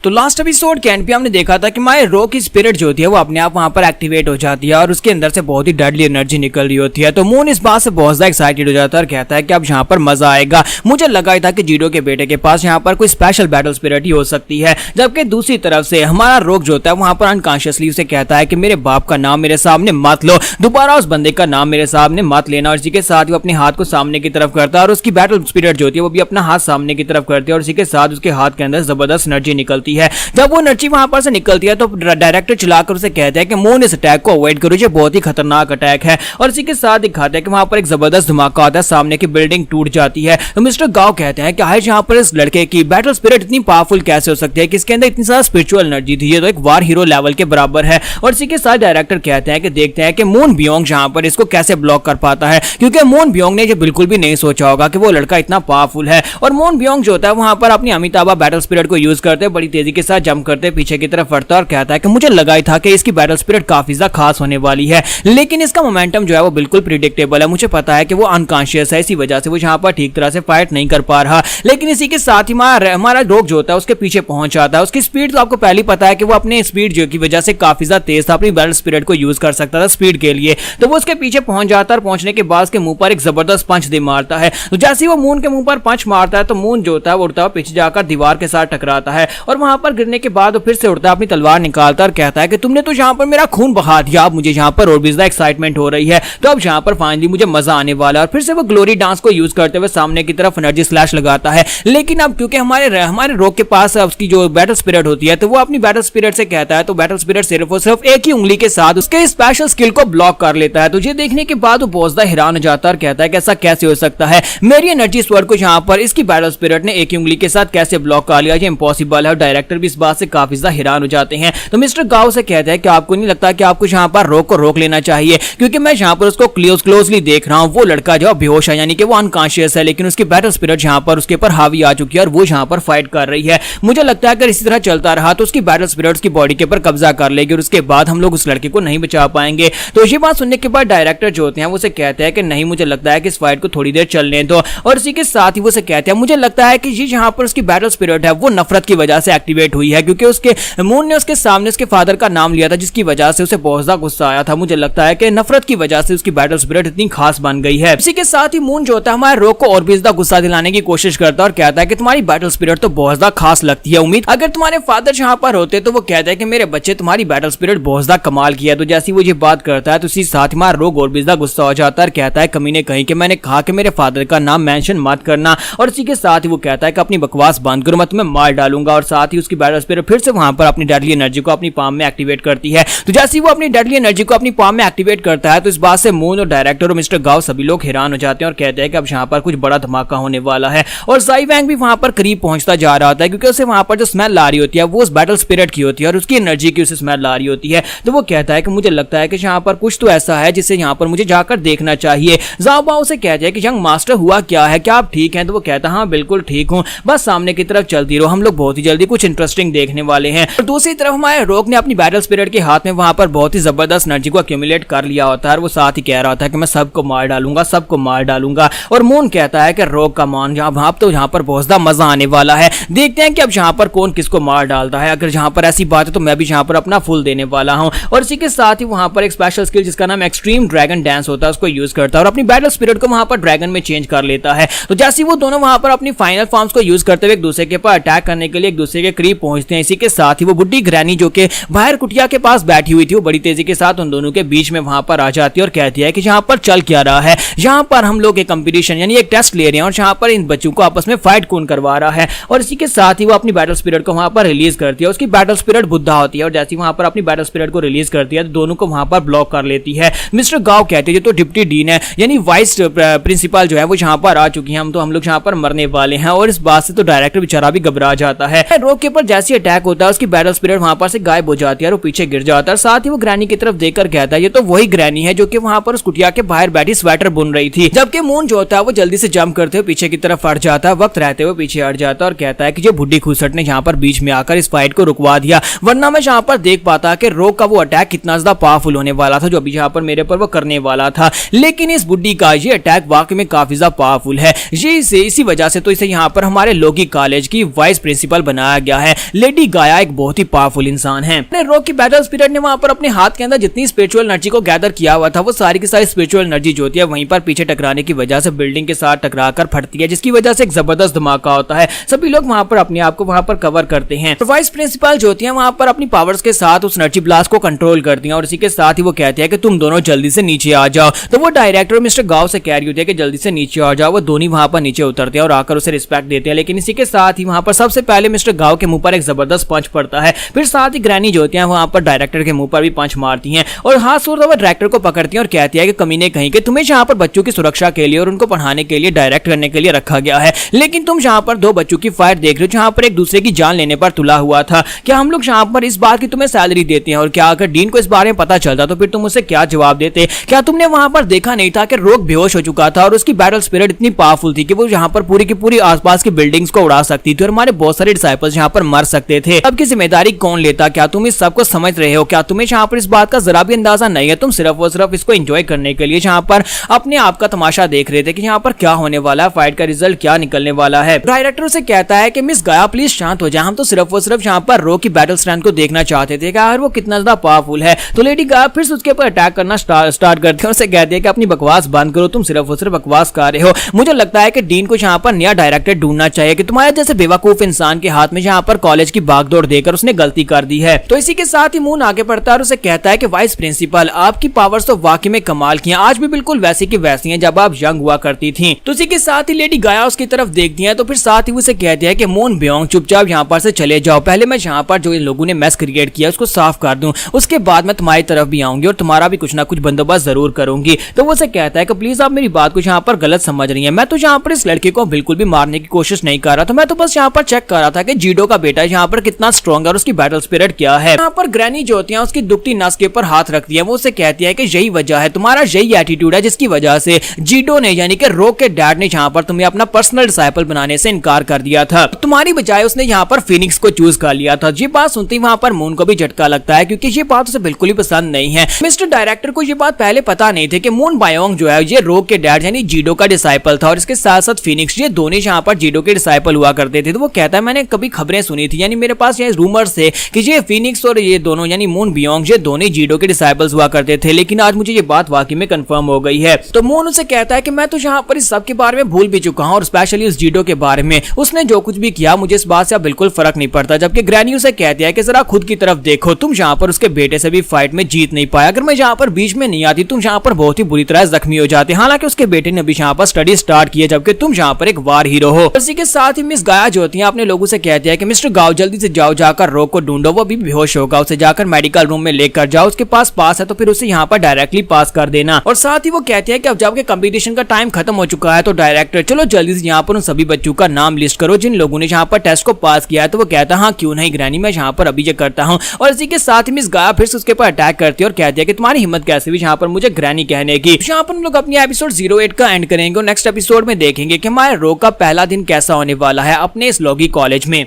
तो लास्ट एपिसोड के एंड पे हमने देखा था कि हमारे रो की स्पिरिट जो होती है वो अपने आप वहां पर एक्टिवेट हो जाती है और उसके अंदर से बहुत ही डेडली एनर्जी निकल रही होती है। तो मून इस बात से बहुत ज्यादा एक्साइटेड हो जाता है और कहता है कि अब यहाँ पर मजा आएगा, मुझे लगा था कि जीडो के बेटे के पास यहाँ पर कोई स्पेशल बैटल स्पिरिट ही हो सकती है। जबकि दूसरी तरफ से हमारा रोग जो होता है वहां पर अनकॉन्शियसली उसे कहता है कि मेरे बाप का नाम मेरे सामने मत लो, दोबारा उस बंदे का नाम मेरे सामने मत लेना। और इसी के साथ वो अपने हाथ को सामने की तरफ करता है और उसकी बैटल स्पिरिट जो होती है वो भी अपना हाथ सामने की तरफ करती है और इसी के साथ उसके हाथ के अंदर जबरदस्त एनर्जी निकलती है। जब वो एनर्जी वहां पर से निकलती है तो डायरेक्टर चिल्लाकर उसे कहता है कि मून इस अटैक को अवॉइड करो, ये बहुत ही खतरनाक अटैक है। और इसी के साथ दिखाते हैं कि वहां पर एक जबरदस्त धमाका आता है, सामने की बिल्डिंग टूट जाती है। तो मिस्टर गाओ कहते हैं कि आखिर यहाँ पर इस लड़के की बैटल स्पिरिट इतनी पावरफुल कैसे हो सकती है कि इसके अंदर इतनी सारी स्पिरिचुअल एनर्जी थी, ये तो एक वार हीरो लेवल के बराबर है। और इसी के साथ डायरेक्टर कहते हैं कि देखते हैं कि मून बियोंग यहाँ पर इसको कैसे ब्लॉक कर पाता है, क्योंकि मून बियोंग ने ये बिल्कुल भी नहीं सोचा होगा कि वो लड़का इतना पावरफुल है। और मून बियोंग जो होता है वहां पर अपनी अमिताभा बैटल स्पिरिट को यूज करते बड़ी तेजी के साथ जंप करते पीछे की तरफ बढ़ता और कहता है कि मुझे लगा ही था कि इसकी बैटल स्पिरिट काफी ज्यादा खास होने वाली है, लेकिन इसका मोमेंटम जो है वो बिल्कुल प्रिडिक्टेबल है। मुझे पता है कि वो अनकॉन्शियस है, इसी वजह से वो यहाँ पर ठीक तरह से फाइट नहीं कर पा रहा। लेकिन इसी के साथ ही हमारा रोग जो होता है उसके पीछे पहुंच जाता है। उसकी स्पीड तो आपको पहले ही पता है कि वो अपने स्पीड जो की वजह से काफी ज्यादा तेज था, अपनी बैटल स्पिरिट को यूज कर सकता था स्पीड के लिए। तो वो उसके पीछे पहुंच जाता है और पहुंचने के बाद उसके मुंह पर एक जबरदस्त पंच दे मारता है। तो जैसे ही वो मून के मुंह पर पंच मारता है तो मून जो होता है वो उड़ता है पीछे जाकर दीवार के साथ टकराता है और वहां पर गिरने के बाद वो फिर से उड़ता है, अपनी तलवार निकालता है और कहता है कि तुमने तो यहाँ पर मेरा खून बहा दिया, अब मुझे यहाँ पर और भी ज्यादा एक्साइटमेंट हो रही है, तो अब यहाँ पर फाइनली मुझे मजा आने वाला है। और फिर से वो ग्लोरी डांस को यूज करते हुए सामने की तरफ एनर्जी स्लैश लगाता है। लेकिन अब क्योंकि हमारे रोग के पास उसकी जो बैटल स्पिरिट होती है तो वो अपनी बैटल स्पिरिट से कहता है, तो बैटल स्पिरिट सिर्फ और सिर्फ एक ही उंगली के साथ उसके स्पेशल स्किल को ब्लॉक कर लेता है। तो ये देखने के बाद वो बहुत ज्यादा हैरान हो जाता है और कहता है कि ऐसा कैसे हो सकता है, मेरी एनर्जी स्वर्ड को यहाँ पर इसकी बैटल स्पिरिट ने एक ही उंगली के साथ कैसे ब्लॉक कर लिया, ये इंपॉसिबल है। और डायरेक्टर भी इस बात से काफी ज्यादा हैरान हो जाते हैं। तो मिस्टर गाओ से कहते हैं कि आपको नहीं लगता कि आपको यहाँ पर रोग को रोक लेना चाहिए, क्योंकि मैं यहाँ पर उसको क्लोजली देख रहा हूँ, वो लड़का जो बेहोश है यानी कि वो अनकॉन्शियस है, लेकिन उसकी बैटल स्पिरिट यहाँ पर उसके ऊपर हावी आ चुकी है और वो यहाँ पर फाइट कर रही है। मुझे लगता है अगर इसी तरह चलता रहा तो उसकी बैटल स्पिरिट उसकी बॉडी के ऊपर कब्जा कर लेगी और उसके बाद हम लोग उस लड़के को नहीं बचा पाएंगे। तो ये बात सुनने के बाद डायरेक्टर जो होते हैं वो से कहते हैं कि नहीं, मुझे लगता है कि इस फाइट को थोड़ी देर चलने दो। और इसी के साथ ही वो से कहते हैं मुझे लगता है कि ये यहाँ पर उसकी बैटल स्पिरिट है वो नफरत की वजह से एक्टिवेट हुई है, क्योंकि उसके मून ने उसके सामने उसके फादर का नाम लिया था, जिसकी वजह से उसे बहुत ज्यादा गुस्सा आया था। मुझे लगता है कि नफरत की वजह से उसकी बैटल स्पिरिट इतनी खास बन गई है। इसी के साथ ही मून जो होता है हमारे रोग को और भी ज्यादा गुस्सा दिलाने की कोशिश करता है और कहता है कि तुम्हारी बैटल स्पिरिट तो बहुत ज्यादा खास लगती है, उम्मीद अगर तुम्हारे फादर यहाँ पर होते तो वो कहता है कि मेरे बच्चे तुम्हारी बैटल स्पिरिट बहुत ज्यादा कमाल की है। तो जैसी वो ये बात करता है तो इसी साथ हमारा रोग और भी ज्यादा गुस्सा हो जाता है और कहता है कमीने कहीं कि मैंने कहा कि मेरे फादर का नाम मेंशन मत करना। और इसी के साथ ही वो कहता है कि अपनी बकवास बंद करो, मैं तुम्हें मार डालूंगा। और साथ ही उसकी बैटल स्पिरिट फिर से वहां पर अपनी डेडली एनर्जी को अपनी पाम में एक्टिवेट करती है। तो जैसे वो अपनी डेडली एनर्जी को अपनी पाम में एक्टिवेट करता है तो इस बात से मून और डायरेक्टर और मिस्टर गाओ सभी लोग हैरान हो जाते हैं और कहते हैं कि अब यहाँ पर कुछ बड़ा धमाका होने वाला है। और साई वैंग भी वहां पर करीब पहुंचता जा रहा होता है, क्योंकि उसे वहां पर जो स्मेल आ रही होती है वो उस बैटल स्पिरिट की होती है और उसकी एनर्जी की उसे स्मेल आ रही होती है। तो वो कहता है कि मुझे लगता है कि यहाँ पर कुछ तो ऐसा है जिसे यहाँ पर मुझे जाकर देखना चाहिए। ज़ाओ बाओ से कहते हैं कि यंग मास्टर हुआ क्या है, क्या आप ठीक हैं? तो वो कहता है हाँ बिल्कुल ठीक हूँ, बस सामने की तरफ चलती रहो, हम लोग बहुत ही जल्दी कुछ इंटरेस्टिंग देखने वाले हैं। और दूसरी तरफ हमारे रोग ने अपनी बैटल स्पिरिट के हाथ में वहां पर बहुत ही जबरदस्त एनर्जी को एक्यूमुलेट कर लिया होता है और वो साथ ही कह रहा होता है कि मैं सबको मार डालूंगा, सबको मार डालूंगा। और मून कहता है कि रोग का मान जहां तो यहाँ पर बहुत ज्यादा मजा आने वाला है, देखते हैं कि अब यहाँ पर कौन किसको मार डालता है। अगर यहाँ पर ऐसी बात है तो मैं भी यहाँ पर अपना फुल देने वाला हूँ। और इसी के साथ ही वहां पर एक स्पेशल स्किल जिसका नाम एक्सट्रीम ड्रैगन डांस होता है उसको यूज करता है और अपनी बैटल स्पिरिट को वहां पर ड्रैगन में चेंज कर लेता है। तो जैसे वो दोनों वहां पर अपनी फाइनल फॉर्म्स को यूज करते हुए एक दूसरे के ऊपर अटैक करने के लिए एक दूसरे के करीब पहुंचते हैं। इसी के साथ ही वो बुड्ढी ग्रैनी जो कि बाहर कुटिया के पास बैठी हुई थी वो बड़ी तेजी के साथ उन दोनों के बीच में वहां पर आ जाती है और कहती है कि यहाँ पर चल क्या रहा है, यहाँ पर हम लोग एक कंपटीशन यानी एक टेस्ट ले रहे हैं और यहाँ पर इन बच्चों को आपस में फाइट कौन करवा रहा है। और इसी के साथ ही वो अपनी बैटल स्पिरिट को वहां पर रिलीज करती है। उसकी बैटल स्पिरिट बुद्धा होती है और जैसे वहां पर अपनी बैटल स्पिरिट को रिलीज करती है तो दोनों को वहां पर ब्लॉक कर लेती है। मिस्टर गाओ कहते हैं तो डिप्टी डीन है यानी वाइस प्रिंसिपल जो है वो यहाँ पर आ चुकी है, हम लोग यहाँ पर मरने वाले हैं। और इस बात से तो डायरेक्टर बेचारा भी घबरा जाता है। रोग के ऊपर जैसे अटैक होता है उसकी बैटल स्पिरिट वहां पर से गायब हो जाती है और वो पीछे गिर जाता है। साथ ही वो ग्रैनी की तरफ देखकर कहता है ये तो वही ग्रैनी है जो कि वहां पर उस कुटिया के बाहर बैठी स्वेटर बुन रही थी। जबकि मून जो होता है वो जल्दी से जंप करते हुए पीछे की तरफ हट जाता है, वक्त रहते हुए पीछे हट जाता है और कहता है कि जो बुड्ढी खुसट ने यहाँ पर बीच में आकर इस फाइट को रुकवा दिया, वरना मैं यहाँ पर देख पाता कि रोग का वो अटैक कितना ज्यादा पावरफुल होने वाला था जो अभी यहाँ पर मेरे पर वो करने वाला था। लेकिन इस बुड्ढी का ये अटैक वाकई में काफी ज्यादा पावरफुल है, ये इसी वजह से तो इसे यहाँ पर हमारे लोगी कॉलेज की वाइस प्रिंसिपल बनाया गया है। लेडी गाया एक बहुत ही पावरफुल इंसान है। रोग की बैटल स्पिरिट ने वहां पर अपने हाथ के अंदर जितनी स्पिरिचुअल एनर्जी को गैदर किया हुआ था वो सारी की सारी स्पिरिचुअल एनर्जी जो होती है वहीं पर पीछे टकराने की वजह से बिल्डिंग के साथ टकराकर फटती है, जिसकी वजह से एक जबरदस्त धमाका होता है। सभी लोग वहां पर अपने आप को वहां पर कवर करते हैं। वाइस प्रिंसिपल जो होती है वहां पर अपनी पावर्स के साथ उस एनर्जी ब्लास्ट को कंट्रोल करती है और इसी के साथ ही वो कहती है कि तुम दोनों जल्दी से नीचे आ जाओ। तो वो डायरेक्टर मिस्टर गाओ से कह रही होती है कि जल्दी से नीचे आ जाओ। वो दोनों वहां पर नीचे उतरते हैं और आकर उसे रिस्पेक्ट देते हैं। लेकिन इसी के साथ ही वहां पर सबसे पहले मिस्टर गाओ के मुंह पर एक जबरदस्त पंच पड़ता है। फिर साथ ही ग्रैनी जो होती है वहां पर डायरेक्टर के मुंह पर भी पंच मारती हैं और हाथ छोड़कर वो डायरेक्टर को पकड़ती हैं और कहती है कि कमीने कहीं कि तुम्हें यहाँ पर बच्चों की सुरक्षा के लिए और उनको पढ़ाने के लिए डायरेक्ट करने के लिए रखा गया है, लेकिन तुम यहाँ पर दो बच्चों की फाइट देख रहे हो जहाँ पर एक दूसरे की जान लेने पर तुला हुआ था। क्या हम लोग यहाँ पर इस बात की तुम्हें सैलरी देते हैं और क्या अगर डीन को इस बारे में पता चलता तो फिर तुम उसे क्या जवाब देते? क्या तुमने वहां पर देखा नहीं था कि रोग बेहोश हो चुका था और उसकी बैटल स्पिरिट इतनी पावरफुल थी कि वो यहाँ पर पूरी की पूरी आसपास की बिल्डिंग्स को उड़ा सकती थी और हमारे बहुत सारे डिसाइपल्स यहाँ पर मर सकते थे। अब की जिम्मेदारी कौन लेता? क्या तुम इस सब को समझ रहे हो? क्या तुम्हें यहाँ पर इस बात का जरा भी अंदाजा नहीं है? तुम सिर्फ और सिर्फ इसको एंजॉय करने के लिए यहाँ पर अपने आप का तमाशा देख रहे थे कि यहाँ पर क्या होने वाला है, फाइट का रिजल्ट क्या निकलने वाला है। डायरेक्टर से कहता है कि मिस गाया प्लीज शांत हो जाए, हम तो सिर्फ और सिर्फ यहाँ पर रो की बैटल स्ट्रेंथ को देखना चाहते थे कि यार वो कितना ज्यादा पावरफुल है। तो लेडी गाया फिर से उसके ऊपर अटैक करना स्टार्ट करते हैं और उसे कहती है कि अपनी बकवास बंद करो, तुम सिर्फ और सिर्फ बकवास कर रहे हो। मुझे लगता है कि डीन को यहाँ पर नया डायरेक्टर ढूंढना चाहिए कि तुम्हारे जैसे बेवकूफ इंसान के हाथ में यहाँ पर कॉलेज की भागदौड़ देकर उसने गलती कर दी है। तो इसी के साथ ही मून आगे बढ़ता है और उसे कहता है कि वाइस प्रिंसिपल आपकी पावर्स तो वाकई में कमाल की हैं, आज भी बिल्कुल वैसी की वैसी हैं जब आप यंग हुआ करती थी। तो इसी के साथ ही लेडी गाया उसकी तरफ देखती है तो फिर साथ ही उसे कहती है कि मून ब्योंग चुपचाप यहाँ पर से चले जाओ, पहले मैं यहाँ पर जो इन लोगों ने मैस क्रिएट किया उसको साफ कर दूं, उसके बाद मैं तुम्हारी तरफ भी आऊंगी और तुम्हारा भी कुछ ना कुछ बंदोबस्त जरूर करूंगी। तो वो उसे कहता है कि प्लीज आप मेरी बात को यहाँ पर गलत समझ रही है, मैं तो यहाँ पर इस लड़के को बिल्कुल भी मारने की कोशिश नहीं कर रहा था, मैं तो बस यहाँ पर चेक कर रहा था कि जीडो का बेटा यहाँ पर कितना स्ट्रॉन्ग है और उसकी बैटल स्पिरिट क्या है। यहाँ पर ग्रैनी जो होती है उसकी दुखती नस के ऊपर हाथ रखती है, वो उसे कहती है कि यही वजह है, तुम्हारा यही एटीट्यूड है जिसकी वजह से जीडो ने यानी कि रोक के डैड ने यहाँ पर तुम्हें अपना पर्सनल डिसाइपल बनाने से इनकार कर दिया था, तुम्हारी बजाय उसने यहाँ पर फिनिक्स को चूज कर लिया था। ये बात सुनते ही वहाँ पर मून को भी झटका लगता है क्योंकि ये बात उसे बिल्कुल ही पसंद नहीं है। मिस्टर डायरेक्टर को ये बात पहले पता नहीं थी कि मून बायोंग जो है ये रोक के डैड यानी जीडो का डिसाइपल था और इसके साथ साथ फिनिक्स ये दोनों यहाँ पर जीडो के डिसाइपल हुआ करते थे। तो वो कहता है मैंने कभी खबरें सुनी थी, यानी मेरे पास ये रूमर्स थे कि ये फिनिक्स और ये दोनों यानी मून बियोंग ये दोनों जीडो के डिसाइपल्स हुआ करते थे, लेकिन आज मुझे ये बात वाकई में कंफर्म हो गई है। तो मून उसे कहता है कि मैं तो यहाँ पर इस सब के बारे में भूल भी चुका हूँ और स्पेशली उस जीडो के बारे में, उसने जो कुछ भी किया मुझे इस बात से बिल्कुल फर्क नहीं पड़ता। जबकि ग्रैनी उसे कहती है कि जरा खुद की तरफ देखो, तुम यहाँ पर उसके बेटे से भी फाइट में जीत नहीं पाया, अगर मैं यहाँ पर बीच में नहीं आती तुम यहाँ पर बहुत ही बुरी तरह जख्मी हो जाते। हालांकि उसके बेटे ने भी यहाँ पर स्टडी स्टार्ट की है जबकि तुम यहाँ पर एक वार हीरो हो। इसी के साथ ही मिस गाया जो होती है अपने लोगों से कहती है कि मिस्टर गाओ जल्दी से जाओ, जाकर रोक को ढूंढो, वो अभी बेहोश होगा, उसे जाकर मेडिकल रूम में लेकर जाओ, उसके पास है तो फिर उसे यहाँ पर डायरेक्टली पास कर देना। और साथ ही वो कहती है कि अब जबकि कंपटीशन का टाइम खत्म हो चुका है तो डायरेक्टर चलो जल्दी से यहाँ पर उन सभी बच्चों का नाम लिस्ट करो जिन लोगों ने यहाँ पर टेस्ट को पास किया है। तो वो कहता है हाँ क्यों नहीं ग्रैनी, मैं यहाँ पर अभी ये करता हूँ। और इसी के साथ ही मिस गाया फिर से उसके ऊपर अटैक करती है और कहती है कि तुम्हारी हिम्मत कैसे भी यहाँ पर मुझे ग्रैनी कहने की। यहाँ पर हम लोग अपनी एपिसोड 08 का एंड करेंगे और नेक्स्ट एपिसोड में देखेंगे कि हमारे रोक का पहला दिन कैसा होने वाला है अपने इस लॉगी कॉलेज में।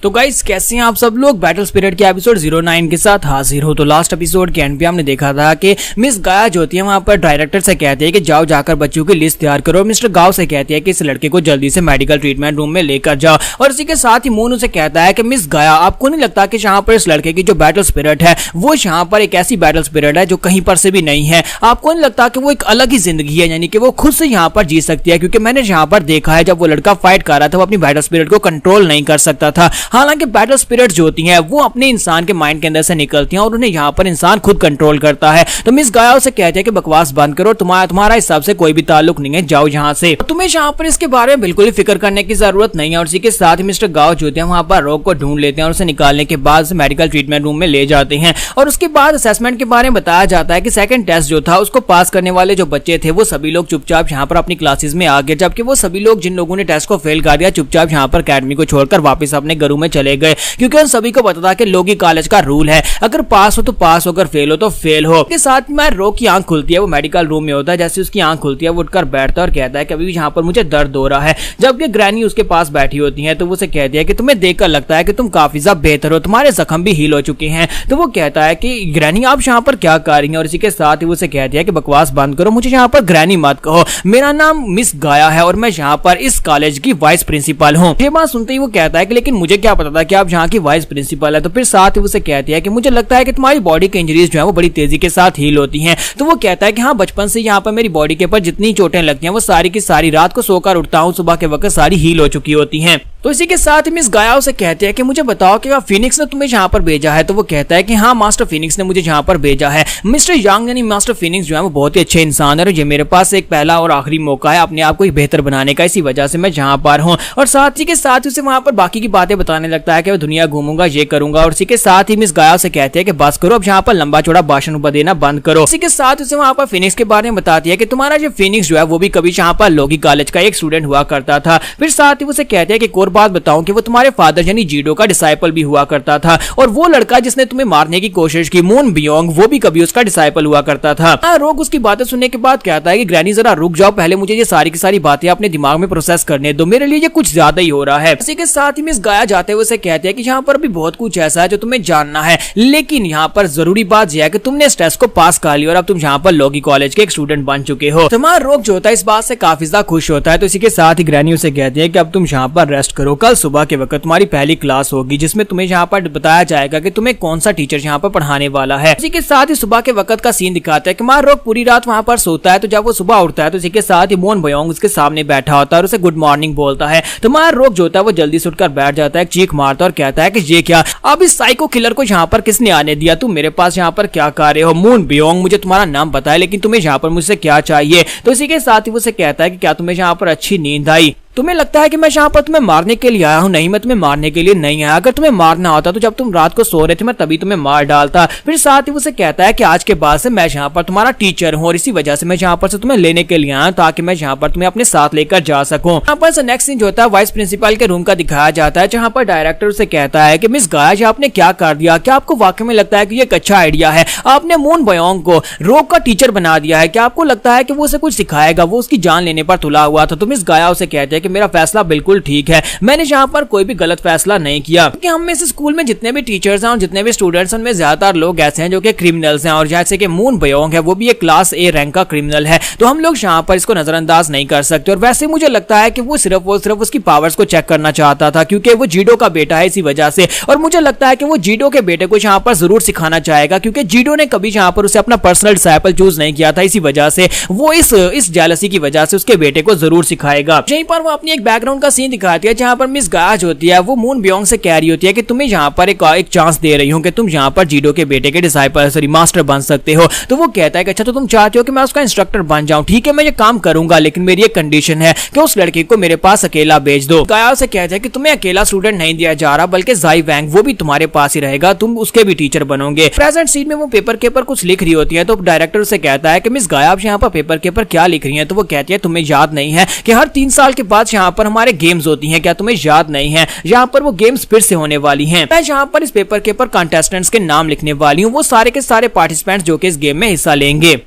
तो गाइस कैसे हैं आप सब लोग? बैटल स्पिरिट के एपिसोड 09 के साथ हाजिर हो। तो लास्ट एपिसोड के एंड पे हमने देखा था कि मिस गाया जो होती है वहां पर डायरेक्टर से कहती है कि जाओ जाकर बच्चों की लिस्ट तैयार करो। मिस्टर गाओ से कहती है कि इस लड़के को जल्दी से मेडिकल ट्रीटमेंट रूम में लेकर जाओ। और इसी के साथ ही मून उसे कहता है कि मिस गाया आपको नहीं लगता कि यहाँ पर इस लड़के की जो बैटल स्पिरिट है वो यहाँ पर एक ऐसी बैटल स्पिरिट है जो कहीं पर से भी नहीं है? आपको नहीं लगता कि वो एक अलग ही जिंदगी है, यानी कि वो खुद से यहाँ पर जी सकती है? क्योंकि मैंने यहाँ पर देखा है जब वो लड़का फाइट कर रहा था वो अपनी बैटल स्पिरिट को कंट्रोल नहीं कर सकता था। हालांकि बैटल स्पिरिट जो होती हैं वो अपने इंसान के माइंड के अंदर से निकलती हैं और उन्हें यहाँ पर इंसान खुद कंट्रोल करता है। तो मिस गाया उसे कहती है कि बकवास बंद करो, तुम्हारा इस सब से कोई भी ताल्लुक नहीं है, जाओ यहाँ से, तुम्हें यहाँ पर इसके बारे में बिल्कुल ही फिक्र करने की जरूरत नहीं है। और इसी के साथ ही मिस्टर गाओ जो होते हैं वहां पर रोक को ढूंढ लेते हैं और उसे निकालने के बाद मेडिकल ट्रीटमेंट रूम में ले जाते हैं। और उसके बाद असेसमेंट के बारे में बताया जाता है कि सेकंड टेस्ट जो था उसको पास करने वाले जो बच्चे थे वो सभी लोग चुपचाप यहाँ पर अपनी क्लासेस में आ गए, जबकि वो सभी लोग जिन लोगों ने टेस्ट को फेल कर दिया चुपचाप यहाँ पर अकेडमी को छोड़कर वापस अपने घरों में चले गए, क्योंकि उन सभी को पता था कि लोगी कॉलेज का रूल है अगर पास हो तो पास हो, अगर फेल हो तो फेल हो। इसके साथ में रोक की आंख खुलती है, वो मेडिकल रूम में होता है, जैसे उसकी आंख खुलती है वो उठकर बैठता है और कहता है कि अभी यहाँ पर मुझे दर्द हो रहा है। जबकि ग्रैनी उसके पास बैठी होती है तो वो उसे कहती है कि तुम्हें देखकर लगता है कि तुम काफी ज्यादा बेहतर हो, तुम्हारे जख्म भी हील हो चुके हैं। तो वो कहता है कि ग्रैनी आप यहाँ पर क्या कर रही हैं? और इसी के साथ ही वो उसे कहती है कि बकवास बंद करो, मुझे यहाँ पर ग्रैनी मत कहो, मेरा नाम मिस गाया है और मैं यहाँ पर इस कॉलेज की वाइस प्रिंसिपल हूँ। ये बात सुनते ही वो कहता है कि लेकिन मुझे क्या पता था कि आप यहाँ की वाइस प्रिंसिपल है। तो फिर साथ ही उसे कहती है कि मुझे लगता है कि तुम्हारी बॉडी के इंजरीज जो है वो बड़ी तेजी के साथ हील होती हैं। तो वो कहता है कि हाँ बचपन से यहाँ पर मेरी बॉडी के ऊपर जितनी चोटें लगती हैं वो सारी की सारी रात को सोकर उठता हूँ, सुबह के वक्त सारी हील हो चुकी होती हैं। तो इसी के साथ मिस गाया उसे कहते हैं कि मुझे बताओ कि फिनिक्स ने तुम्हें यहाँ पर भेजा है? तो वो कहता है कि हाँ मास्टर फिनिक्स ने मुझे यहाँ पर भेजा है। मिस्टर यांग यानी मास्टर फिनिक्स जो है वो बहुत ही अच्छे इंसान है और ये मेरे पास एक पहला और आखिरी मौका है अपने आप को बेहतर बनाने का, इसी वजह से मैं यहाँ पर हूँ। और साथ ही के साथ उसे वहां पर बाकी की बातें बताने लगता है कि मैं दुनिया घूमूंगा, ये करूंगा। और इसी के साथ ही मिस गाया से कहते हैं कि बस करो, अब यहाँ पर लंबा चौड़ा भाषण देना बंद करो। इसी के साथ उसे वहां पर फिनिक्स के बारे में बताती है कि तुम्हारा जो फिनिक्स जो है वो भी कभी यहाँ पर लोगी कॉलेज का एक स्टूडेंट हुआ करता था। फिर साथ ही उसे कहते हैं कि एक और बात बताऊं कि वो तुम्हारे फादर यानी जीडो का डिसाइपल भी हुआ करता था, और वो लड़का जिसने तुम्हें मारने की कोशिश की मून बियोंग, वो भी कभी उसका डिसाइपल हुआ करता था। रोग उसकी बातें सुनने के बाद कहता है कि ग्रैनी जरा रुक जाओ, पहले मुझे ये सारी की सारी बातें अपने दिमाग में प्रोसेस करने दो, मेरे लिए ये कुछ ज्यादा ही हो रहा है। इसी के साथ ही मिस गाया जाते हुए उसे कहते हैं कि यहाँ पर भी बहुत कुछ ऐसा है जो तुम्हें जानना है, लेकिन यहाँ पर जरूरी बात यह है कि तुमने इस टेस्ट को पास कर लिया और अब तुम यहाँ पर लॉगी कॉलेज के एक स्टूडेंट बन चुके हो। तुम्हारा रोग जो होता है इस बात से काफी ज्यादा खुश होता है। तो इसी के साथ ही ग्रैनी उसे कहती है कि अब तुम यहाँ पर रेस्ट करो, कल सुबह के वक्त तुम्हारी पहली क्लास होगी जिसमें तुम्हें यहाँ पर बताया जाएगा कि तुम्हें कौन सा टीचर यहाँ पर पढ़ाने वाला है। इसी के साथ ही सुबह के वक्त का सीन दिखाता है कि मार रोग पूरी रात वहाँ पर सोता है, तो जब वो सुबह उठता है तो इसी के साथ ही मून बियोंग उसके सामने बैठा होता है और उसे गुड मॉर्निंग बोलता है। तो मार रोग जो होता है वो जल्दी से उठकर बैठ जाता है, चीख मारता है और कहता है कि ये क्या, अब इस साइको किलर को यहाँ पर किसने आने दिया, तुम मेरे पास यहाँ पर क्या कर रहे हो। मून बियोंग, मुझे तुम्हारा नाम पता है लेकिन तुम्हें यहाँ पर मुझसे क्या चाहिए। तो इसी के साथ ही वो कहता है कि क्या तुम्हें यहाँ पर अच्छी नींद आई, तुम्हें लगता है कि मैं यहाँ पर तुम्हें मारने के लिए आया हूँ। नहीं, मैं तुम्हें मारने के लिए नहीं आया, अगर तुम्हें मारना होता तो जब तुम रात को सो रहे थे मैं तभी तुम्हें मार डालता। फिर साथ ही उसे कहता है कि आज के बाद से मैं यहाँ पर तुम्हारा टीचर हूँ और इसी वजह से मैं यहाँ पर से तुम्हें लेने के लिए आया ताकि मैं यहाँ पर तुम्हें अपने साथ लेकर जा सकूँ। यहाँ पर नेक्स्ट सीन जो होता है वाइस प्रिंसिपल के रूम का दिखाया जाता है, जहाँ पर डायरेक्टर उसे कहता है कि मिस गाया आपने क्या कर दिया, क्या आपको वाकई में लगता है कि ये एक अच्छा आइडिया है, आपने मून बियोंग को रोग का टीचर बना दिया है, क्या आपको लगता है कि वो उसे कुछ सिखाएगा, वो उसकी जान लेने पर तुला हुआ था। तो मिस गाया उसे कहते हैं कि मेरा फैसला बिल्कुल ठीक है, मैंने यहाँ पर कोई भी गलत फैसला नहीं किया, क्योंकि हम में से स्कूल में जितने भी टीचर्स हैं और जितने भी स्टूडेंट्स हैं उनमें ज्यादातर लोग ऐसे हैं जो कि क्रिमिनल्स हैं, और जैसे कि मून बियोंग है वो भी एक क्लास ए रैंक का क्रिमिनल है, तो हम लोग यहाँ पर इसको नजरअंदाज नहीं कर सकते। और वैसे मुझे लगता है कि वो सिर्फ उसकी पावर्स को चेक करना चाहता था, क्योंकि वो जीडो का बेटा है इसी वजह से, और मुझे लगता है कि वो जीडो के बेटे को यहाँ पर जरूर सिखाना चाहेगा, क्योंकि जीडो ने कभी यहाँ पर उसे अपना पर्सनल डिसाइपल चूज नहीं किया था, इसी वजह से वो इस जेलसी की वजह से उसके बेटे को जरूर सिखाएगा। यहीं पर वो अपनी एक बैकग्राउंड का सीन दिखाती है जहाँ पर मिस गाज होती है वो मून बियोंग से कह रही होती है कि तुम्हें यहाँ पर एक चांस दे रही हूँ कि तुम यहाँ पर जीडो के बेटे के डिसाइपल सॉरी मास्टर बन सकते हो। तो वो कहता है कि अच्छा तो तुम चाहते हो कि मैं उसका इंस्ट्रक्टर बन जाऊं, ठीक है मैं ये काम करूंगा, लेकिन मेरी एक कंडीशन है कि उस लड़के को मेरे पास अकेला भेज दो। गाया से कहता है कि तुम्हें अकेला स्टूडेंट नहीं दिया जा रहा बल्कि जाई वैंग वो भी तुम्हारे पास ही रहेगा, तुम उसके भी टीचर बनोगे। प्रेजेंट सीन में वो पेपर के ऊपर कुछ लिख रही होती है, तो डायरेक्टर से कहता है कि मिस गाया आप यहाँ पर पेपर के ऊपर क्या लिख रही है। तो वो कहती है तुम्हें याद नहीं है कि हर 3 साल के बाद यहाँ पर हमारे गेम्स होती है, क्या तुम्हें याद नहीं है, यहाँ पर वो गेम्स फिर से होने वाली हैं। मैं यहाँ पर इस पेपर के ऊपर कंटेस्टेंट्स के नाम लिखने वाली हूँ, वो सारे के सारे पार्टिसिपेंट्स जो कि इस गेम में हिस्सा लेंगे।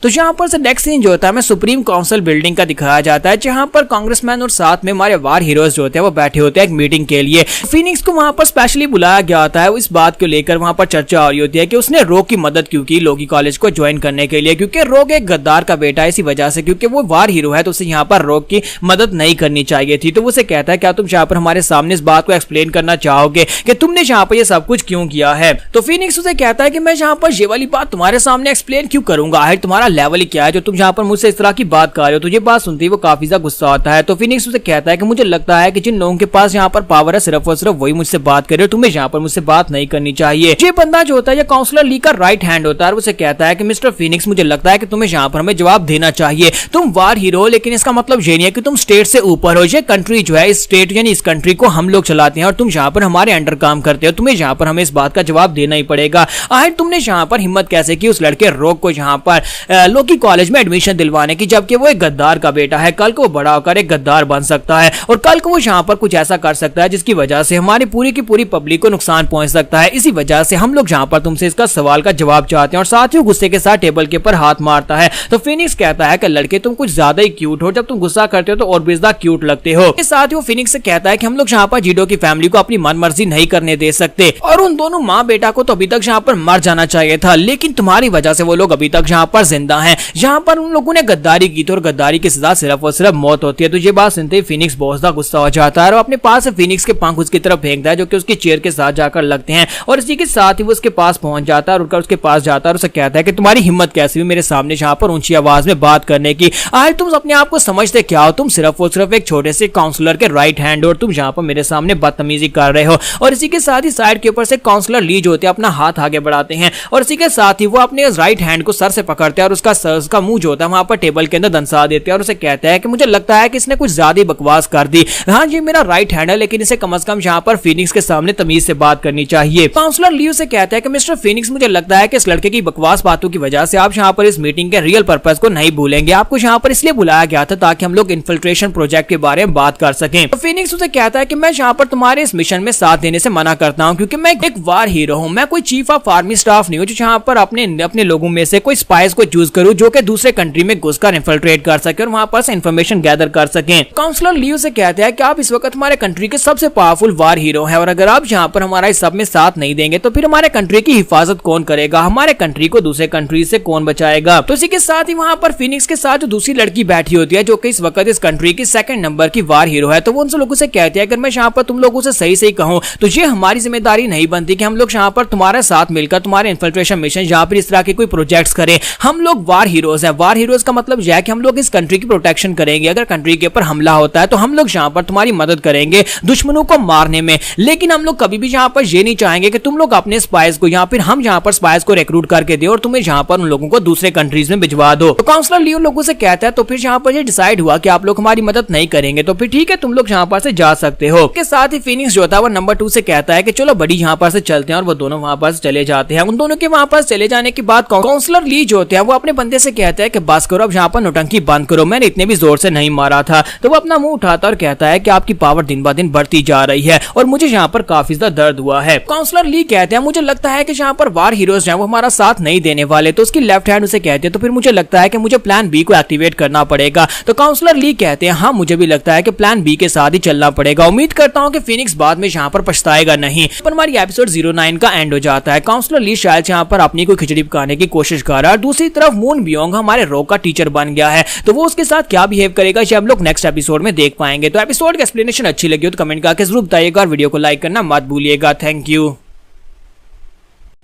तो यहाँ पर से नेक्स्ट सीन जो होता है हमें सुप्रीम काउंसिल बिल्डिंग का दिखाया जाता है, जहाँ पर कांग्रेसमैन और साथ में हमारे वार हीरोज जो होते हैं वो बैठे होते हैं एक मीटिंग के लिए। फिनिक्स को वहां पर स्पेशली बुलाया गया होता है, इस बात को लेकर वहां पर चर्चा हो रही होती है कि उसने रोग की मदद क्यों की लॉगी कॉलेज को ज्वाइन करने के लिए, क्योंकि रोग एक गद्दार का बेटा है, इसी वजह से क्योंकि वो वार हीरो है तो उसे यहाँ पर रोग की मदद नहीं करनी चाहिए थी। तो वो उसे कहता है क्या तुम यहाँ पर हमारे सामने इस बात को एक्सप्लेन करना चाहोगे कि तुमने यहाँ पर ये सब कुछ क्यों किया है। तो फिनिक्स उसे कहता है कि मैं यहाँ पर ये वाली बात तुम्हारे सामने एक्सप्लेन क्यों करूंगा, आखिर तुम्हारा लेवल ही क्या है जो तुम यहाँ पर मुझसे इस तरह की बात कर रहे हो। तो ये बात सुनते ही वो काफी ज्यादा गुस्सा आता है। तो फिनिक्स उसे कहता है कि मुझे लगता है कि जिन लोगों के पास यहाँ पर पावर है सिर्फ और सिर्फ वही मुझसे बात करे, तुम्हें यहाँ पर मुझसे बात नहीं करनी चाहिए। ये बंदा जो होता है ये काउंसलर ली का राइट हैंड होता है, उसे कहता है कि मिस्टर फिनिक्स मुझे लगता है कि तुम्हें यहाँ पर हमें जवाब देना चाहिए, तुम वार हीरो हो लेकिन इसका मतलब ये नहीं है कि तुम स्टेट से ऊपर हो। ये कंट्री जो है इस स्टेट यानी इस कंट्री को हम लोग चलाते हैं और तुम यहाँ पर हमारे अंडर काम करते हो, तुम्हें यहाँ पर हमें इस बात का जवाब देना ही पड़ेगा। आखिर तुमने यहाँ पर हिम्मत कैसे की उस लड़के रोग को यहाँ पर लॉगी कॉलेज में एडमिशन दिलवाने की, जबकि वो एक गद्दार का बेटा है, कल को वो बड़ा होकर एक गद्दार बन सकता है और कल को वो यहाँ पर कुछ ऐसा कर सकता है जिसकी वजह से हमारी पूरी की पूरी पब्लिक को नुकसान पहुंच सकता है। इसी वजह से हम लोग यहाँ पर तुमसे इसका सवाल का जवाब चाहते हैं। और साथ ही गुस्से के साथ टेबल के ऊपर हाथ मारता है। तो फिनिक्स कहता है कि लड़के तुम कुछ ज्यादा ही क्यूट हो, जब तुम गुस्सा करते हो तो और भी ज्यादा क्यूट लगते हो। साथ ही वो फिनिक्स से कहता है कि हम लोग यहाँ पर जीडो की फैमिली को अपनी मनमर्जी नहीं करने दे सकते और उन दोनों माँ बेटा को तो अभी तक यहाँ पर मर जाना चाहिए था, लेकिन तुम्हारी वजह से वो लोग अभी तक यहाँ पर जिंदा हैं। यहाँ पर उन लोगों ने गद्दारी की थी और गद्दारी की सजा सिर्फ और सिर्फ मौत होती है। तो ये बात सुनते ही फिनिक्स बहुत ज्यादा गुस्सा हो जाता है और अपने पास से फिनिक्स के पंख उसकी तरफ फेंकता है जो कि उसकी चेयर के साथ जाकर लगते हैं और इसी के साथ ही वो उसके पास पहुंच जाता है और उसके पास जाता है और उसे कहता है कि तुम्हारी हिम्मत कैसी हुई मेरे सामने यहाँ पर ऊंची आवाज में बात करने की, आखिर तुम अपने आप को समझते क्या हो, तुम सिर्फ और सिर्फ एक छोटे से काउंसलर के राइट हैंड और तुम यहाँ पर मेरे सामने बदतमीजी कर रहे हो। और इसी के साथ ही साइड के ऊपर से काउंसलर ली जो होते हैं अपना हाथ आगे बढ़ाते हैं और इसी के साथ ही वो अपने राइट हैंड को सर से पकड़ते हैं पर उसका मुंह जो होता है वहां पर टेबल के अंदर दंसा देते हैं और उसे कहता है कि मुझे लगता है कि इसने कुछ ज्यादा बकवास कर दी। हाँ जी मेरा राइट हैंड है, लेकिन इसे कम से कम यहाँ पर फिनिक्स के सामने तमीज से बात करनी चाहिए। काउंसलर लियो से कहता है कि मिस्टर फिनिक्स, मुझे लगता है कि इस लड़के की बकवास बातों की वजह से आप यहाँ पर इस मीटिंग के रियल पर्पस को नहीं भूलेंगे। आपको यहाँ पर इसलिए बुलाया गया था ताकि हम लोग इन्फिल्ट्रेशन प्रोजेक्ट के बारे में बात कर सकें। तो फिनिक्स उसे कहता है कि मैं यहाँ पर तुम्हारे इस मिशन में साथ देने से मना करता हूँ, क्योंकि मैं एक वार हीरो हूँ। मैं कोई चीफ ऑफ आर्मी स्टाफ नहीं हूँ जो यहाँ पर अपने लोगों में से कोई स्पाइस को चूज करूँ जो कि दूसरे कंट्री में घुसकर इन्फिल्ट्रेट कर सके और वहां पर से इन्फॉर्मेशन गैदर कर सके। काउंसलर लियो से कहते हैं कि आप इस वक्त हमारे कंट्री के सबसे पावरफुल वार हीरो हैं और अगर आप यहाँ पर हमारा इस सब में साथ नहीं देंगे तो फिर हमारे कंट्री की हिफाजत कौन करेगा, हमारे कंट्री को दूसरे कंट्री से कौन बचाएगा। तो इसी के साथ ही वहां पर फिनिक्स के साथ जो दूसरी लड़की बैठी होती है जो कि इस वक्त इस कंट्री की 2nd नंबर की वार हीरो है, तो वो उन लोगों से कहते हैं अगर मैं यहाँ पर तुम लोगों से सही कहूँ तो ये हमारी जिम्मेदारी नहीं बनती कि हम लोग यहाँ पर तुम्हारे साथ मिलकर तुम्हारे इन्फिल्ट्रेशन मिशन यहाँ पर इस तरह के कोई प्रोजेक्ट्स करें। हम लोग वार हीरोज हैं। वार हीरोज का मतलब यह है कि हम लोग इस कंट्री की प्रोटेक्शन करेंगे। अगर कंट्री के ऊपर हमला होता है तो हम लोग यहाँ पर तुम्हारी मदद करेंगे दुश्मनों को मारने में, लेकिन हम लोग कभी भी यहाँ पर ये नहीं चाहेंगे कि तुम लोग अपने स्पाइस को या फिर हम यहाँ पर स्पाइस को रिक्रूट करके दे और तुम्हें यहाँ पर उन लोगों को दूसरे कंट्रीज में भिजवा दो। तो काउंसलर लियो लोगों से कहता है तो फिर यहाँ पर ये डिसाइड हुआ कि आप लोग हमारी मदद नहीं करेंगे, तो फिर ठीक है तुम लोग यहाँ पर से जा सकते हो। के साथ ही फिनिक्स जो था वो नंबर 2 से कहता है कि चलो बड़ी यहाँ पर से चलते हैं और वो दोनों वहां पर चले जाते हैं। उन दोनों के वहां पर चले जाने के बाद काउंसलर ली जो होते हैं वो अपने बंदे से कहता है कि बस करो अब यहाँ पर नौटंकी बंद करो, मैंने इतने भी जोर से नहीं मारा था। तो वो अपना मुंह उठाता और कहता है कि आपकी पावर दिन ब दिन बढ़ती जा रही है और मुझे यहाँ पर काफी ज्यादा दर्द हुआ है। काउंसलर ली कहते हैं मुझे लगता है कि यहाँ पर वार हीरोज हैं वो हमारा साथ नहीं देने वाले, तो उसकी लेफ्ट हैंड उसे कहते हैं तो फिर मुझे लगता है कि मुझे प्लान बी को एक्टिवेट करना पड़ेगा। तो काउंसलर ली कहते हैं हाँ मुझे भी लगता है कि प्लान बी के साथ ही चलना पड़ेगा। उम्मीद करता हूँ कि फिनिक्स बाद में यहाँ पर पछताएगा नहीं। पर हमारी एपिसोड 09 का एंड हो जाता है। काउंसलर ली शायद यहाँ पर अपनी कोई खिचड़ी पकाने की कोशिश कर रहा है। दूसरी तरफ मून बियोंग हमारे रो का टीचर बन गया है, तो वो उसके साथ क्या बिहेव करेगा ये हम लोग नेक्स्ट एपिसोड में देख पाएंगे। तो एपिसोड की एक्सप्लेनेशन अच्छी लगी हो तो कमेंट करके जरूर बताइएगा और वीडियो को लाइक करना मत भूलिएगा। Thank you.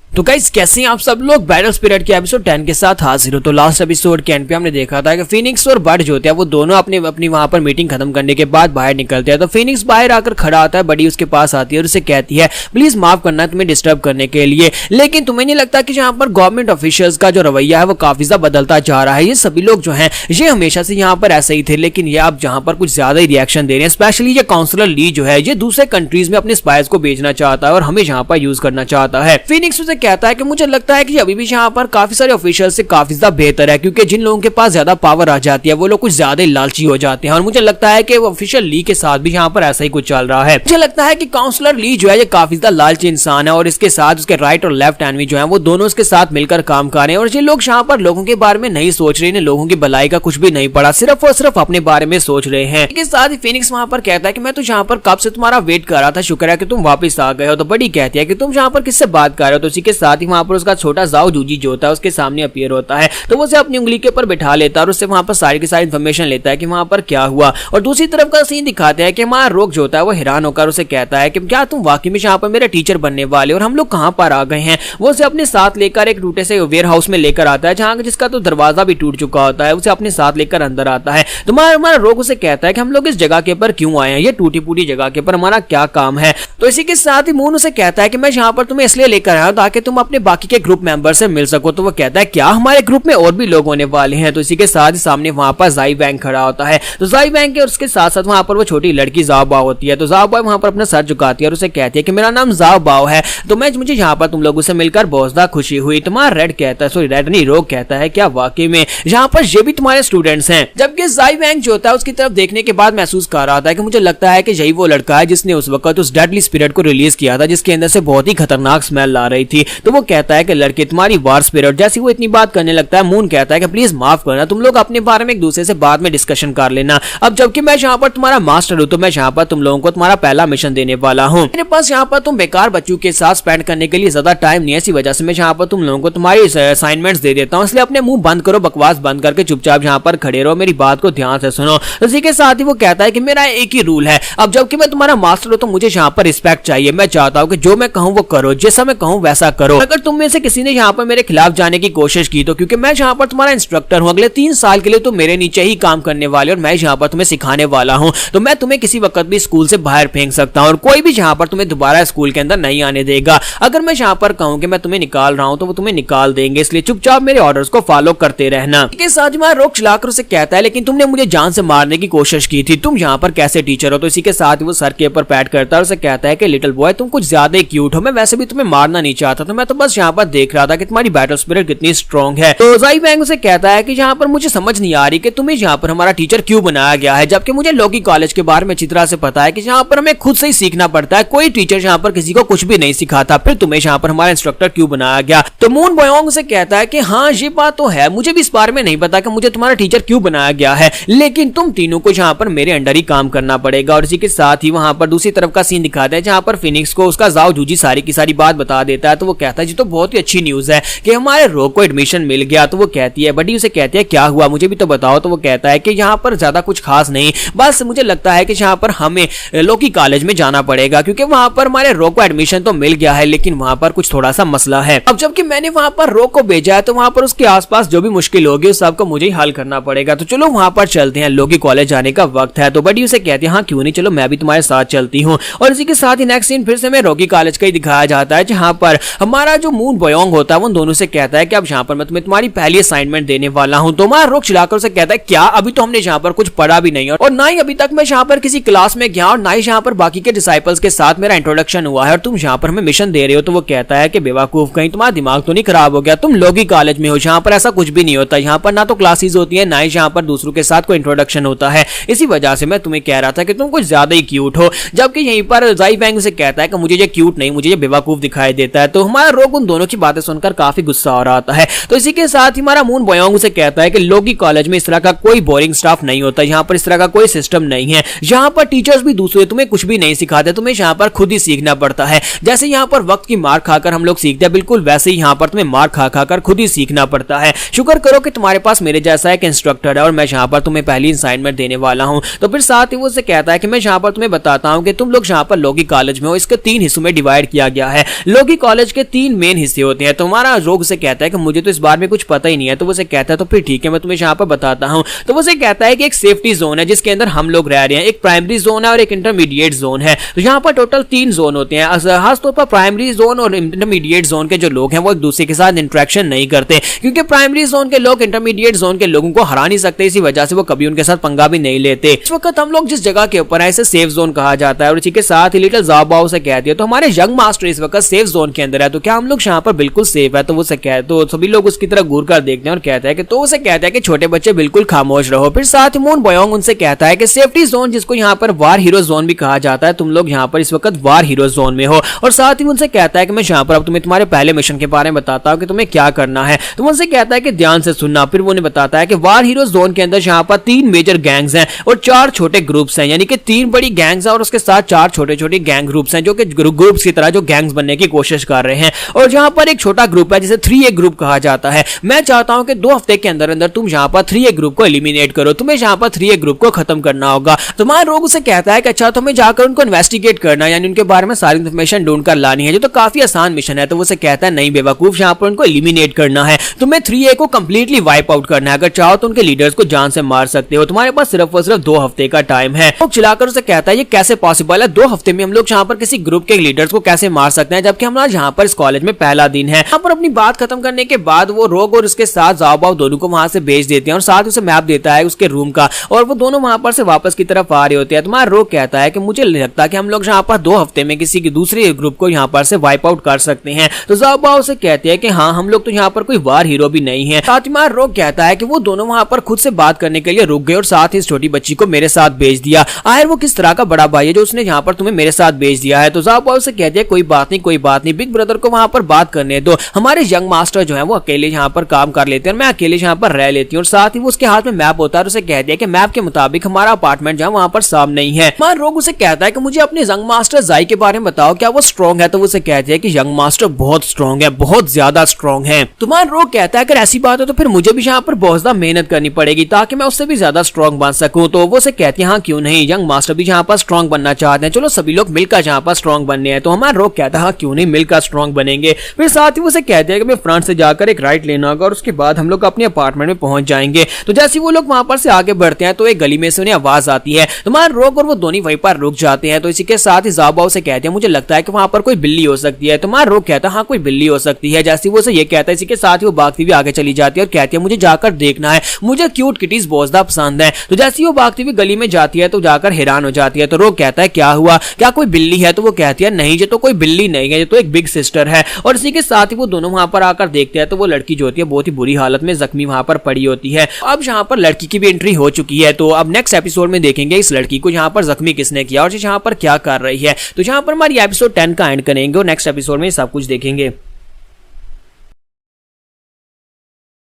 तो गाइस कैसे हैं आप सब लोग, बैटल स्पिरिट के एपिसोड 10 के साथ हाजिर हो। तो लास्ट एपिसोड के एंड पे हमने देखा था कि फिनिक्स और बड जो होते हैं वो दोनों अपनी वहां पर मीटिंग खत्म करने के बाद बाहर निकलते हैं। तो फिनिक्स बाहर आकर खड़ा होता है, बडी उसके पास आती है और उसे कहती है प्लीज माफ करना तुम्हें डिस्टर्ब करने के लिए, लेकिन तुम्हें नहीं लगता कि यहाँ पर गवर्नमेंट ऑफिशियल्स का जो रवैया है वो काफी ज्यादा बदलता जा रहा है। ये सभी लोग जो है ये हमेशा से यहाँ पर ऐसे ही थे, लेकिन ये आप जहाँ पर कुछ ज्यादा ही रिएक्शन दे रहे हैं। स्पेशली ये काउंसलर ली जो है ये दूसरे कंट्रीज में अपने स्पाइस को भेजना चाहता है और हमें यहाँ पर यूज करना चाहता है। फिनिक्स उसे कहता है कि मुझे लगता है कि अभी भी यहाँ पर काफी सारे ऑफिशियल से काफी ज्यादा बेहतर है, क्योंकि जिन लोगों के पास ज्यादा पावर आ जाती है वो लोग कुछ ज्यादा लालची हो जाते हैं और मुझे लगता है कि ऑफिशियल ली के साथ भी यहाँ पर ऐसा ही कुछ चल रहा है। मुझे लगता है कि काउंसलर ली जो है ये काफी ज्यादा लालची इंसान है और इसके साथ उसके राइट और लेफ्ट एनमी जो है वो दोनों उसके साथ मिलकर काम कर रहे हैं और ये लोग यहाँ पर लोगों के बारे में नहीं सोच रहे, लोगों की भलाई का कुछ भी नहीं पड़ा, सिर्फ और सिर्फ अपने बारे में सोच रहे हैं। इसके साथ ही फिनिक्स वहां पर कहता है कि मैं तो यहाँ पर कब से तुम्हारा वेट कर रहा था, शुक्र है कि तुम वापस आ गए हो। तो बड़ी कहती है कि तुम यहाँ पर किससे बात कर रहे हो। तो इसी के साथ ही वहां पर उसका छोटा जाओ जूजी जो होता है उसके सामने अपीयर होता है, तो वो उसे अपनी उंगली के ऊपर बिठा लेता है और उससे वहां पर सारी की सारी इन्फॉर्मेशन लेता है कि वहां पर क्या हुआ। और दूसरी तरफ का सीन दिखाते हैं कि हमारा रोग जो होता है वो हैरान होकर उसे कहता है कि क्या तुम वाकई में यहाँ पर मेरे टीचर बनने वाले और हम लोग कहाँ पर आ गए हैं। वो उसे अपने साथ लेकर एक टूटे से वेयर हाउस में लेकर आता है जहाँ जिसका तो दरवाजा भी टूट चुका होता है, उसे अपने साथ लेकर अंदर आता है। तो हमारा रोग उसे कहता है कि हम लोग इस जगह के ऊपर क्यों आए हैं, ये टूटी फूटी जगह के ऊपर हमारा क्या काम है। तो इसी के साथ ही मून उसे कहता है कि मैं यहाँ पर तुम्हें इसलिए लेकर आया हूँ ताकि तुम अपने बाकी के ग्रुप मेंबर से मिल सको। तो वो कहता है क्या हमारे ग्रुप में और भी लोग होने वाले हैं। तो इसी के साथ ही सामने वहां पर जाई बैंक खड़ा होता है। तो जाई बैंक के उसके साथ साथ वहां पर वो छोटी लड़की जाओ बाओ होती है। तो जाओ बाओ वहां पर अपना सर झुकाती है और उसे कहती है कि मेरा नाम जाओ बाओ है, तो मुझे यहाँ पर तुम लोगों से मिलकर बहुत ज्यादा खुशी हुई। तुम्हारा रेड कहता है, सॉरी रेड नहीं रोग कहता है क्या वाकई में यहाँ पर ये भी तुम्हारे स्टूडेंट्स हैं। जबकि जाई बैंक जो होता है उसकी तरफ देखने के बाद महसूस कर रहा था कि मुझे लगता है कि यही वो लड़का है जिसने उस वक्त उस डेडली स्पिरिट को रिलीज किया था जिसके अंदर से बहुत ही खतरनाक स्मेल आ रही थी। तो वो कहता है कि लड़के तुम्हारी वार स्पिरिट, जैसी वो इतनी बात करने लगता है मून कहता है कि प्लीज माफ करना, तुम लोग अपने बारे में एक दूसरे से बाद में डिस्कशन कर लेना। अब जबकि मैं यहाँ पर तुम्हारा मास्टर हूँ तो मैं यहाँ पर तुम लोगों को तुम्हारा पहला मिशन देने वाला हूँ। मेरे पास यहाँ पर तुम बेकार बच्चों के साथ स्पेंड करने के लिए ज्यादा टाइम नहीं है, इसी वजह से मैं यहाँ पर तुम लोगों को तुम्हारी असाइनमेंट्स दे देता हूँ, इसलिए अपने मुंह बंद करो, बकवास बंद करके चुपचाप यहाँ पर खड़े रहो, मेरी बात को ध्यान से सुनो। इसी के साथ ही वो कहता है कि मेरा एक ही रूल है, अब जबकि मैं तुम्हारा मास्टर हूँ तो मुझे यहाँ पर रिस्पेक्ट चाहिए। मैं चाहता हूँ कि जो मैं कहूँ वो करो, जैसा मैं कहूँ वैसा करो। अगर तुम में से किसी ने यहाँ पर मेरे खिलाफ जाने की कोशिश की तो क्योंकि मैं यहाँ पर तुम्हारा इंस्ट्रक्टर हूँ, अगले 3 साल के लिए तुम मेरे नीचे ही काम करने वाले और मैं यहाँ पर तुम्हें सिखाने वाला हूँ, तो मैं तुम्हें किसी वक्त भी स्कूल से बाहर फेंक सकता हूँ और कोई भी यहाँ पर तुम्हें दोबारा स्कूल के अंदर नहीं आने देगा। अगर मैं यहाँ पर कहूँ कि मैं तुम्हें निकाल रहा हूँ तो वो तुम्हें निकाल देंगे, इसलिए चुपचाप मेरे ऑर्डर्स को फॉलो करते रहना। के साथ रोक चलाकर उसे कहता है लेकिन तुमने मुझे जान से मारने की कोशिश की थी, तुम यहाँ पर कैसे टीचर हो। तो इसी के साथ वो सर के ऊपर पैट करता है और उसे कहता है कि लिटिल बॉय तुम कुछ ज्यादा ही क्यूट हो, मैं वैसे भी तुम्हें मारना नहीं चाहता था, मैं तो बस यहाँ पर देख रहा था कि तुम्हारी बैटल स्पिरिट कितनी स्ट्रॉन्ग है। तो ज़ाई वैंग उसे कहता है कि यहाँ पर मुझे समझ नहीं आ रही कि तुम्हें यहाँ पर हमारा टीचर क्यों बनाया गया है, जबकि मुझे लोकी कॉलेज के बारे में अच्छी तरह से पता है कि यहाँ पर हमें खुद से ही सीखना पड़ता है, कोई टीचर यहाँ पर किसी को कुछ भी नहीं सिखाता, फिर तुम्हें यहाँ पर हमारा इंस्ट्रक्टर क्यों बनाया गया। तो मून बॉयोंग उसे कहता है कि हाँ ये बात तो है, मुझे भी इस बारे में नहीं पता कि मुझे तुम्हारा टीचर क्यों बनाया गया है, लेकिन तुम तीनों को यहाँ पर मेरे अंडर ही काम करना पड़ेगा। और इसी के साथ ही वहां पर दूसरी तरफ का सीन दिखाते हैं जहां पर फिनिक्स को उसका जाओ जूजी सारी की सारी बात बता देता है। तो वो कहता है जी तो बहुत ही अच्छी न्यूज है कि हमारे रोग को एडमिशन मिल गया। तो वो कहती है बडी उसे कहती है क्या हुआ मुझे भी तो बताओ। तो वो कहता है कि यहाँ पर ज्यादा कुछ खास नहीं, बस मुझे लगता है कि यहाँ पर हमें लोकी कॉलेज में जाना पड़ेगा क्योंकि वहां पर हमारे रोग को एडमिशन तो मिल गया है लेकिन वहां पर कुछ थोड़ा सा मसला है। अब जबकि मैंने वहां पर रोग को भेजा है तो वहां पर उसके आसपास जो भी मुश्किल होगी उस सबको मुझे ही हल करना पड़ेगा। तो चलो वहां पर चलते हैं, लोकी कॉलेज जाने का वक्त है। तो बडी उसे कहती है हाँ क्यों नहीं, चलो मैं भी तुम्हारे साथ चलती हूँ। और इसी के साथ ही नेक्स्ट सीन फिर से मैं रोकी कॉलेज का ही दिखाया जाता है जहां पर हमारा जो मून बॉयोंग होता है वो दोनों से कहता है कि अब यहाँ पर मैं तुम्हें तुम्हारी पहली असाइनमेंट देने वाला हूँ। तो हमारा रोक चिल्लाकर उसे कहता है क्या, अभी तो हमने यहाँ पर कुछ पढ़ा भी नहीं और ना ही अभी तक मैं यहाँ पर किसी क्लास में गया और ना ही यहाँ पर बाकी के डिसाइपल्स के साथ मेरा इंट्रोडक्शन हुआ है और तुम यहाँ पर हमें मिशन दे रहे हो। तो वो कहता है कि बेवकूफ कहीं तुम्हारा दिमाग तो नहीं खराब हो गया, तुम लोगी कॉलेज में हो, यहाँ पर ऐसा कुछ भी नहीं होता, यहाँ पर ना तो क्लासेस होती है ना ही यहाँ पर दूसरों के साथ कोई इंट्रोडक्शन होता है, इसी वजह से मैं तुम्हें कह रहा था कि तुम कुछ ज्यादा ही क्यूट हो। जबकि यहीं पर ज़ाई वैंग से कहता है कि मुझे ये क्यूट नहीं, मुझे ये बेवकूफ दिखाई देता है। तो हमारा रोग उन दोनों की बातें सुनकर काफी गुस्सा हो रहा है। तो इसी के साथ ही हमारा मून बॉयोंग से कहता है कि लोगी कॉलेज में इस तरह का कोई बोरिंग स्टाफ नहीं होता, यहाँ पर इस तरह का कोई सिस्टम नहीं है, यहाँ पर टीचर्स भी दूसरे तुम्हें कुछ भी नहीं सिखाते, तुम्हें यहाँ पर खुद ही सीखना पड़ता है। जैसे यहाँ पर वक्त की मार खाकर हम लोग सीखते हैं बिल्कुल वैसे ही यहाँ पर तुम्हें मार खा खाकर खुद ही सीखना पड़ता है। शुक्र करो कि तुम्हारे पास मेरे जैसा एक इंस्ट्रक्टर है और मैं यहाँ पर तुम्हें पहली असाइनमेंट देने वाला हूँ। तो फिर साथ ही वो उससे कहता है कि मैं यहाँ पर तुम्हें बताता हूँ कि तुम लोग यहाँ पर लोगी कॉलेज में हो, इसके 3 हिस्सों में डिवाइड किया गया है। लोगी कॉलेज के 3 मेन हिस्से होते हैं। तो हमारा रोग से कहता है कि मुझे तो इस बारे में कुछ पता ही नहीं है। तो वो से कहता है तो फिर ठीक है मैं तुम्हें यहाँ पर बताता हूँ। तो वो से कहता है कि एक सेफ्टी जोन है जिसके अंदर हम लोग रह रहे हैं, एक प्राइमरी जोन है और एक इंटरमीडिएट जोन है। तो यहाँ पर टोटल 3 जोन होते हैं। खासतौर पर प्राइमरी जोन और इंटरमीडिएट जोन के जो लोग हैं वो एक दूसरे के साथ इंटरेक्शन नहीं करते क्योंकि प्राइमरी जोन के लोग इंटरमीडिएट जोन के लोगों को हरा नहीं सकते, इसी वजह से वो कभी उनके साथ पंगा भी नहीं लेते। इस वक्त हम लोग जिस जगह के ऊपर है इसे सेफ जोन कहा जाता है। और इसी के साथ ही लिटिल ज़ाओबाओ से कहती है तो हमारे यंग मास्टर इस वक्त सेफ जोन के अंदर है, तो क्या हम लोग यहाँ पर बिल्कुल सेफ है। तो वो से कहते तो सभी लोग उसकी तरफ घूर कर देखते हैं और कहता है कि तो उसे कहता है कि छोटे बच्चे बिल्कुल खामोश रहो। फिर साथ ही मून बॉयोंग उनसे कहता है कि सेफ्टी जोन जिसको यहाँ पर वार हीरो जोन भी कहा जाता है, तुम लोग यहाँ पर इस वक्त वार हीरो जोन में हो। और साथ ही उनसे कहता है कि मैं यहाँ पर अब तुम्हें तुम्हारे पहले मिशन के बारे में बताता हूँ कि तुम्हें क्या करना है। तो उनसे कहता है कि ध्यान से सुनना। फिर वो उन्हें बताता है कि वार हीरो जोन के अंदर यहाँ पर 3 मेजर गैंग्स हैं और 4 छोटे ग्रुप्स हैं, यानी कि 3 बड़ी गैंग्स हैं और उसके साथ 4 छोटे छोटे गैंग ग्रुप्स हैं जो कि ग्रुप्स की तरह जो गैंग्स बनने की कोशिश कर रहे हैं। और जहां पर एक छोटा ग्रुप है जिसे 3A ग्रुप कहा जाता है। मैं चाहता हूं कि 2 हफ्ते के अंदर अंदर तुम यहाँ पर 3A ग्रुप को एलिमिनेट करो, तुम्हें यहाँ पर 3A ग्रुप को खत्म करना होगा। तुम्हारा रोग उसे कहता है कि अच्छा तुम्हें जाकर उनको इन्वेस्टिगेट करना, यानी उनके बारे में सारी इन्फॉर्मेशन ढूंढ कर लानी है, जो तो काफी आसान मिशन है। तो वो उसे कहता है नहीं बेवकूफ, यहाँ पर उनको एलिमिनेट करना है, तुम्हें 3A को कंप्लीटली वाइप आउट करना है, अगर चाहो तो उनके लीडर्स को जान से मार सकते हो, तुम्हारे पास सिर्फ और सिर्फ 2 हफ्ते का टाइम है। वो चिल्लाकर उसे कहता है ये कैसे पॉसिबल है, 2 हफ्ते में हम लोग यहाँ पर किसी ग्रुप के लीडर्स को कैसे मार सकते हैं, जबकि हमारा यहाँ पर इस कॉलेज में पहला दिन है। यहाँ पर अपनी बात खत्म करने के बाद वो रोग और उसके साथ ज़ाओबाओ दोनों को वहां से भेज देते हैं और साथ उसे मैप देता है उसके रूम का, और वो दोनों वहां पर से वापस की तरफ आ रहे होते हैं। तुम्हारा रोग कहता है कि मुझे लगता है कि हम लोग यहाँ पर 2 हफ्ते में किसी की दूसरे ग्रुप को यहाँ पर से वाइप आउट कर सकते हैं। तो ज़ाओबाओ से कहते हैं कि हाँ हम लोग तो यहाँ पर कोई वार हीरो भी नहीं है। साथ ही हमारा रोग कहता है कि वो दोनों वहां पर खुद से बात करने के लिए रुक गए और साथ ही इस छोटी बच्ची को मेरे साथ भेज दिया। आखिर वो किस तरह का बड़ा भाई है जो उसने यहाँ पर तुम्हें मेरे साथ भेज दिया है। तो ज़ाओबाओ से कहते हैं कोई बात नहीं कोई बात नहीं, बिग ब्रदर को वहां पर बात करने दो, हमारे यंग मास्टर जो है वो अकेले यहाँ पर काम कर लेते हैं और मैं अकेले यहाँ पर रह लेती हूँ। और साथ ही वो उसके हाथ में मैप होता है और उसे कहती है कि मैप के मुताबिक हमारा अपार्टमेंट जो है वहां पर साफ नहीं है। हमारा रोग उसे कहता है कि मुझे अपने यंग मास्टर ज़ाई के बारे में बताओ, क्या वो स्ट्रॉन्ग है। तो वो उसे कहती है कि यंग मास्टर बहुत स्ट्रॉन्ग है, बहुत ज्यादा स्ट्रॉन्ग है। तुम्हारा रोग कहता है अगर ऐसी बात है तो फिर मुझे भी यहाँ पर बहुत ज्यादा मेहनत करनी पड़ेगी ताकि मैं उससे भी ज्यादा स्ट्रॉन्ग बन सकूं। तो वो उसे कहती है हाँ क्यों नहीं, यंग मास्टर भी यहाँ पर स्ट्रॉन्ग बनना चाहते हैं, चलो सभी लोग मिलकर यहाँ पर स्ट्रॉन्ग बनने हैं। तो हमारा रोग कहता है हाँ क्यों नहीं, मिलकर स्ट्रॉन्ग स्ट्रांग बनेंगे। फिर साथ ही वो उसे कहते हैं कि मैं फ्रंट से जाकर एक राइट लेना होगा और उसके बाद हम लोग अपने अपार्टमेंट में पहुंच जाएंगे। तो जैसे वो लोग वहां पर से आगे बढ़ते हैं तो एक गली में से उन्हें आवाज आती है। तुम्हारा रॉक और वो दोनों वहीं पर रुक जाते हैं। तो इसी के साथ ही ज़ाओबाओ उसे कहते हैं मुझे लगता है कि वहां पर कोई बिल्ली हो सकती है। तुम्हारा रॉक कहता है हाँ कोई बिल्ली हो सकती है। जैसे वो उसे ये कहता है इसी के साथ ही वो भागती हुई आगे चली जाती है और कहती है मुझे जाकर देखना है, मुझे क्यूट किटीज बहुत ज्यादा पसंद है। तो जैसे वो भागती हुई गली में जाती है तो जाकर हैरान हो जाती है। तो रॉक कहता है क्या हुआ, क्या कोई बिल्ली है? तो वो कहती है नहीं, ये तो कोई बिल्ली नहीं है, ये तो एक बिग सिस्टर है। और इसी के साथ ही वो दोनों वहां पर आकर देखते हैं तो वो लड़की जो होती है बहुत ही बुरी हालत में जख्मी वहां पर पड़ी होती है। अब यहाँ पर लड़की की भी एंट्री हो चुकी है। तो अब नेक्स्ट एपिसोड में देखेंगे इस लड़की को यहाँ पर जख्मी किसने किया और यहाँ पर क्या कर रही है। तो यहाँ पर हमारी एपिसोड 10 का एंड करेंगे और नेक्स्ट एपिसोड में सब कुछ देखेंगे।